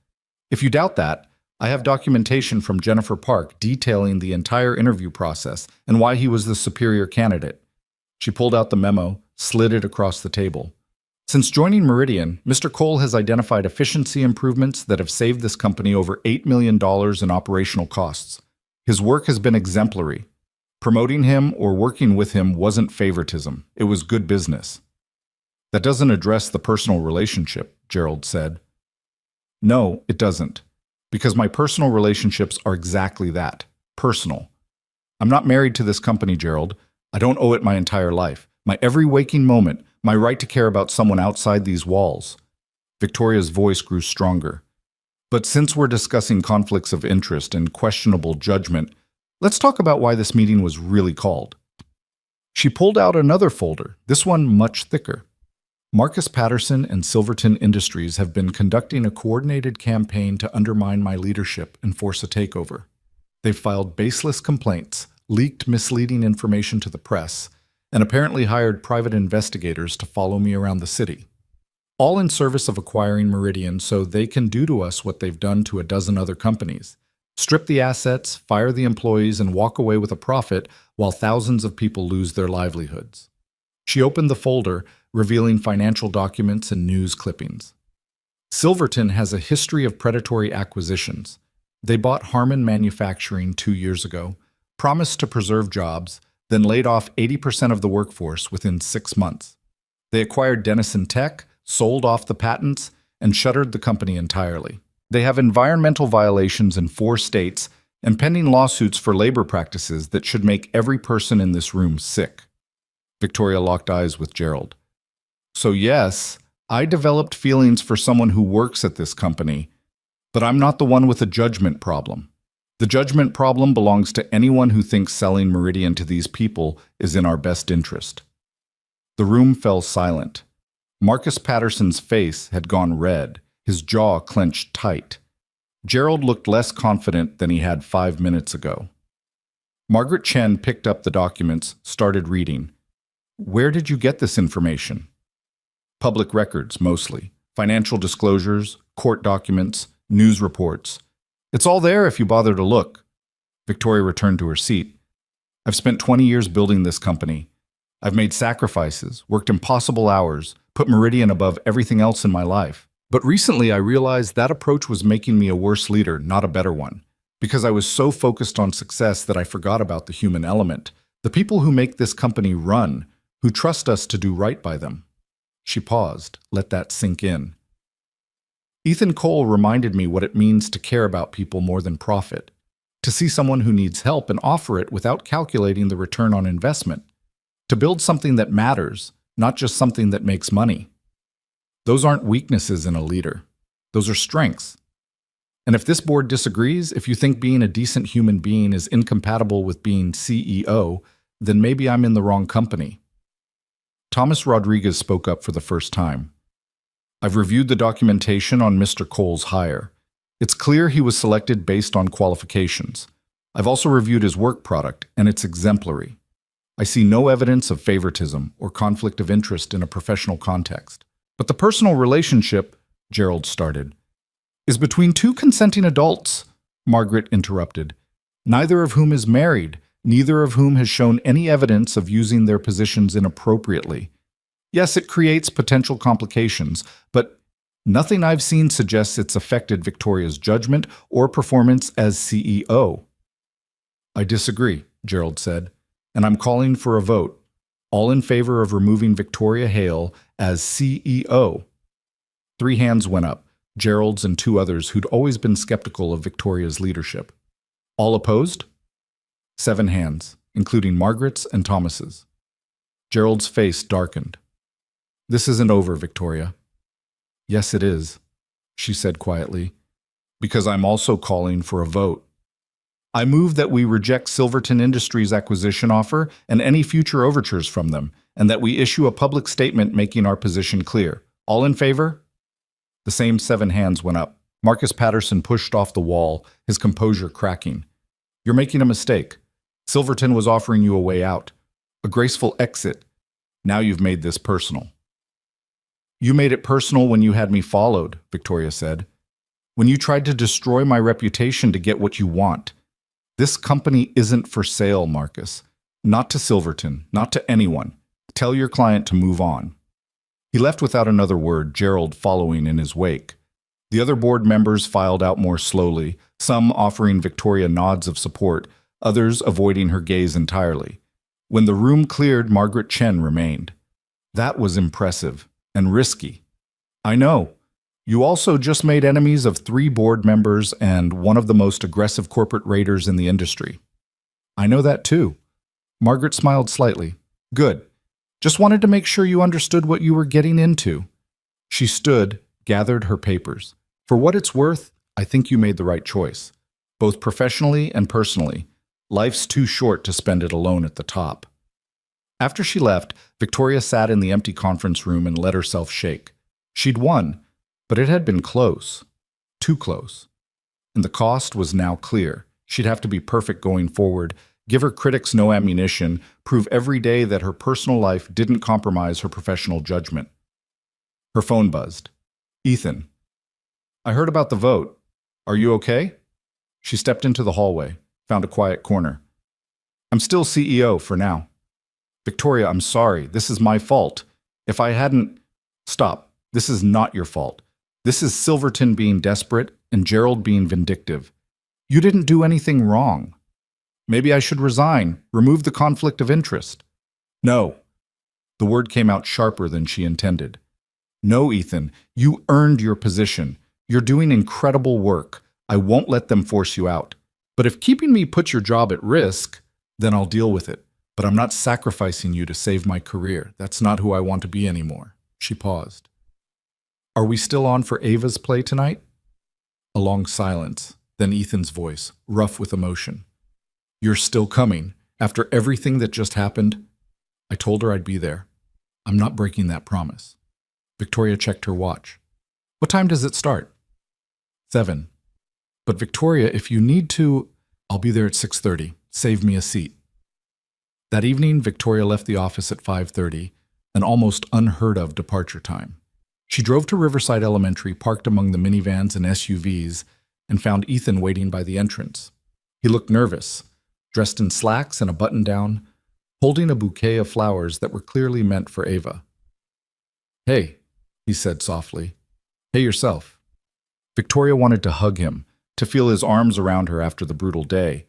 If you doubt that, I have documentation from Jennifer Park detailing the entire interview process and why he was the superior candidate." She pulled out the memo, slid it across the table. "Since joining Meridian, Mr. Cole has identified efficiency improvements that have saved this company over $8 million in operational costs. His work has been exemplary. Promoting him or working with him wasn't favoritism. It was good business." "That doesn't address the personal relationship," Gerald said. "No, it doesn't. Because my personal relationships are exactly that, personal. I'm not married to this company, Gerald. I don't owe it my entire life, my every waking moment, my right to care about someone outside these walls." Victoria's voice grew stronger. "But since we're discussing conflicts of interest and questionable judgment, let's talk about why this meeting was really called." She pulled out another folder, this one much thicker. "Marcus Patterson and Silverton Industries have been conducting a coordinated campaign to undermine my leadership and force a takeover. They've filed baseless complaints, leaked misleading information to the press, and apparently hired private investigators to follow me around the city. All in service of acquiring Meridian so they can do to us what they've done to a dozen other companies. Strip the assets, fire the employees, and walk away with a profit while thousands of people lose their livelihoods." She opened the folder, revealing financial documents and news clippings. "Silverton has a history of predatory acquisitions. They bought Harmon Manufacturing 2 years ago, promised to preserve jobs, then laid off 80% of the workforce within 6 months. They acquired Denison Tech, sold off the patents, and shuttered the company entirely. They have environmental violations in 4 states and pending lawsuits for labor practices that should make every person in this room sick." Victoria locked eyes with Gerald. "So yes, I developed feelings for someone who works at this company, but I'm not the one with a judgment problem. The judgment problem belongs to anyone who thinks selling Meridian to these people is in our best interest." The room fell silent. Marcus Patterson's face had gone red, his jaw clenched tight. Gerald looked less confident than he had 5 minutes ago. Margaret Chen picked up the documents, started reading. "Where did you get this information?" "Public records, mostly. Financial disclosures, court documents, news reports. It's all there if you bother to look." Victoria returned to her seat. "I've spent 20 years building this company. I've made sacrifices, worked impossible hours, put Meridian above everything else in my life. But recently I realized that approach was making me a worse leader, not a better one. Because I was so focused on success that I forgot about the human element. The people who make this company run, who trust us to do right by them. She paused, let that sink in. Ethan Cole reminded me what it means to care about people more than profit. To see someone who needs help and offer it without calculating the return on investment. To build something that matters, not just something that makes money. Those aren't weaknesses in a leader. Those are strengths. And if this board disagrees, if you think being a decent human being is incompatible with being CEO, then maybe I'm in the wrong company. Thomas Rodriguez spoke up for the first time. I've reviewed the documentation on Mr. Cole's hire. It's clear he was selected based on qualifications. I've also reviewed his work product, and it's exemplary. I see no evidence of favoritism or conflict of interest in a professional context. But the personal relationship, Gerald started, is between two consenting adults, Margaret interrupted, neither of whom is married, neither of whom has shown any evidence of using their positions inappropriately. Yes, it creates potential complications, but nothing I've seen suggests it's affected Victoria's judgment or performance as CEO. I disagree, Gerald said, and I'm calling for a vote. All in favor of removing Victoria Hale as CEO. 3 hands went up, Gerald's and 2 others who'd always been skeptical of Victoria's leadership. All opposed? 7 hands, including Margaret's and Thomas's. Gerald's face darkened. This isn't over, Victoria. Yes, it is, she said quietly, because I'm also calling for a vote. I move that we reject Silverton Industries' acquisition offer and any future overtures from them, and that we issue a public statement making our position clear. All in favor? The same 7 hands went up. Marcus Patterson pushed off the wall, his composure cracking. You're making a mistake. Silverton was offering you a way out, a graceful exit. Now you've made this personal. You made it personal when you had me followed, Victoria said. When you tried to destroy my reputation to get what you want. This company isn't for sale, Marcus. Not to Silverton, not to anyone. Tell your client to move on. He left without another word, Gerald following in his wake. The other board members filed out more slowly, some offering Victoria nods of support, others avoiding her gaze entirely. When the room cleared, Margaret Chen remained. That was impressive and risky. I know. You also just made enemies of 3 board members and one of the most aggressive corporate raiders in the industry. I know that too. Margaret smiled slightly. Good. Just wanted to make sure you understood what you were getting into. She stood, gathered her papers. For what it's worth, I think you made the right choice, both professionally and personally. Life's too short to spend it alone at the top. After she left, Victoria sat in the empty conference room and let herself shake. She'd won, but it had been close. Too close. And the cost was now clear. She'd have to be perfect going forward, give her critics no ammunition, prove every day that her personal life didn't compromise her professional judgment. Her phone buzzed. Ethan. I heard about the vote. Are you okay? She stepped into the hallway, found a quiet corner. I'm still CEO for now. Victoria, I'm sorry. This is my fault. If I hadn't... Stop. This is not your fault. This is Silverton being desperate and Gerald being vindictive. You didn't do anything wrong. Maybe I should resign, remove the conflict of interest. No. The word came out sharper than she intended. No, Ethan, you earned your position. You're doing incredible work. I won't let them force you out. But if keeping me puts your job at risk, then I'll deal with it. But I'm not sacrificing you to save my career. That's not who I want to be anymore. She paused. Are we still on for Ava's play tonight? A long silence, then Ethan's voice, rough with emotion. You're still coming. After everything that just happened, I told her I'd be there. I'm not breaking that promise. Victoria checked her watch. What time does it start? 7. But Victoria, if you need to, I'll be there at 6:30. Save me a seat. That evening, Victoria left the office at 5:30, an almost unheard of departure time. She drove to Riverside Elementary, parked among the minivans and SUVs, and found Ethan waiting by the entrance. He looked nervous, dressed in slacks and a button-down. holding a bouquet of flowers that were clearly meant for Ava. "Hey," he said softly. "Hey yourself." Victoria wanted to hug him, to feel his arms around her after the brutal day,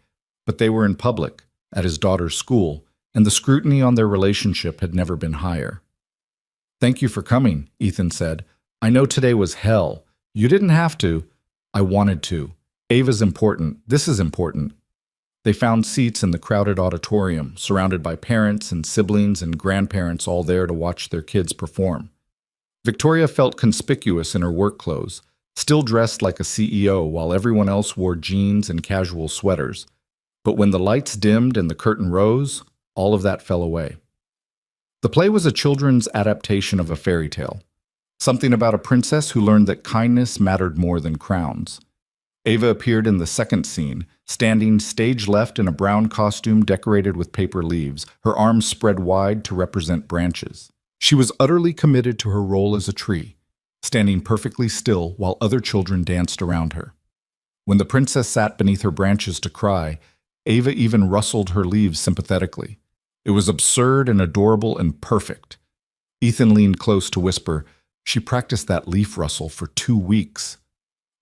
but they were in public, at his daughter's school, and the scrutiny on their relationship had never been higher. "Thank you for coming," Ethan said. "I know today was hell. You didn't have to. I wanted to. Ava's important. This is important." They found seats in the crowded auditorium, surrounded by parents and siblings and grandparents all there to watch their kids perform. Victoria felt conspicuous in her work clothes, still dressed like a CEO while everyone else wore jeans and casual sweaters. But when the lights dimmed and the curtain rose, all of that fell away. The play was a children's adaptation of a fairy tale, something about a princess who learned that kindness mattered more than crowns. Ava appeared in the second scene, standing stage left in a brown costume decorated with paper leaves, her arms spread wide to represent branches. She was utterly committed to her role as a tree, standing perfectly still while other children danced around her. When the princess sat beneath her branches to cry, Ava even rustled her leaves sympathetically. It was absurd and adorable and perfect. Ethan leaned close to whisper, "She practiced that leaf rustle for 2 weeks."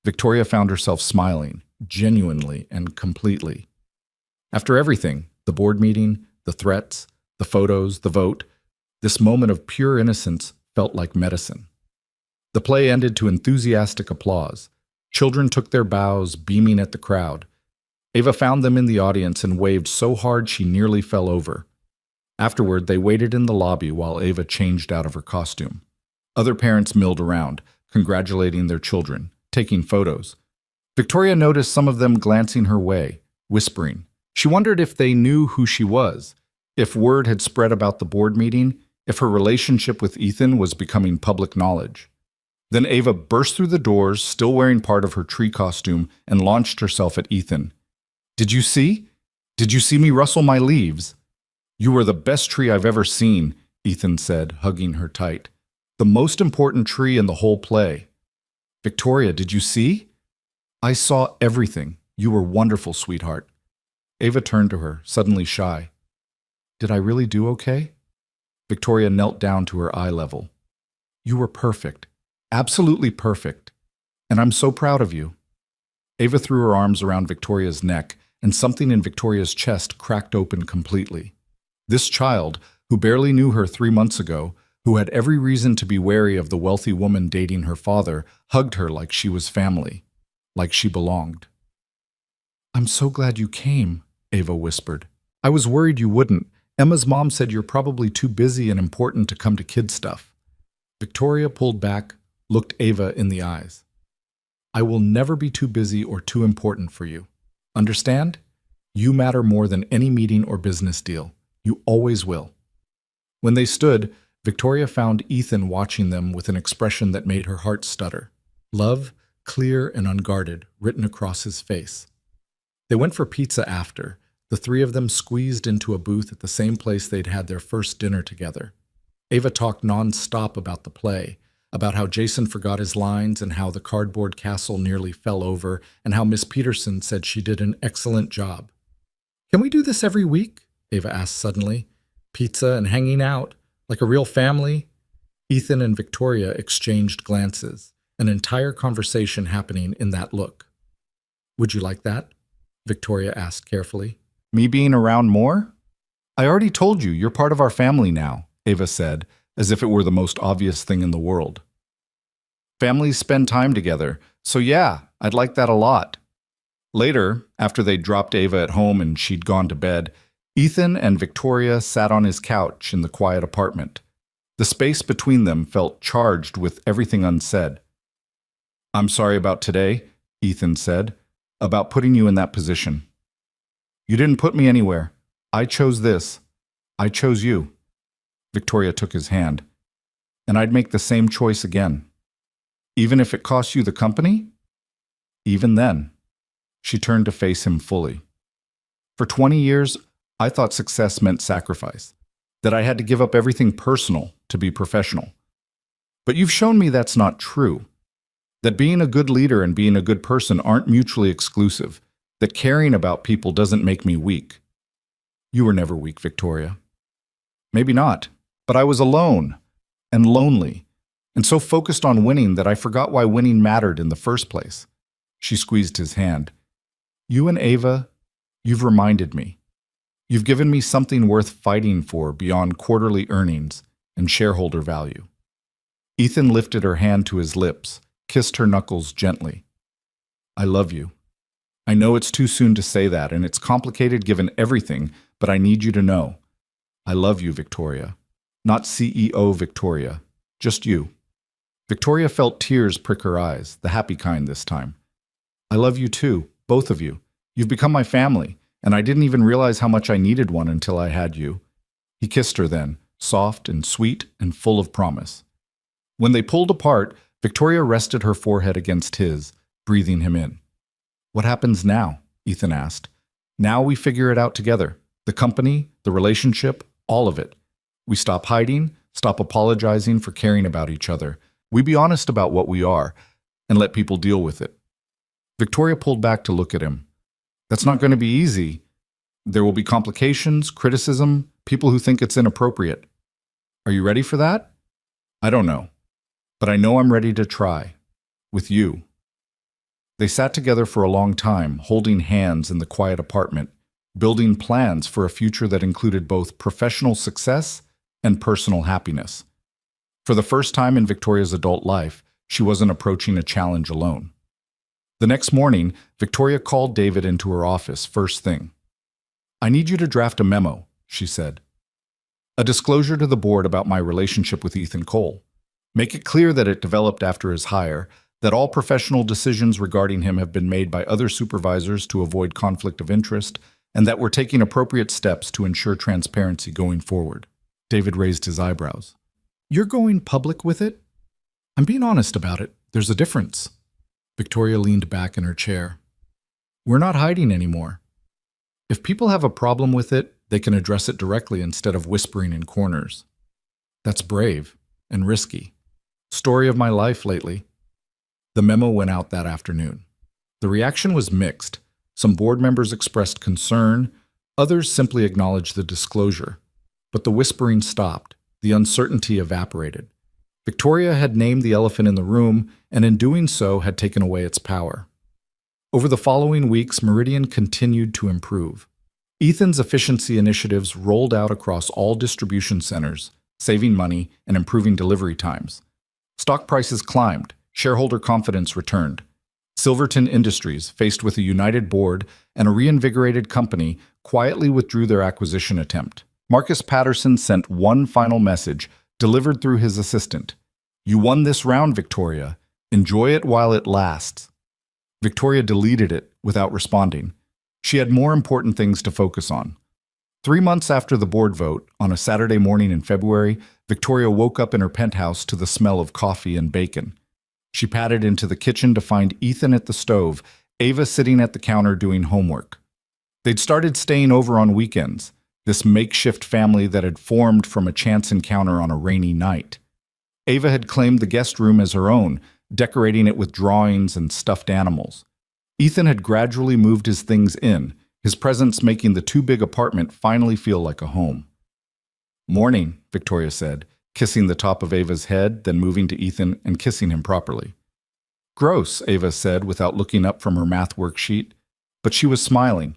Victoria found herself smiling, genuinely and completely. After everything, the board meeting, the threats, the photos, the vote, this moment of pure innocence felt like medicine. The play ended to enthusiastic applause. Children took their bows, beaming at the crowd. Ava found them in the audience and waved so hard she nearly fell over. Afterward, they waited in the lobby while Ava changed out of her costume. Other parents milled around, congratulating their children, taking photos. Victoria noticed some of them glancing her way, whispering. She wondered if they knew who she was, if word had spread about the board meeting, if her relationship with Ethan was becoming public knowledge. Then Ava burst through the doors, still wearing part of her tree costume, and launched herself at Ethan. "Did you see? Did you see me rustle my leaves?" "You were the best tree I've ever seen," Ethan said, hugging her tight. "The most important tree in the whole play." "Victoria, did you see?" "I saw everything. You were wonderful, sweetheart." Ava turned to her, suddenly shy. "Did I really do okay?" Victoria knelt down to her eye level. "You were perfect. Absolutely perfect. And I'm so proud of you." Ava threw her arms around Victoria's neck, and something in Victoria's chest cracked open completely. This child, who barely knew her 3 months ago, who had every reason to be wary of the wealthy woman dating her father, hugged her like she was family, like she belonged. "I'm so glad you came," Ava whispered. "I was worried you wouldn't. Emma's mom said you're probably too busy and important to come to kid stuff." Victoria pulled back, looked Ava in the eyes. "I will never be too busy or too important for you. Understand? You matter more than any meeting or business deal. You always will." When they stood, Victoria found Ethan watching them with an expression that made her heart stutter. Love, clear and unguarded, written across his face. They went for pizza after, the three of them squeezed into a booth at the same place they'd had their first dinner together. Ava talked non-stop about the play, about how Jason forgot his lines and how the cardboard castle nearly fell over and how Miss Peterson said she did an excellent job. "Can we do this every week?" Ava asked suddenly. "Pizza and hanging out, like a real family?" Ethan and Victoria exchanged glances, an entire conversation happening in that look. "Would you like that?" Victoria asked carefully. "Me being around more?" "I already told you, you're part of our family now," Ava said, as if it were the most obvious thing in the world. "Families spend time together, so yeah, I'd like that a lot." Later, after they'd dropped Ava at home and she'd gone to bed, Ethan and Victoria sat on his couch in the quiet apartment. The space between them felt charged with everything unsaid. "I'm sorry about today," Ethan said, "about putting you in that position. You didn't put me anywhere. I chose this. I chose you." Victoria took his hand. "And I'd make the same choice again. Even if it costs you the company?" "Even then." She turned to face him fully. "For 20 years, I thought success meant sacrifice, that I had to give up everything personal to be professional. But you've shown me that's not true, that being a good leader and being a good person aren't mutually exclusive, that caring about people doesn't make me weak." "You were never weak, Victoria." Maybe not, but I was alone and lonely and so focused on winning that I forgot why winning mattered in the first place. She squeezed his hand. You and Ava, you've reminded me. You've given me something worth fighting for beyond quarterly earnings and shareholder value. Ethan lifted her hand to his lips, kissed her knuckles gently. I love you. I know it's too soon to say that, and it's complicated given everything, but I need you to know. I love you, Victoria. Not CEO Victoria, just you. Victoria felt tears prick her eyes, the happy kind this time. I love you too, both of you. You've become my family, and I didn't even realize how much I needed one until I had you. He kissed her then, soft and sweet and full of promise. When they pulled apart, Victoria rested her forehead against his, breathing him in. What happens now? Ethan asked. Now we figure it out together. The company, the relationship, all of it. We stop hiding, stop apologizing for caring about each other. We be honest about what we are, and let people deal with it. Victoria pulled back to look at him. That's not going to be easy. There will be complications, criticism, people who think it's inappropriate. Are you ready for that? I don't know. But I know I'm ready to try. With you. They sat together for a long time, holding hands in the quiet apartment, building plans for a future that included both professional success and personal happiness. For the first time in Victoria's adult life, she wasn't approaching a challenge alone. The next morning, Victoria called David into her office first thing. I need you to draft a memo, she said. A disclosure to the board about my relationship with Ethan Cole. Make it clear that it developed after his hire, that all professional decisions regarding him have been made by other supervisors to avoid conflict of interest, and that we're taking appropriate steps to ensure transparency going forward. David raised his eyebrows. You're going public with it? I'm being honest about it. There's a difference. Victoria leaned back in her chair. We're not hiding anymore. If people have a problem with it, they can address it directly instead of whispering in corners. That's brave and risky. Story of my life lately. The memo went out that afternoon. The reaction was mixed. Some board members expressed concern, others simply acknowledged the disclosure. But the whispering stopped, the uncertainty evaporated. Victoria had named the elephant in the room, and in doing so had taken away its power. Over the following weeks, Meridian continued to improve. Ethan's efficiency initiatives rolled out across all distribution centers, saving money and improving delivery times. Stock prices climbed, shareholder confidence returned. Silverton Industries, faced with a united board and a reinvigorated company, quietly withdrew their acquisition attempt. Marcus Patterson sent one final message, delivered through his assistant. You won this round, Victoria. Enjoy it while it lasts. Victoria deleted it without responding. She had more important things to focus on. 3 months after the board vote, on a Saturday morning in February, Victoria woke up in her penthouse to the smell of coffee and bacon. She padded into the kitchen to find Ethan at the stove, Ava sitting at the counter doing homework. They'd started staying over on weekends, this makeshift family that had formed from a chance encounter on a rainy night. Ava had claimed the guest room as her own, decorating it with drawings and stuffed animals. Ethan had gradually moved his things in, his presence making the too-big apartment finally feel like a home. Morning, Victoria said, kissing the top of Ava's head, then moving to Ethan and kissing him properly. Gross, Ava said without looking up from her math worksheet, but she was smiling.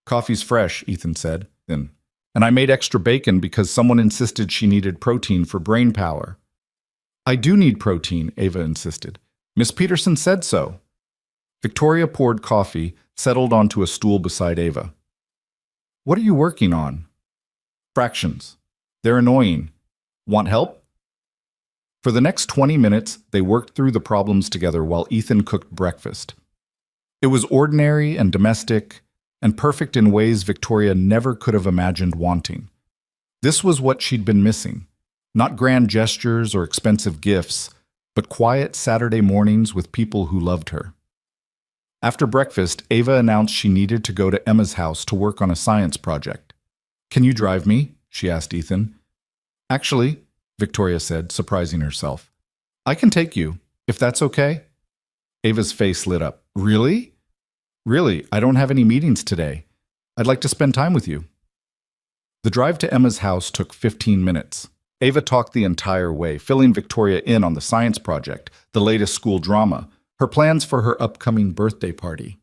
Coffee's fresh, Ethan said, then. And I made extra bacon because someone insisted she needed protein for brain power. I do need protein, Ava insisted. Miss Peterson said so. Victoria poured coffee, settled onto a stool beside Ava. What are you working on? Fractions. They're annoying. Want help? For the next 20 minutes, they worked through the problems together while Ethan cooked breakfast. It was ordinary and domestic, and perfect in ways Victoria never could have imagined wanting. This was what she'd been missing. Not grand gestures or expensive gifts, but quiet Saturday mornings with people who loved her. After breakfast, Ava announced she needed to go to Emma's house to work on a science project. Can you drive me? She asked Ethan. Actually, Victoria said, surprising herself. I can take you, if that's okay. Ava's face lit up. Really? Really, I don't have any meetings today. I'd like to spend time with you. The drive to Emma's house took 15 minutes. Ava talked the entire way, filling Victoria in on the science project, the latest school drama, her plans for her upcoming birthday party.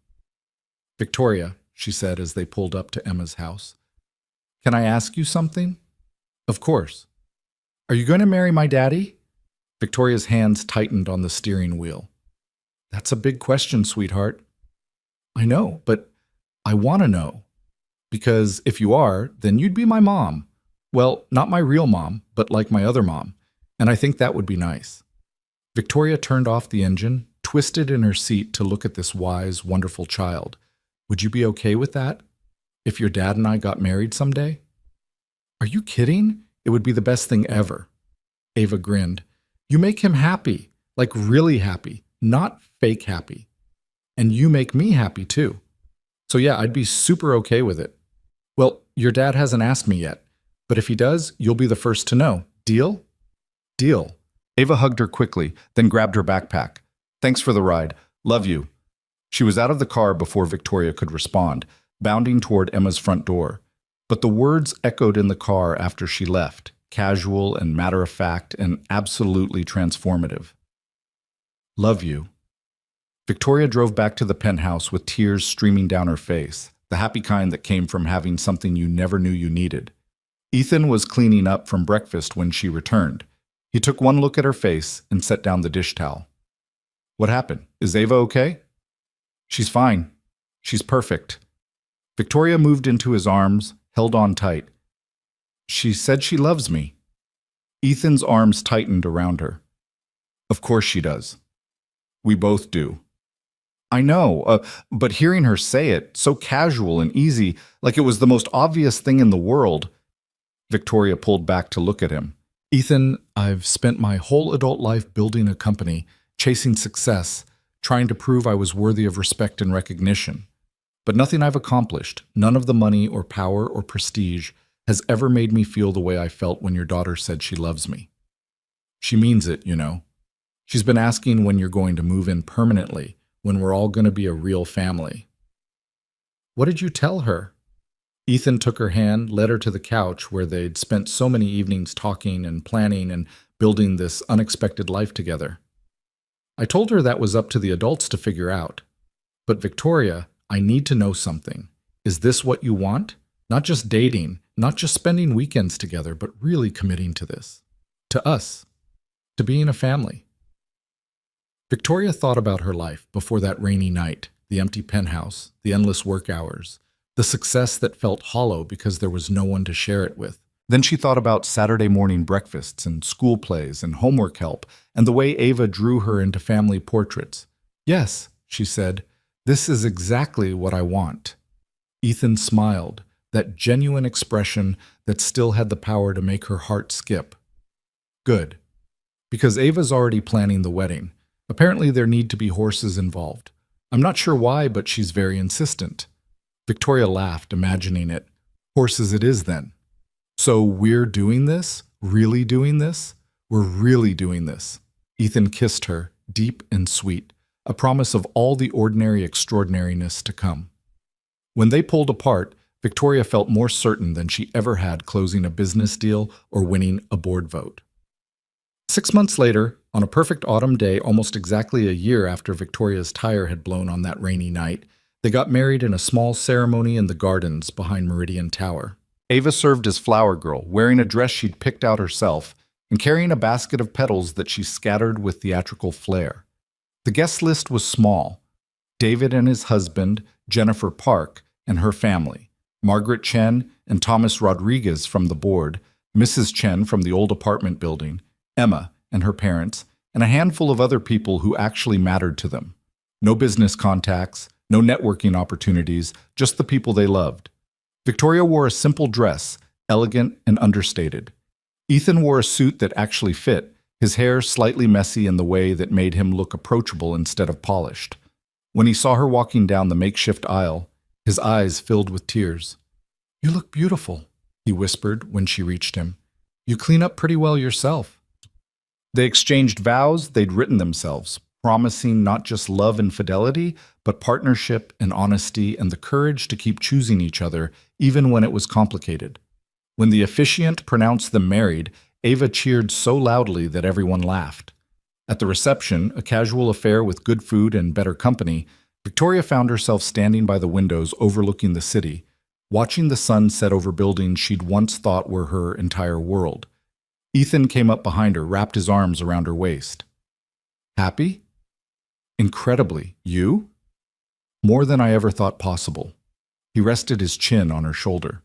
"Victoria," she said as they pulled up to Emma's house, "can I ask you something?" "Of course." "Are you going to marry my daddy?" Victoria's hands tightened on the steering wheel. "That's a big question, sweetheart." "I know, but I want to know. Because if you are, then you'd be my mom. Well, not my real mom, but like my other mom. And I think that would be nice." Victoria turned off the engine, twisted in her seat to look at this wise, wonderful child. "Would you be okay with that? If your dad and I got married someday?" "Are you kidding? It would be the best thing ever." Ava grinned. "You make him happy, like really happy, not fake happy. And you make me happy too. So yeah, I'd be super okay with it." "Well, your dad hasn't asked me yet, but if he does, you'll be the first to know. Deal?" "Deal." Ava hugged her quickly, then grabbed her backpack. "Thanks for the ride. Love you." She was out of the car before Victoria could respond, bounding toward Emma's front door. But the words echoed in the car after she left, casual and matter-of-fact and absolutely transformative. "Love you." Victoria drove back to the penthouse with tears streaming down her face, the happy kind that came from having something you never knew you needed. Ethan was cleaning up from breakfast when she returned. He took one look at her face and set down the dish towel. "What happened? Is Ava okay?" "She's fine. She's perfect." Victoria moved into his arms, held on tight. "She said she loves me." Ethan's arms tightened around her. "Of course she does. We both do." "I know, but hearing her say it, so casual and easy, like it was the most obvious thing in the world." Victoria pulled back to look at him. "Ethan, I've spent my whole adult life building a company, chasing success, trying to prove I was worthy of respect and recognition. But nothing I've accomplished, none of the money or power or prestige, has ever made me feel the way I felt when your daughter said she loves me. She means it, you know. She's been asking when you're going to move in permanently, when we're all going to be a real family." "What did you tell her?" Ethan took her hand, led her to the couch where they'd spent so many evenings talking and planning and building this unexpected life together. "I told her that was up to the adults to figure out. But Victoria, I need to know something. Is this what you want? Not just dating, not just spending weekends together, but really committing to this. To us. To being a family." Victoria thought about her life before that rainy night, the empty penthouse, the endless work hours, the success that felt hollow because there was no one to share it with. Then she thought about Saturday morning breakfasts and school plays and homework help and the way Ava drew her into family portraits. "Yes," she said, "this is exactly what I want." Ethan smiled, that genuine expression that still had the power to make her heart skip. "Good. Because Ava's already planning the wedding. Apparently there need to be horses involved. I'm not sure why, but she's very insistent." Victoria laughed, imagining it. "Horses it is then." "So we're doing this? Really doing this? We're really doing this." Ethan kissed her, deep and sweet, a promise of all the ordinary extraordinariness to come. When they pulled apart, Victoria felt more certain than she ever had closing a business deal or winning a board vote. 6 months later, on a perfect autumn day almost exactly a year after Victoria's tire had blown on that rainy night, they got married in a small ceremony in the gardens behind Meridian Tower. Ava served as flower girl, wearing a dress she'd picked out herself and carrying a basket of petals that she scattered with theatrical flair. The guest list was small. David and his husband, Jennifer Park, and her family, Margaret Chen and Thomas Rodriguez from the board, Mrs. Chen from the old apartment building, Emma and her parents, and a handful of other people who actually mattered to them. No business contacts, no networking opportunities, just the people they loved. Victoria wore a simple dress, elegant and understated. Ethan wore a suit that actually fit, his hair slightly messy in the way that made him look approachable instead of polished. When he saw her walking down the makeshift aisle, his eyes filled with tears. "You look beautiful," he whispered when she reached him. "You clean up pretty well yourself." They exchanged vows they'd written themselves, promising not just love and fidelity, but partnership and honesty and the courage to keep choosing each other, even when it was complicated. When the officiant pronounced them married, Ava cheered so loudly that everyone laughed. At the reception, a casual affair with good food and better company, Victoria found herself standing by the windows overlooking the city, watching the sun set over buildings she'd once thought were her entire world. Ethan came up behind her, wrapped his arms around her waist. Happy? Incredibly. You? More than I ever thought possible. He rested his chin on her shoulder.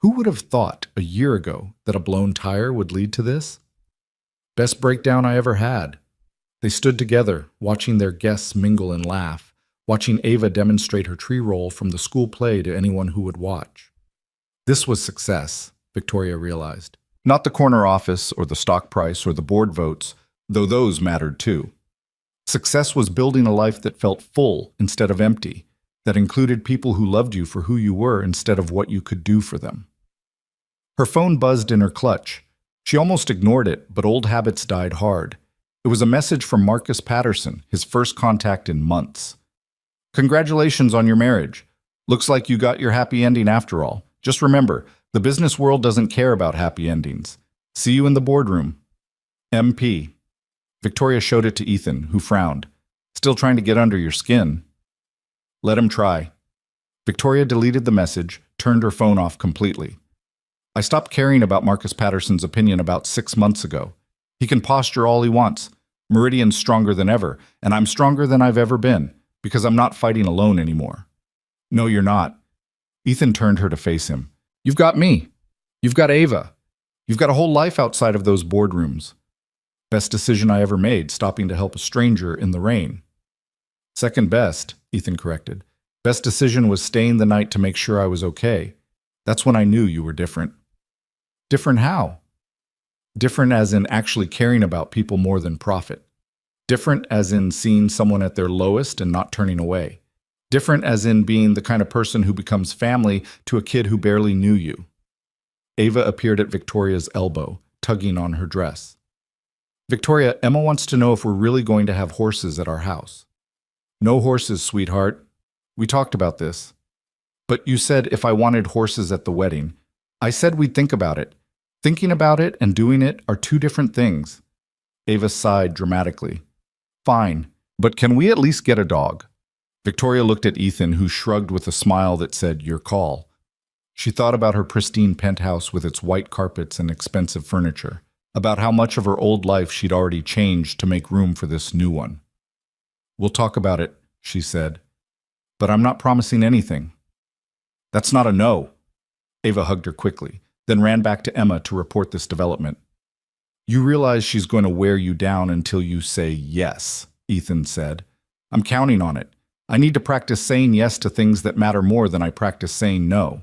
Who would have thought a year ago that a blown tire would lead to this? Best breakdown I ever had. They stood together, watching their guests mingle and laugh, watching Ava demonstrate her tree roll from the school play to anyone who would watch. This was success, Victoria realized. Not the corner office or the stock price or the board votes, though those mattered too. Success was building a life that felt full instead of empty, that included people who loved you for who you were instead of what you could do for them. Her phone buzzed in her clutch. She almost ignored it, but old habits died hard. It was a message from Marcus Patterson, his first contact in months. Congratulations on your marriage. Looks like you got your happy ending after all. Just remember, the business world doesn't care about happy endings. See you in the boardroom. MP. Victoria showed it to Ethan, who frowned. Still trying to get under your skin. Let him try. Victoria deleted the message, turned her phone off completely. I stopped caring about Marcus Patterson's opinion about 6 months ago. He can posture all he wants. Meridian's stronger than ever, and I'm stronger than I've ever been, because I'm not fighting alone anymore. No, you're not. Ethan turned her to face him. You've got me. You've got Ava. You've got a whole life outside of those boardrooms. Best decision I ever made, stopping to help a stranger in the rain. Second best, Ethan corrected. Best decision was staying the night to make sure I was okay. That's when I knew you were different. Different how? Different as in actually caring about people more than profit. Different as in seeing someone at their lowest and not turning away. Different as in being the kind of person who becomes family to a kid who barely knew you. Ava appeared at Victoria's elbow, tugging on her dress. Victoria, Emma wants to know if we're really going to have horses at our house. No horses, sweetheart. We talked about this. But you said if I wanted horses at the wedding. I said we'd think about it. Thinking about it and doing it are two different things. Ava sighed dramatically. Fine, but can we at least get a dog? Victoria looked at Ethan, who shrugged with a smile that said, your call. She thought about her pristine penthouse with its white carpets and expensive furniture, about how much of her old life she'd already changed to make room for this new one. We'll talk about it, she said. But I'm not promising anything. That's not a no. Ava hugged her quickly, then ran back to Emma to report this development. You realize she's going to wear you down until you say yes, Ethan said. I'm counting on it. I need to practice saying yes to things that matter more than I practice saying no.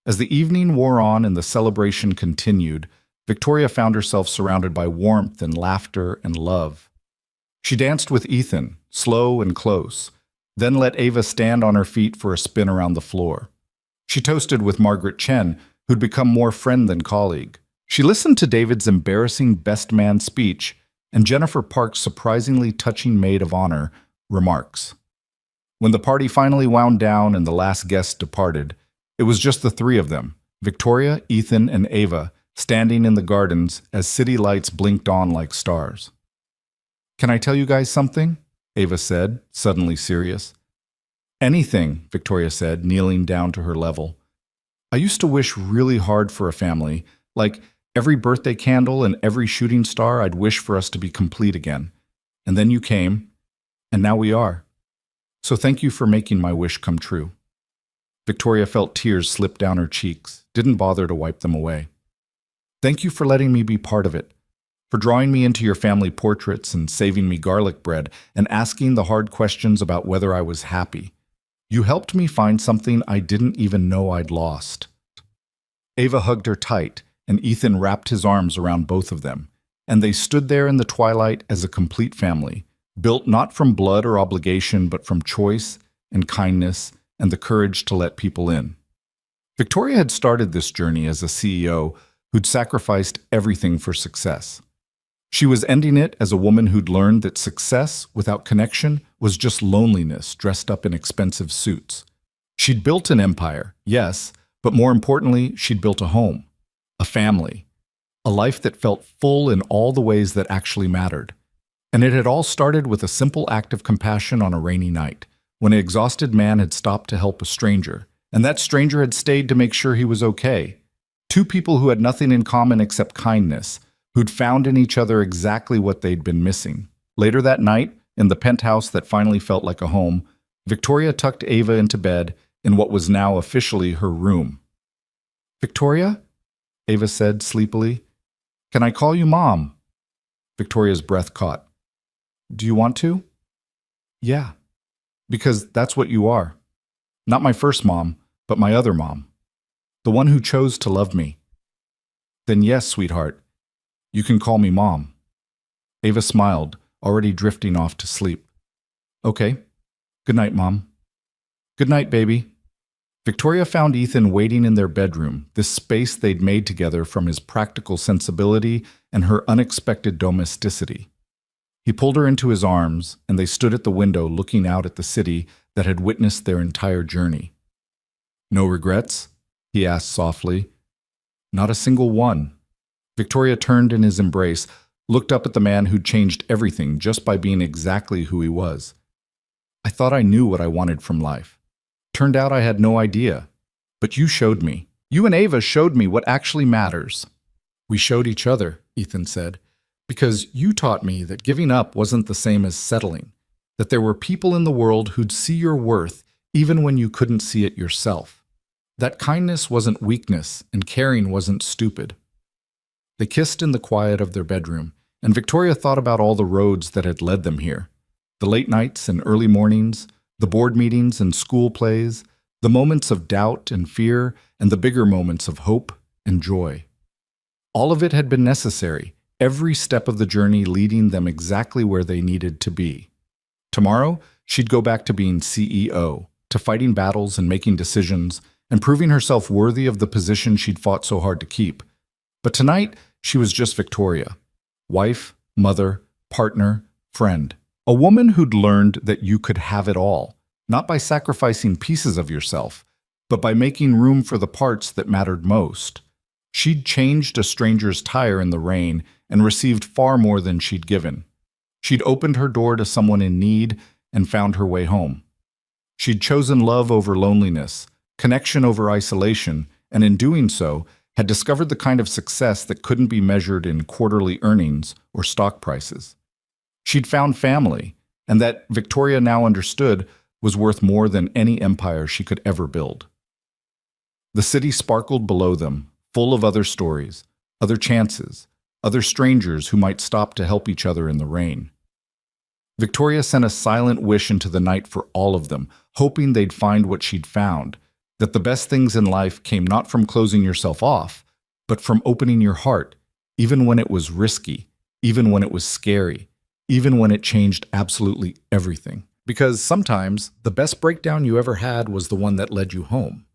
As the evening wore on and the celebration continued, Victoria found herself surrounded by warmth and laughter and love. She danced with Ethan, slow and close, then let Ava stand on her feet for a spin around the floor. She toasted with Margaret Chen, who'd become more friend than colleague. She listened to David's embarrassing best man speech and Jennifer Park's surprisingly touching maid of honor remarks. When the party finally wound down and the last guest departed, it was just the three of them, Victoria, Ethan, and Ava, standing in the gardens as city lights blinked on like stars. Can I tell you guys something? Ava said, suddenly serious. Anything, Victoria said, kneeling down to her level. I used to wish really hard for a family, like every birthday candle and every shooting star I'd wish for us to be complete again. And then you came, and now we are. So thank you for making my wish come true. Victoria felt tears slip down her cheeks, didn't bother to wipe them away. Thank you for letting me be part of it, for drawing me into your family portraits and saving me garlic bread and asking the hard questions about whether I was happy. You helped me find something I didn't even know I'd lost. Ava hugged her tight, and Ethan wrapped his arms around both of them, and they stood there in the twilight as a complete family, built not from blood or obligation but from choice and kindness and the courage to let people in. Victoria had started this journey as a CEO who'd sacrificed everything for success. She was ending it as a woman who'd learned that success without connection was just loneliness dressed up in expensive suits. She'd built an empire, yes, But more importantly, she'd built a home, a family, a life that felt full in all the ways that actually mattered. And it had all started with a simple act of compassion on a rainy night, when an exhausted man had stopped to help a stranger, and that stranger had stayed to make sure he was okay. Two people who had nothing in common except kindness, who'd found in each other exactly what they'd been missing. Later that night, in the penthouse that finally felt like a home, Victoria tucked Ava into bed in what was now officially her room. "Victoria?" Ava said sleepily. "Can I call you Mom?" Victoria's breath caught. "Do you want to?" "Yeah, because that's what you are. Not my first mom, but my other mom. The one who chose to love me." "Then yes, sweetheart, you can call me Mom." Ava smiled, already drifting off to sleep. "Okay. Good night, Mom." "Good night, baby." Victoria found Ethan waiting in their bedroom, this space they'd made together from his practical sensibility and her unexpected domesticity. He pulled her into his arms, and they stood at the window looking out at the city that had witnessed their entire journey. "No regrets?" he asked softly. "Not a single one." Victoria turned in his embrace, looked up at the man who'd changed everything just by being exactly who he was. "I thought I knew what I wanted from life. Turned out I had no idea. But you showed me. You and Ava showed me what actually matters." "We showed each other," Ethan said, "because you taught me that giving up wasn't the same as settling, that there were people in the world who'd see your worth even when you couldn't see it yourself. That kindness wasn't weakness and caring wasn't stupid." They kissed in the quiet of their bedroom, and Victoria thought about all the roads that had led them here. The late nights and early mornings, the board meetings and school plays, the moments of doubt and fear, and the bigger moments of hope and joy. All of it had been necessary, every step of the journey leading them exactly where they needed to be. Tomorrow, she'd go back to being CEO, to fighting battles and making decisions, and proving herself worthy of the position she'd fought so hard to keep. But tonight, she was just Victoria. Wife, mother, partner, friend. A woman who'd learned that you could have it all, not by sacrificing pieces of yourself, but by making room for the parts that mattered most. She'd changed a stranger's tire in the rain and received far more than she'd given. She'd opened her door to someone in need and found her way home. She'd chosen love over loneliness, connection over isolation, and in doing so, had discovered the kind of success that couldn't be measured in quarterly earnings or stock prices. She'd found family, and that Victoria now understood was worth more than any empire she could ever build. The city sparkled below them, full of other stories, other chances, other strangers who might stop to help each other in the rain. Victoria sent a silent wish into the night for all of them, hoping they'd find what she'd found, that the best things in life came not from closing yourself off, but from opening your heart, even when it was risky, even when it was scary, even when it changed absolutely everything. Because sometimes the best breakdown you ever had was the one that led you home.